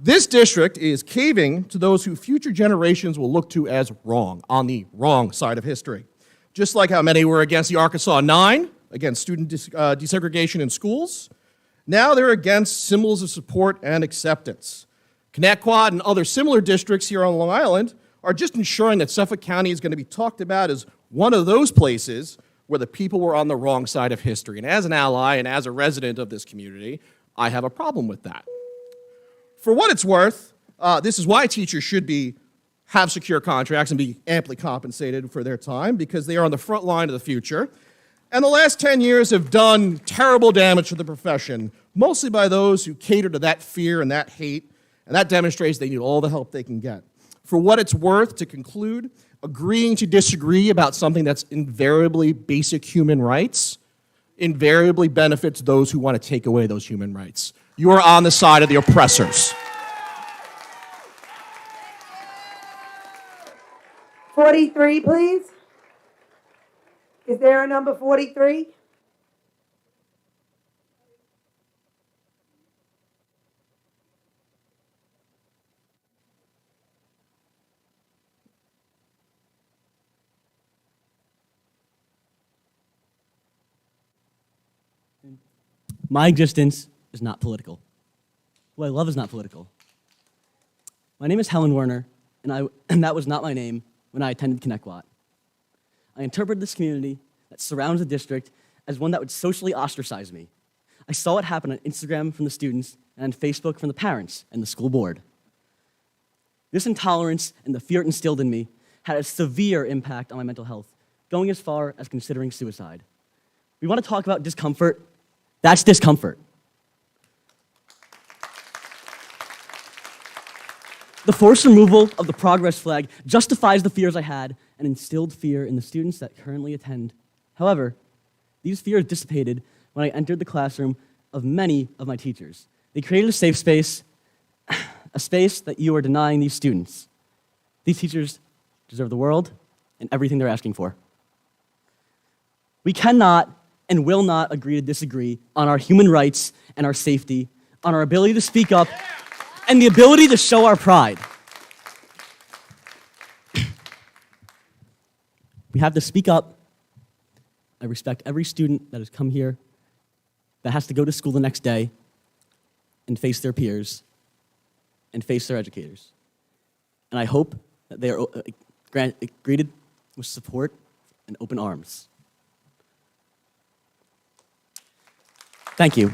This district is caving to those who future generations will look to as wrong, on the wrong side of history. Just like how many were against the Arkansas 9, against student desegregation in schools, now they're against symbols of support and acceptance. Connecticut and other similar districts here on Long Island are just ensuring that Suffolk County is going to be talked about as one of those places where the people were on the wrong side of history. And as an ally and as a resident of this community, I have a problem with that. For what it's worth, this is why teachers should have secure contracts and be amply compensated for their time, because they are on the front line of the future. And the last 10 years have done terrible damage to the profession, mostly by those who cater to that fear and that hate, and that demonstrates they need all the help they can get. For what it's worth, to conclude, agreeing to disagree about something that's invariably basic human rights invariably benefits those who want to take away those human rights. You are on the side of the oppressors. 43, please. Is there a number 43? My existence is not political. What I love is not political. My name is Helen Werner, and that was not my name when I attended Connecticut. I interpreted this community that surrounds the district as one that would socially ostracize me. I saw it happen on Instagram from the students and on Facebook from the parents and the school board. This intolerance and the fear it instilled in me had a severe impact on my mental health, going as far as considering suicide. We want to talk about discomfort. That's discomfort. The forced removal of the progress flag justifies the fears I had and instilled fear in the students that currently attend. However, these fears dissipated when I entered the classroom of many of my teachers. They created a safe space, a space that you are denying these students. These teachers deserve the world and everything they're asking for. We cannot and will not agree to disagree on our human rights and our safety, on our ability to speak up, and the ability to show our pride. We have to speak up. I respect every student that has come here, that has to go to school the next day and face their peers and face their educators. And I hope that they are greeted with support and open arms. Thank you.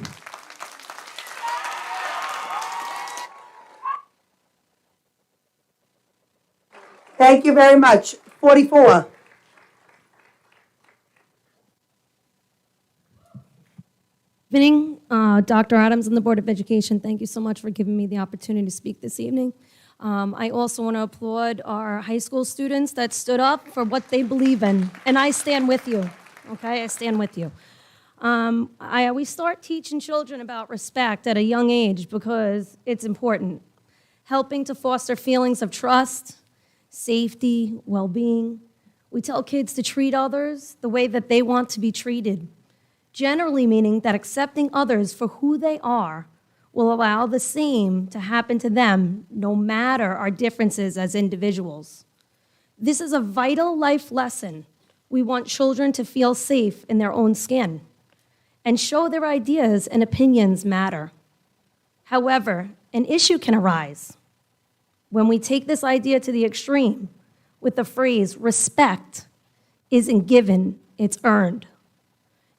Thank you very much. 44. Evening, Dr. Adams and the Board of Education, thank you so much for giving me the opportunity to speak this evening. I also want to applaud our high school students that stood up for what they believe in, and I stand with you, okay? I stand with you. We start teaching children about respect at a young age because it's important, helping to foster feelings of trust, safety, well-being. We tell kids to treat others the way that they want to be treated, generally meaning that accepting others for who they are will allow the same to happen to them no matter our differences as individuals. This is a vital life lesson. We want children to feel safe in their own skin and show their ideas and opinions matter. However, an issue can arise when we take this idea to the extreme with the phrase, respect isn't given, it's earned.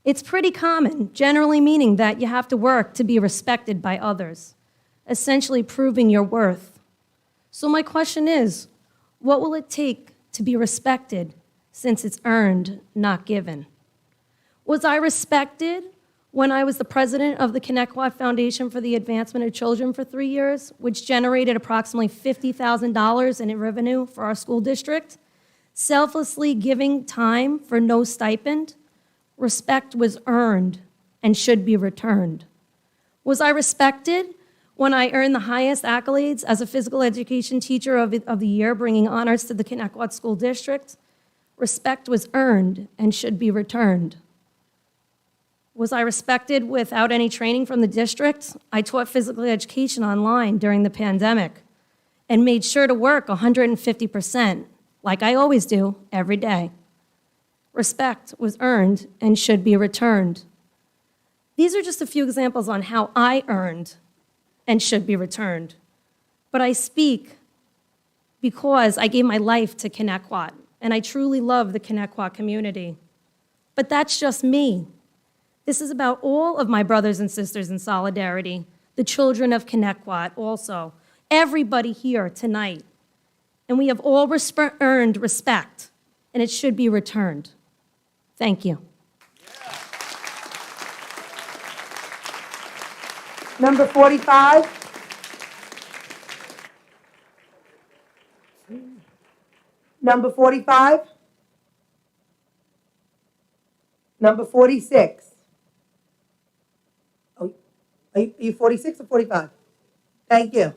It's pretty common, generally meaning that you have to work to be respected by others, essentially proving your worth. So my question is, what will it take to be respected since it's earned, not given? Was I respected when I was the president of the Connecticut Foundation for the Advancement of Children for 3 years, which generated approximately $50,000 in revenue for our school district, selflessly giving time for no stipend? Respect was earned and should be returned. Was I respected when I earned the highest accolades as a physical education teacher of the year, bringing honors to the Connecticut School District? Respect was earned and should be returned. Was I respected without any training from the district? I taught physical education online during the pandemic and made sure to work 150%, like I always do, every day. Respect was earned and should be returned. These are just a few examples on how I earned and should be returned. But I speak because I gave my life to Connecticut, and I truly love the Connecticut community. But that's just me. This is about all of my brothers and sisters in solidarity, the children of Connecticut also, everybody here tonight. And we have all earned respect, and it should be returned. Thank you. Number 45. Number 45. Number 46. Oh, are you 46 or 45? Thank you.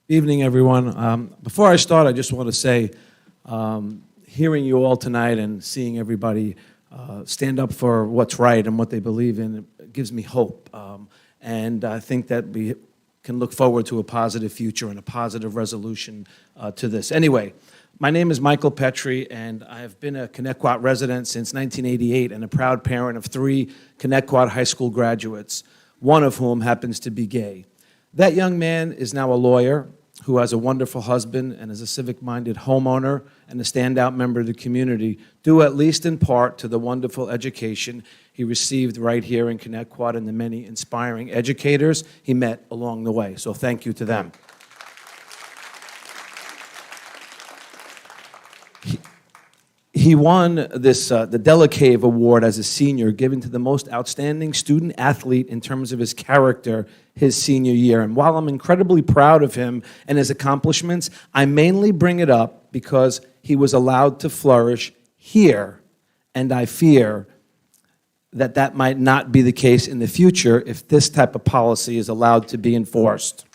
Evening, everyone. Before I start, I just want to say, hearing you all tonight and seeing everybody stand up for what's right and what they believe in, it gives me hope. And I think that we can look forward to a positive future and a positive resolution to this. Anyway, my name is Michael Petrie, and I have been a Connecticut resident since 1988 and a proud parent of 3 Connecticut high school graduates, one of whom happens to be gay. That young man is now a lawyer who has a wonderful husband and is a civic-minded homeowner and a standout member of the community, due at least in part to the wonderful education he received right here in Connecticut and the many inspiring educators he met along the way. So thank you to them. He won this, the Delacave Award as a senior, given to the most outstanding student athlete in terms of his character his senior year. And while I'm incredibly proud of him and his accomplishments, I mainly bring it up because he was allowed to flourish here, and I fear that that might not be the case in the future if this type of policy is allowed to be enforced.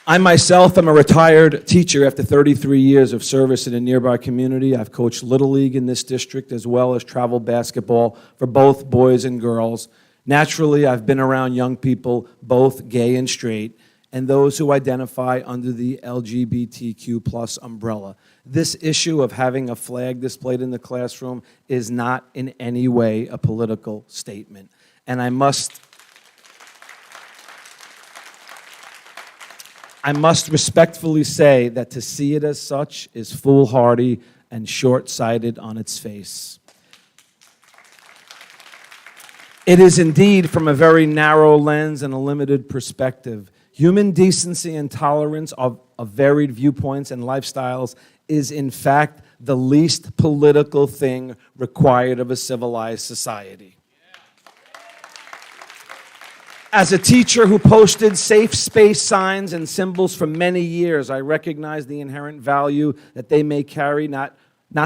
I myself am a retired teacher after 33 years of service in a nearby community. I've coached Little League in this district as well as travel basketball for both boys and girls. Naturally, I've been around young people, both gay and straight, and those who identify under the LGBTQ+ umbrella. This issue of having a flag displayed in the classroom is not in any way a political statement. And I must respectfully say that to see it as such is foolhardy and short-sighted on its face. It is indeed from a very narrow lens and a limited perspective. Human decency and tolerance of varied viewpoints and lifestyles is in fact the least political thing required of a civilized society. As a teacher who posted safe space signs and symbols for many years, I recognize the inherent value that they may carry, not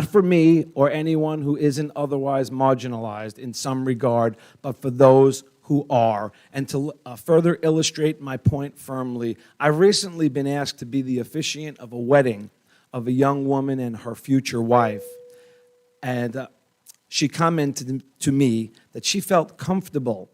for me or anyone who isn't otherwise marginalized in some regard, but for those who are. And to further illustrate my point firmly, I've recently been asked to be the officiant of a wedding of a young woman and her future wife. And she commented to me that she felt comfortable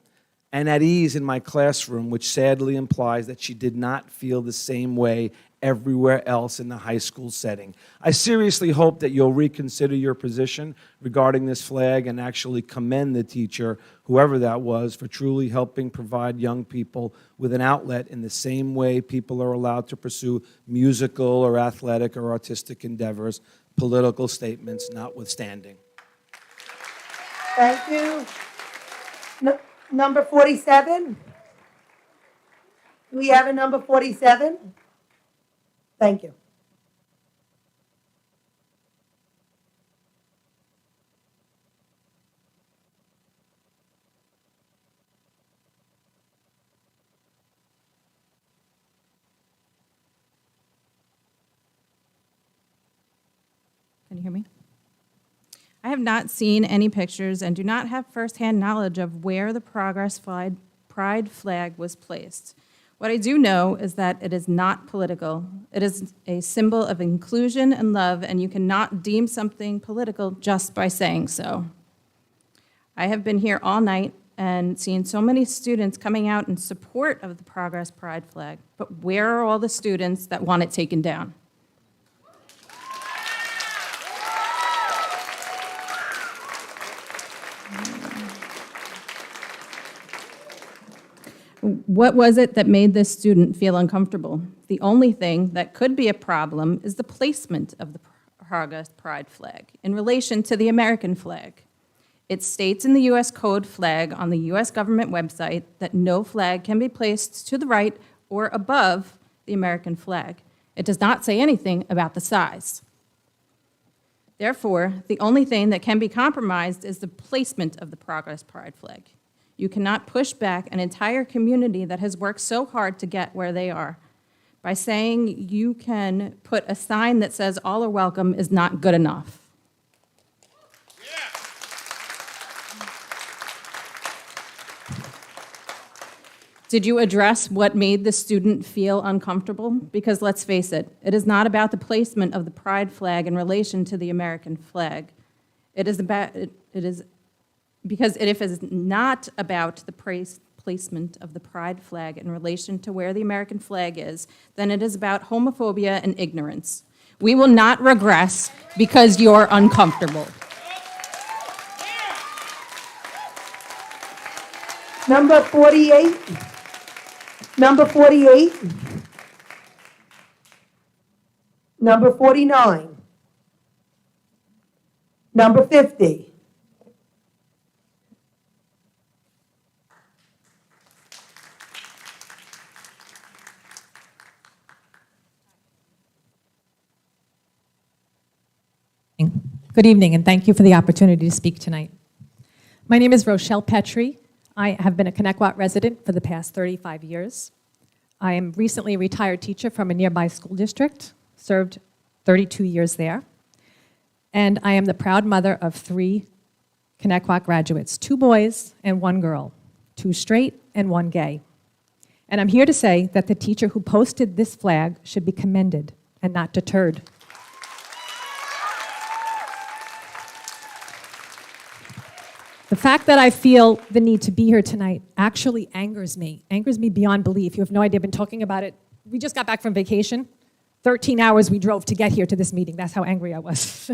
and at ease in my classroom, which sadly implies that she did not feel the same way everywhere else in the high school setting. I seriously hope that you'll reconsider your position regarding this flag and actually commend the teacher, whoever that was, for truly helping provide young people with an outlet in the same way people are allowed to pursue musical or athletic or artistic endeavors, political statements notwithstanding. Thank you. Number 47. Do we have a number 47? Thank you. Can you hear me? I have not seen any pictures and do not have firsthand knowledge of where the Progress Pride flag was placed. What I do know is that it is not political. It is a symbol of inclusion and love, and you cannot deem something political just by saying so. I have been here all night and seen so many students coming out in support of the Progress Pride flag, but where are all the students that want it taken down? What was it that made this student feel uncomfortable? The only thing that could be a problem is the placement of the Progress Pride flag in relation to the American flag. It states in the U.S. Code flag on the U.S. government website that no flag can be placed to the right or above the American flag. It does not say anything about the size. Therefore, the only thing that can be compromised is the placement of the Progress Pride flag. You cannot push back an entire community that has worked so hard to get where they are. By saying you can put a sign that says all are welcome is not good enough. Did you address what made the student feel uncomfortable? Because let's face it, it is not about the placement of the pride flag in relation to the American flag. Because if it is not about the placement of the pride flag in relation to where the American flag is, then it is about homophobia and ignorance. We will not regress because you're uncomfortable. Number 48. Number 48. Number 49. Number 50. Good evening, and thank you for the opportunity to speak tonight. My name is Rochelle Petrie. I have been a Connecticut resident for the past 35 years. I am recently a retired teacher from a nearby school district, served 32 years there. And I am the proud mother of 3 Connecticut graduates, 2 boys and 1 girl, 2 straight and 1 gay. And I'm here to say that the teacher who posted this flag should be commended and not deterred. The fact that I feel the need to be here tonight actually angers me beyond belief. You have no idea, I've been talking about it. We just got back from vacation. 13 hours we drove to get here to this meeting. That's how angry I was.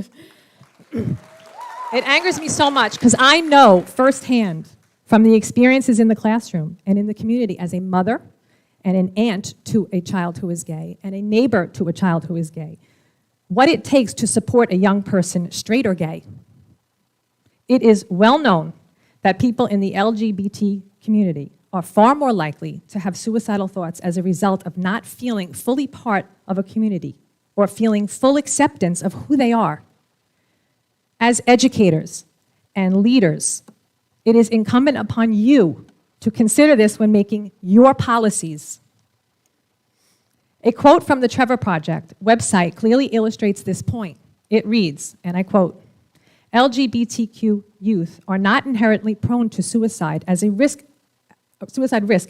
It angers me so much because I know firsthand from the experiences in the classroom and in the community as a mother and an aunt to a child who is gay and a neighbor to a child who is gay, what it takes to support a young person, straight or gay. It is well known that people in the LGBT community are far more likely to have suicidal thoughts as a result of not feeling fully part of a community or feeling full acceptance of who they are. As educators and leaders, it is incumbent upon you to consider this when making your policies. A quote from the Trevor Project website clearly illustrates this point. It reads, and I quote, LGBTQ youth are not inherently prone to suicide risk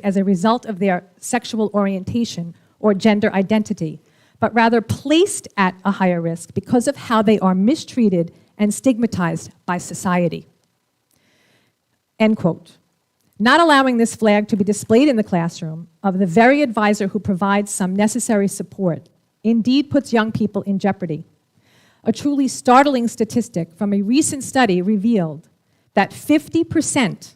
as a result of their sexual orientation or gender identity, but rather placed at a higher risk because of how they are mistreated and stigmatized by society. End quote. Not allowing this flag to be displayed in the classroom of the very advisor who provides some necessary support indeed puts young people in jeopardy. A truly startling statistic from a recent study revealed that 50%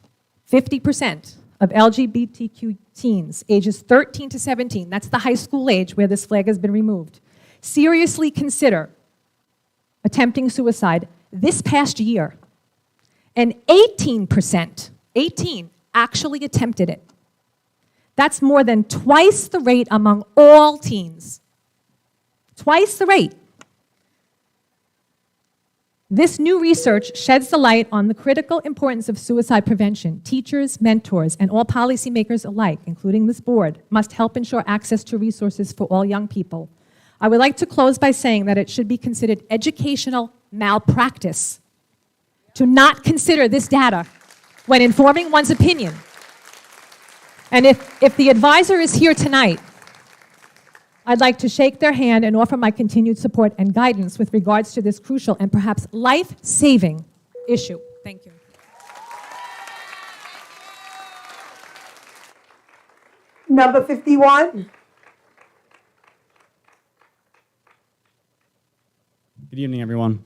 of LGBTQ teens ages 13 to 17, that's the high school age where this flag has been removed, seriously consider attempting suicide this past year. And 18% actually attempted it. That's more than twice the rate among all teens. Twice the rate. This new research sheds the light on the critical importance of suicide prevention. Teachers, mentors, and all policymakers alike, including this board, must help ensure access to resources for all young people. I would like to close by saying that it should be considered educational malpractice to not consider this data when informing one's opinion. And if the advisor is here tonight, I'd like to shake their hand and offer my continued support and guidance with regards to this crucial and perhaps life-saving issue. Thank you. Number 51. Good evening, everyone.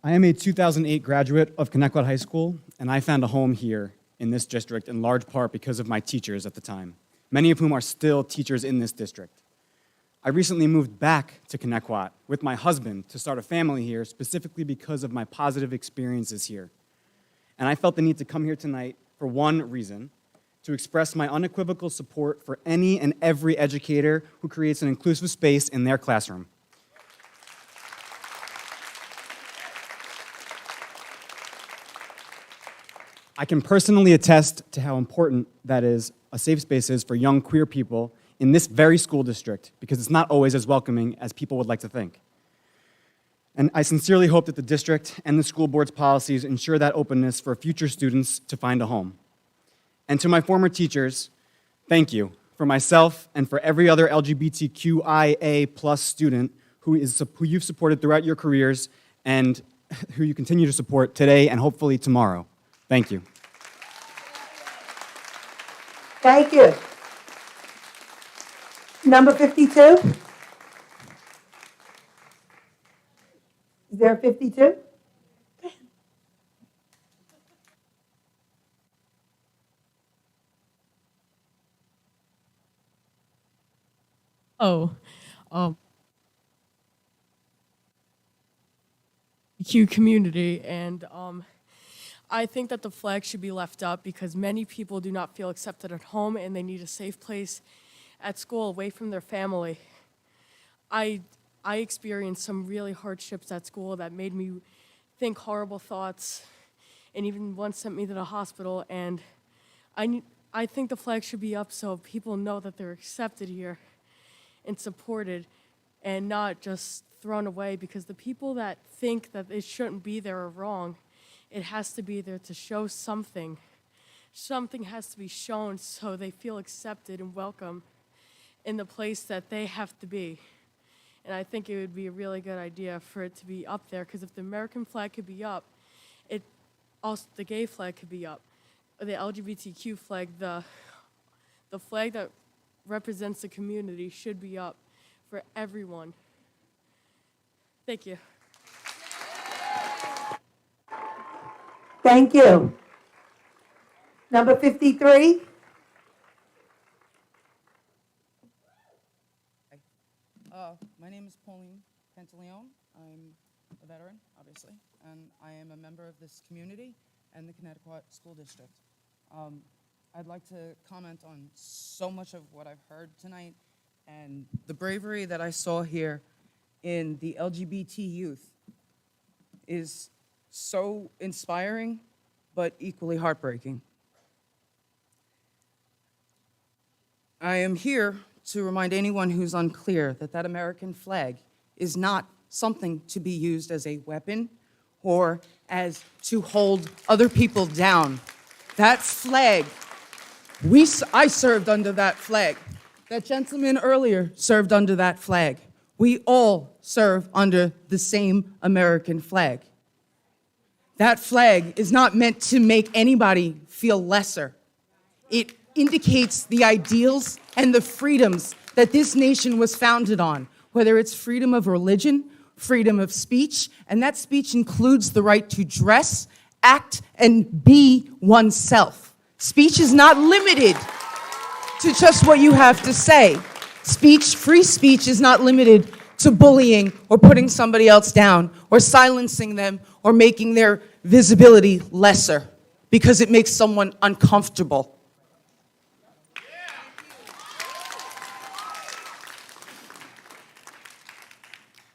I am a 2008 graduate of Connecticut High School, and I found a home here in this district in large part because of my teachers at the time, many of whom are still teachers in this district. I recently moved back to Connecticut with my husband to start a family here specifically because of my positive experiences here. And I felt the need to come here tonight for one reason, to express my unequivocal support for any and every educator who creates an inclusive space in their classroom. I can personally attest to how important that is, a safe space is for young queer people in this very school district, because it's not always as welcoming as people would like to think. And I sincerely hope that the district and the school board's policies ensure that openness for future students to find a home. And to my former teachers, thank you for myself and for every other LGBTQIA+ student who you've supported throughout your careers and who you continue to support today and hopefully tomorrow. Thank you. Thank you. Number 52. Is there a 52? Q community, and I think that the flag should be left up because many people do not feel accepted at home and they need a safe place at school away from their family. I experienced some really hardships at school that made me think horrible thoughts and even once sent me to the hospital, and I think the flag should be up so people know that they're accepted here and supported and not just thrown away, because the people that think that it shouldn't be there are wrong. It has to be there to show something. Something has to be shown so they feel accepted and welcome in the place that they have to be. And I think it would be a really good idea for it to be up there, because if the American flag could be up, also the gay flag could be up. The LGBTQ flag, the flag that represents the community should be up for everyone. Thank you. Thank you. Number 53. My name is Pauline Pantaleone. I'm a veteran, obviously, and I am a member of this community and the Connecticut School District. I'd like to comment on so much of what I've heard tonight and the bravery that I saw here in the LGBT youth is so inspiring, but equally heartbreaking. I am here to remind anyone who's unclear that that American flag is not something to be used as a weapon or as to hold other people down. That flag, I served under that flag. That gentleman earlier served under that flag. We all serve under the same American flag. That flag is not meant to make anybody feel lesser. It indicates the ideals and the freedoms that this nation was founded on, whether it's freedom of religion, freedom of speech, and that speech includes the right to dress, act, and be oneself. Speech is not limited to just what you have to say. Free speech is not limited to bullying or putting somebody else down or silencing them or making their visibility lesser because it makes someone uncomfortable.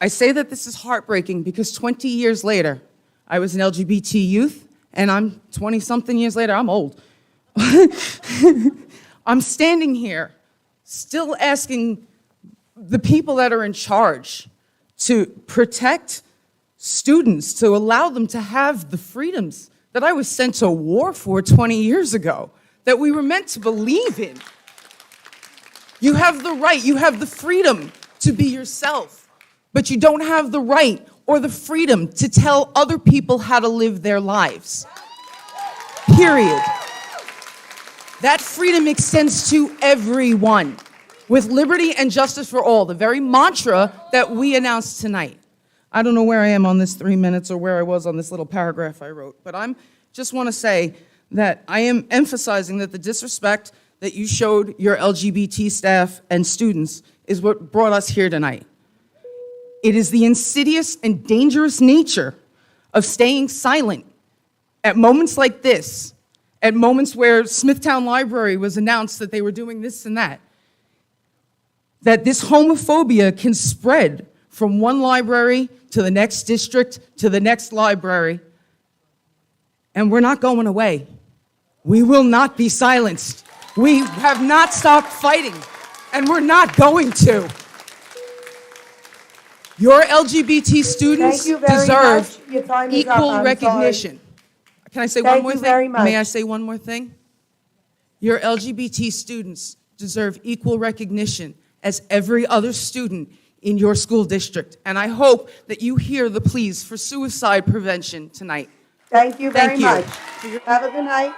I say that this is heartbreaking because 20 years later, I was an LGBT youth, and I'm 20-something years later, I'm old. I'm standing here still asking the people that are in charge to protect students, to allow them to have the freedoms that I was sent to war for 20 years ago. that we were meant to believe in. You have the right, you have the freedom to be yourself, but you don't have the right or the freedom to tell other people how to live their lives. Period. That freedom extends to everyone, with liberty and justice for all, the very mantra that we announced tonight. I don't know where I am on this 3 minutes or where I was on this little paragraph I wrote, but I just want to say that I am emphasizing that the disrespect that you showed your LGBT staff and students is what brought us here tonight. It is the insidious and dangerous nature of staying silent at moments like this, at moments where Smithtown Library was announced that they were doing this and that this homophobia can spread from one library to the next district to the next library. And we're not going away. We will not be silenced. We have not stopped fighting, and we're not going to. Your LGBT students Thank you very deserve much. Your time is up. equal I'm recognition. sorry. Can I say Thank one more you thing? very much. May I say one more thing? Your LGBT students deserve equal recognition as every other student in your school district. And I hope that you hear the pleas for suicide prevention tonight. Thank you very Thank you. much. Have a good night.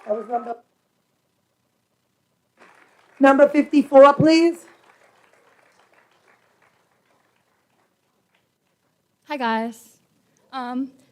That was number 54, please. Hi, guys.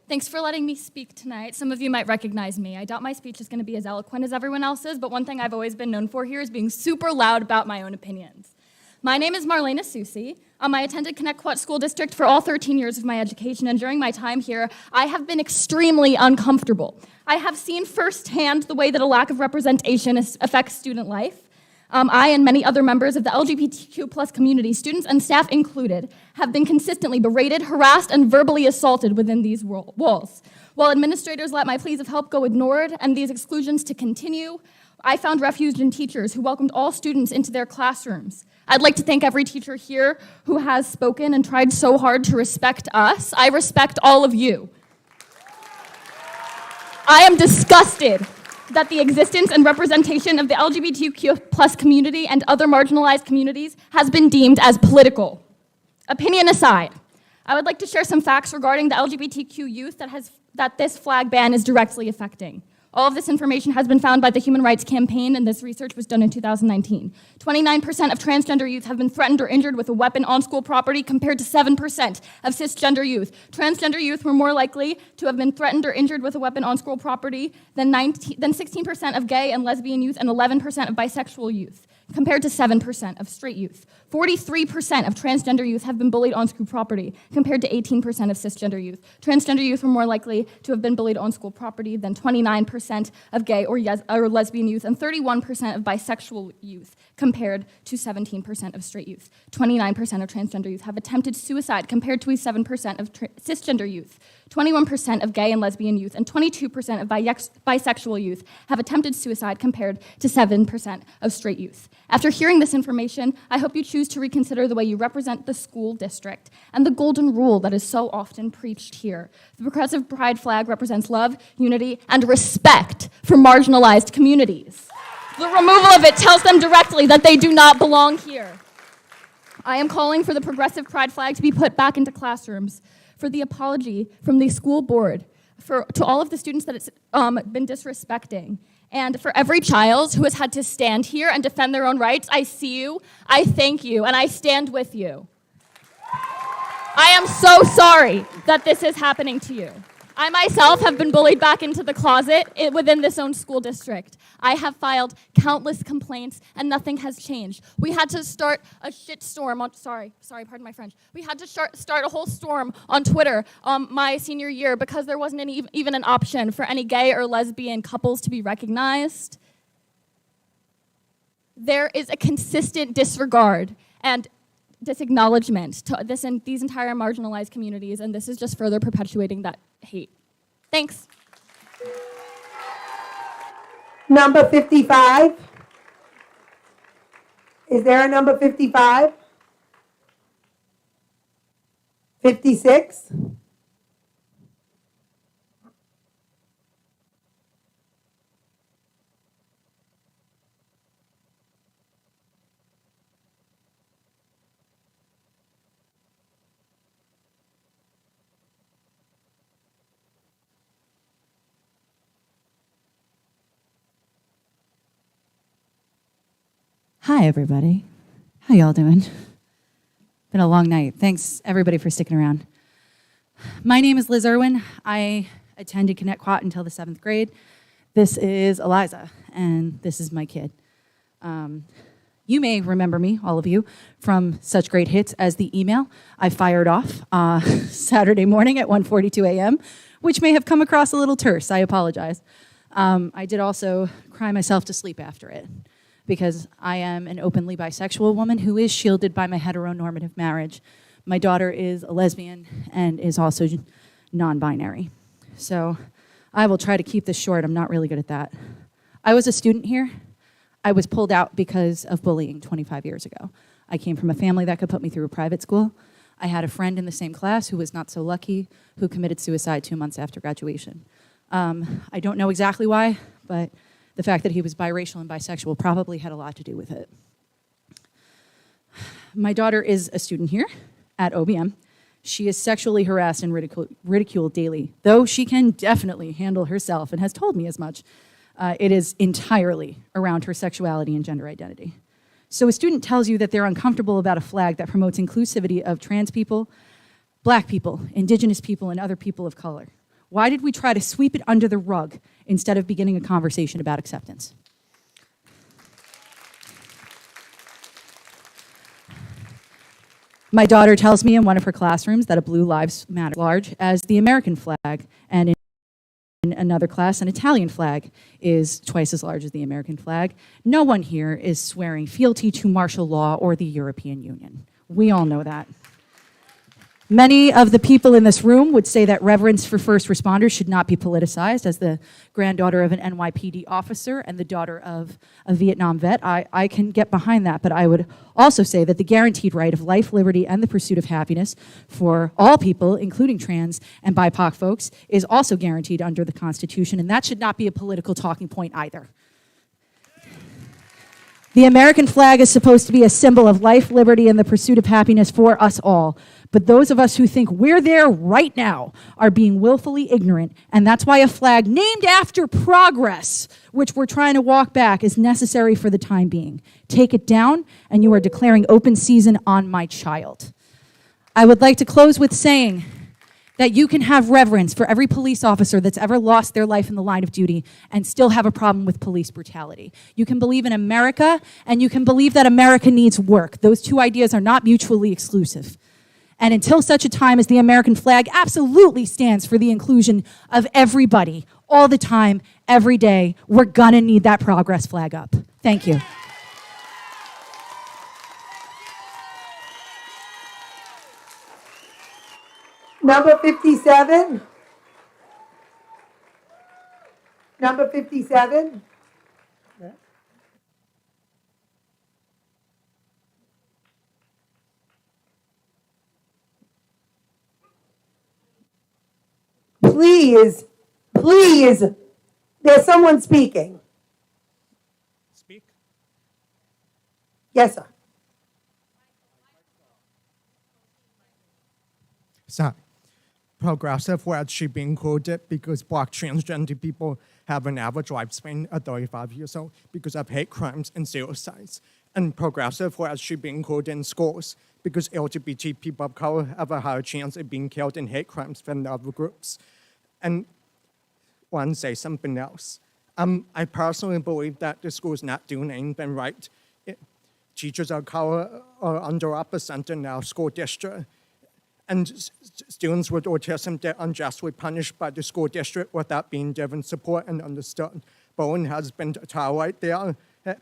Thanks for letting me speak tonight. Some of you might recognize me. I doubt my speech is going to be as eloquent as everyone else's, but one thing I've always been known for here is being super loud about my own opinions. My name is Marlena Susi. I attended Connecticut School District for all 13 years of my education, and during my time here, I have been extremely uncomfortable. I have seen firsthand the way that a lack of representation affects student life. I and many other members of the LGBTQ+ community, students and staff included, have been consistently berated, harassed, and verbally assaulted within these walls. While administrators let my pleas of help go ignored and these exclusions to continue, I found refuge in teachers who welcomed all students into their classrooms. I'd like to thank every teacher here who has spoken and tried so hard to respect us. I respect all of you. I am disgusted that the existence and representation of the LGBTQ+ community and other marginalized communities has been deemed as political. Opinion aside, I would like to share some facts regarding the LGBTQ youth that this flag ban is directly affecting. All of this information has been found by the Human Rights Campaign, and this research was done in 2019. 29% of transgender youth have been threatened or injured with a weapon on school property, compared to 7% of cisgender youth. Transgender youth were more likely to have been threatened or injured with a weapon on school property than 16% of gay and lesbian youth and 11% of bisexual youth, compared to 7% of straight youth. 43% of transgender youth have been bullied on school property, compared to 18% of cisgender youth. Transgender youth were more likely to have been bullied on school property than 29% of gay or lesbian youth, and 31% of bisexual youth, compared to 17% of straight youth. 29% of transgender youth have attempted suicide, compared to 7% of cisgender youth. 21% of gay and lesbian youth and 22% of bisexual youth have attempted suicide, compared to 7% of straight youth. After hearing this information, I hope you choose to reconsider the way you represent the school district and the golden rule that is so often preached here. The progressive pride flag represents love, unity, and respect for marginalized communities. The removal of it tells them directly that they do not belong here. I am calling for the progressive pride flag to be put back into classrooms, for the apology from the school board to all of the students that it's been disrespecting, and for every child who has had to stand here and defend their own rights. I see you, I thank you, and I stand with you. I am so sorry that this is happening to you. I myself have been bullied back into the closet within this own school district. I have filed countless complaints, and nothing has changed. We had to start a shitstorm on, sorry, pardon my French. We had to start a whole storm on Twitter my senior year because there wasn't even an option for any gay or lesbian couples to be recognized. There is a consistent disregard and disacknowledgement to these entire marginalized communities, and this is just further perpetuating that hate. Thanks. Number 55. Is there a number 55? 56? Hi, everybody. How y'all doing? Been a long night. Thanks, everybody, for sticking around. My name is Liz Irwin. I attended Connecticut until the 7th grade. This is Eliza, and this is my kid. You may remember me, all of you, from such great hits as the email I fired off Saturday morning at 1:42 a.m., which may have come across a little terse. I apologize. I did also cry myself to sleep after it, because I am an openly bisexual woman who is shielded by my heteronormative marriage. My daughter is a lesbian and is also non-binary. So I will try to keep this short. I'm not really good at that. I was a student here. I was pulled out because of bullying 25 years ago. I came from a family that could put me through a private school. I had a friend in the same class who was not so lucky, who committed suicide 2 months after graduation. I don't know exactly why, but the fact that he was biracial and bisexual probably had a lot to do with it. My daughter is a student here at OBM. She is sexually harassed and ridiculed daily, though she can definitely handle herself and has told me as much. It is entirely around her sexuality and gender identity. So a student tells you that they're uncomfortable about a flag that promotes inclusivity of trans people, black people, indigenous people, and other people of color. Why did we try to sweep it under the rug instead of beginning a conversation about acceptance? My daughter tells me in one of her classrooms that a blue lives matter large as the American flag, and in another class, an Italian flag is twice as large as the American flag. No one here is swearing fealty to martial law or the European Union. We all know that. Many of the people in this room would say that reverence for first responders should not be politicized. As the granddaughter of an NYPD officer and the daughter of a Vietnam vet, I can get behind that, but I would also say that the guaranteed right of life, liberty, and the pursuit of happiness for all people, including trans and BIPOC folks, is also guaranteed under the Constitution, and that should not be a political talking point either. The American flag is supposed to be a symbol of life, liberty, and the pursuit of happiness for us all. But those of us who think we're there right now are being willfully ignorant, and that's why a flag named after progress, which we're trying to walk back, is necessary for the time being. Take it down, and you are declaring open season on my child. I would like to close with saying that you can have reverence for every police officer that's ever lost their life in the line of duty and still have a problem with police brutality. You can believe in America, and you can believe that America needs work. Those two ideas are not mutually exclusive. And until such a time as the American flag absolutely stands for the inclusion of everybody, all the time, every day, we're gonna need that progress flag up. Thank you. Number 57. Number 57. Please, there's someone speaking. Speak? Yes, sir. So, progressive words should be included because black transgender people have an average lifespan of 35 years old because of hate crimes and suicides. And progressive words should be included in schools because LGBT people of color have a higher chance of being killed in hate crimes than other groups. And I want to say something else. I personally believe that the school is not doing anything right. Teachers of color are underrepresented in our school district. And students with autism, they're unjustly punished by the school district without being given support and understood. Bullying has been tolerated there,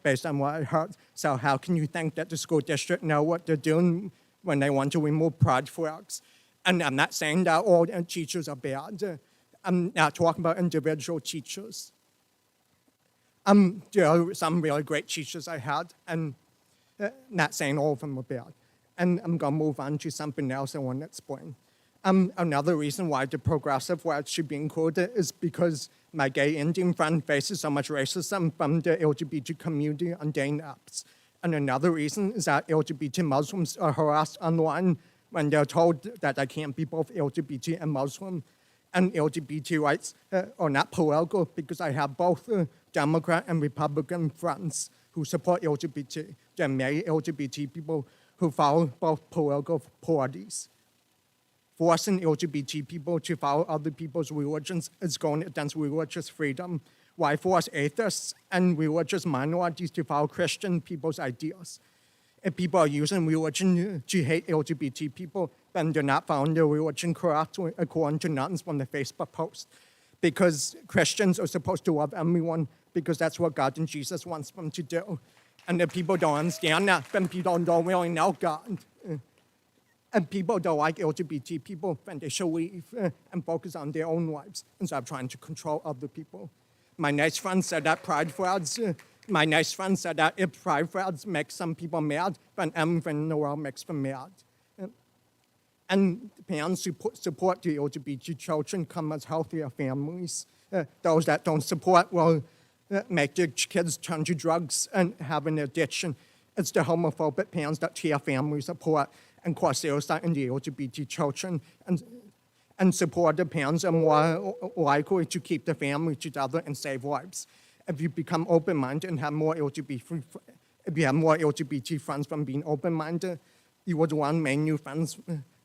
based on what I heard. So how can you think that the school district know what they're doing when they want to remove pride flags? And I'm not saying that all teachers are bad. I'm not talking about individual teachers. There are some really great teachers I had, and not saying all of them are bad. And I'm going to move on to something else I want to explain. Another reason why the progressive words should be included is because my gay Indian friend faces so much racism from the LGBT community on dating apps. And another reason is that LGBT Muslims are harassed online when they're told that they can't be both LGBT and Muslim. And LGBT rights are not political because I have both Democrat and Republican friends who who support LGBT than many LGBT people who follow both political parties. Forcing LGBT people to follow other people's religions is going against religious freedom. Why force atheists and religious minorities to follow Christian people's ideas? If people are using religion to hate LGBT people, then they're not following their religion correctly, according to nothing from the Facebook post. Because Christians are supposed to love everyone, because that's what God and Jesus wants them to do. And if people don't understand that, then people don't really know God. And people don't like LGBT people, then they should leave and focus on their own lives instead of trying to control other people. My nice friend said that pride flags if pride flags make some people mad, then everything in the world makes them mad. And parents who support the LGBT children come as healthier families. Those that don't support will make their kids turn to drugs and have an addiction. It's the homophobic parents that tear families apart and cause suicide in the LGBT children. And supportive parents are more likely to keep the family together and save lives. If you become open-minded and have more LGBT friends from being open-minded, you would learn many new friends,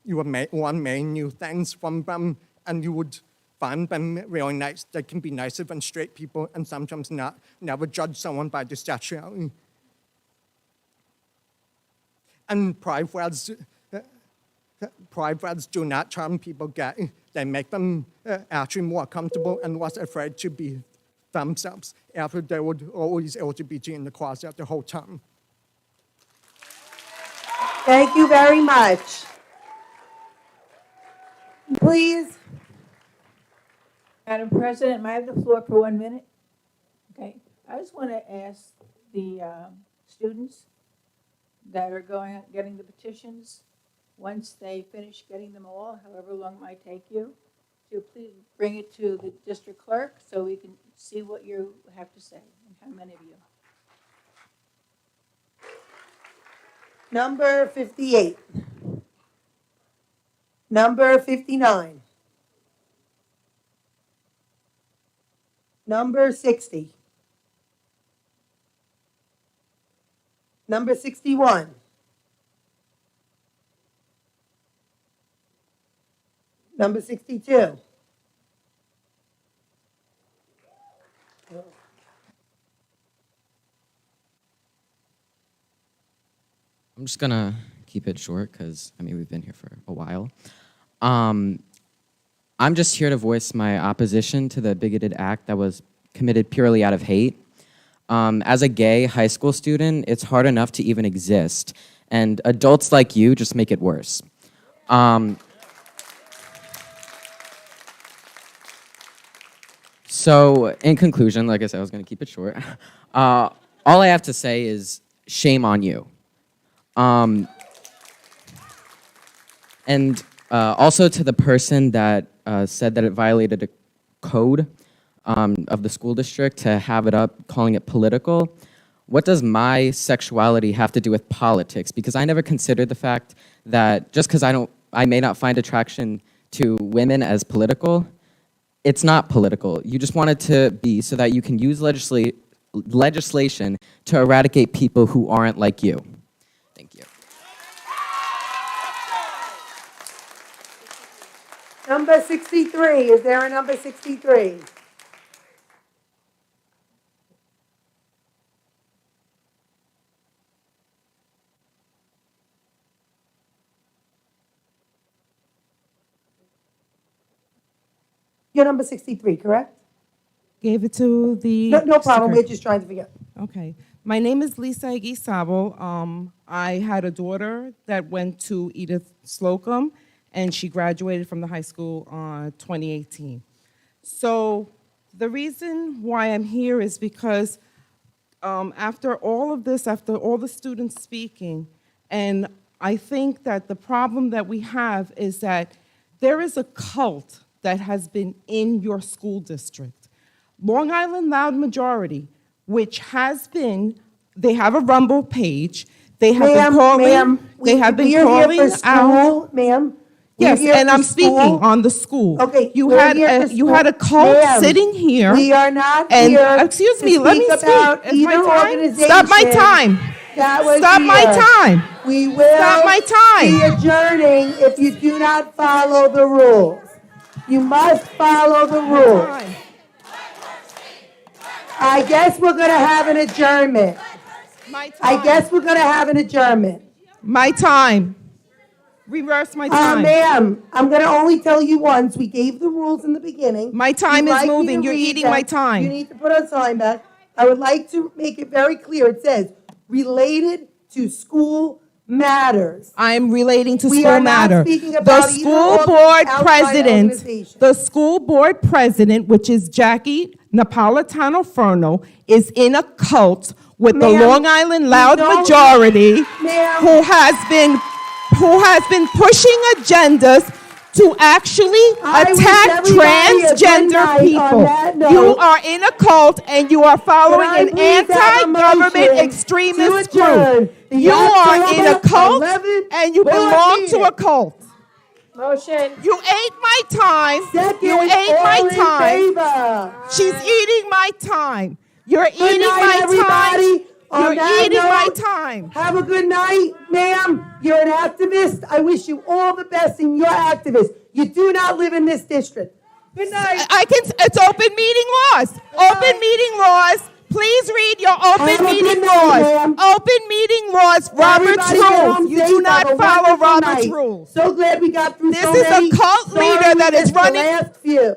you would learn many new things from them, and you would find them really nice. They can be nicer than straight people, and sometimes never judge someone by their sexuality. And pride flags do not turn people gay. They make them actually more comfortable and less afraid to be themselves after they were always LGBT in the closet the whole time. Thank you very much. Please. Madam President, may I have the floor for 1 minute? Okay, I just want to ask the students that are getting the petitions, once they finish getting them all, however long it might take you, to please bring it to the district clerk so we can see what you have to say and how many of you. Number 58. Number 59. Number 60. Number 61. Number 62. I'm just gonna keep it short because, I mean, we've been here for a while. I'm just here to voice my opposition to the bigoted act that was committed purely out of hate. As a gay high school student, it's hard enough to even exist, and adults like you just make it worse. So, in conclusion, like I said, I was gonna keep it short. All I have to say is shame on you. And also to the person that said that it violated a code of the school district to have it up, calling it political. What does my sexuality have to do with politics? Because I never considered the fact that just because I may not find attraction to women as political, it's not political. You just want it to be so that you can use legislation to eradicate people who aren't like you. Thank you. Number 63. Is there a number 63? You're number 63, correct? Gave it to the... No problem. We're just trying to figure out. Okay. My name is Lisa Igisabo. I had a daughter that went to Edith Slocum, and she graduated from the high school in 2018. So the reason why I'm here is because after all of this, after all the students speaking, and I think that the problem that we have is that there is a cult that has been in your school district. Long Island Loud Majority, which has been, they have a Rumble page. They have been calling, they have been calling out. Ma'am, Yes, here and for I'm speaking school. on the school. Okay, You we're had here for you had a school. cult Ma'am, sitting here. We are not and, here. Excuse to me, let me speak speak. about Is my either time? organization Stop my time. that was Stop my here. time. We will Stop my time. be adjourning if you do not follow the rules. You must follow the rules. I guess we're going to have an adjournment. I guess we're going to have an adjournment. My time. Reverse my time. Ma'am, I'm going to only tell you once. We gave the rules in the beginning. My time You'd is like me moving. to You're read eating them. my time. You need to put a sign back. I would like to make it very clear. It says, related to school matters. I am relating to We school are not matter. speaking The about school either board outside president, organization. the school board president, which is Jackie Napolitano Ferno, is in a cult with the Ma'am, Long Island Loud you don't- majority, Ma'am. who has been pushing agendas to actually I wish attack everybody a good transgender night on people. that note. You are in a cult and you are following Can I an please have a anti-government motion extremist to adjourn group. the You are in a October cult 11th and you board belong to meeting? a cult. Motion. You ate my time. Second, You ate my all in time. favor. She's eating my time. You're Good eating night, my everybody. time. On You're that eating my note, time. Have a good night, ma'am. You're an activist. I wish you all the best in your activist. You do not live in this district. Good night. It's open meeting laws. Open meeting laws. Please read your Have open a meeting good night, laws. ma'am. Open meeting laws. Robert's Everybody get home rules. You safe. do Have not a follow wonderful Robert's night. rules. So glad we got through This so is a many. cult Sorry leader we that is missed the running- last few.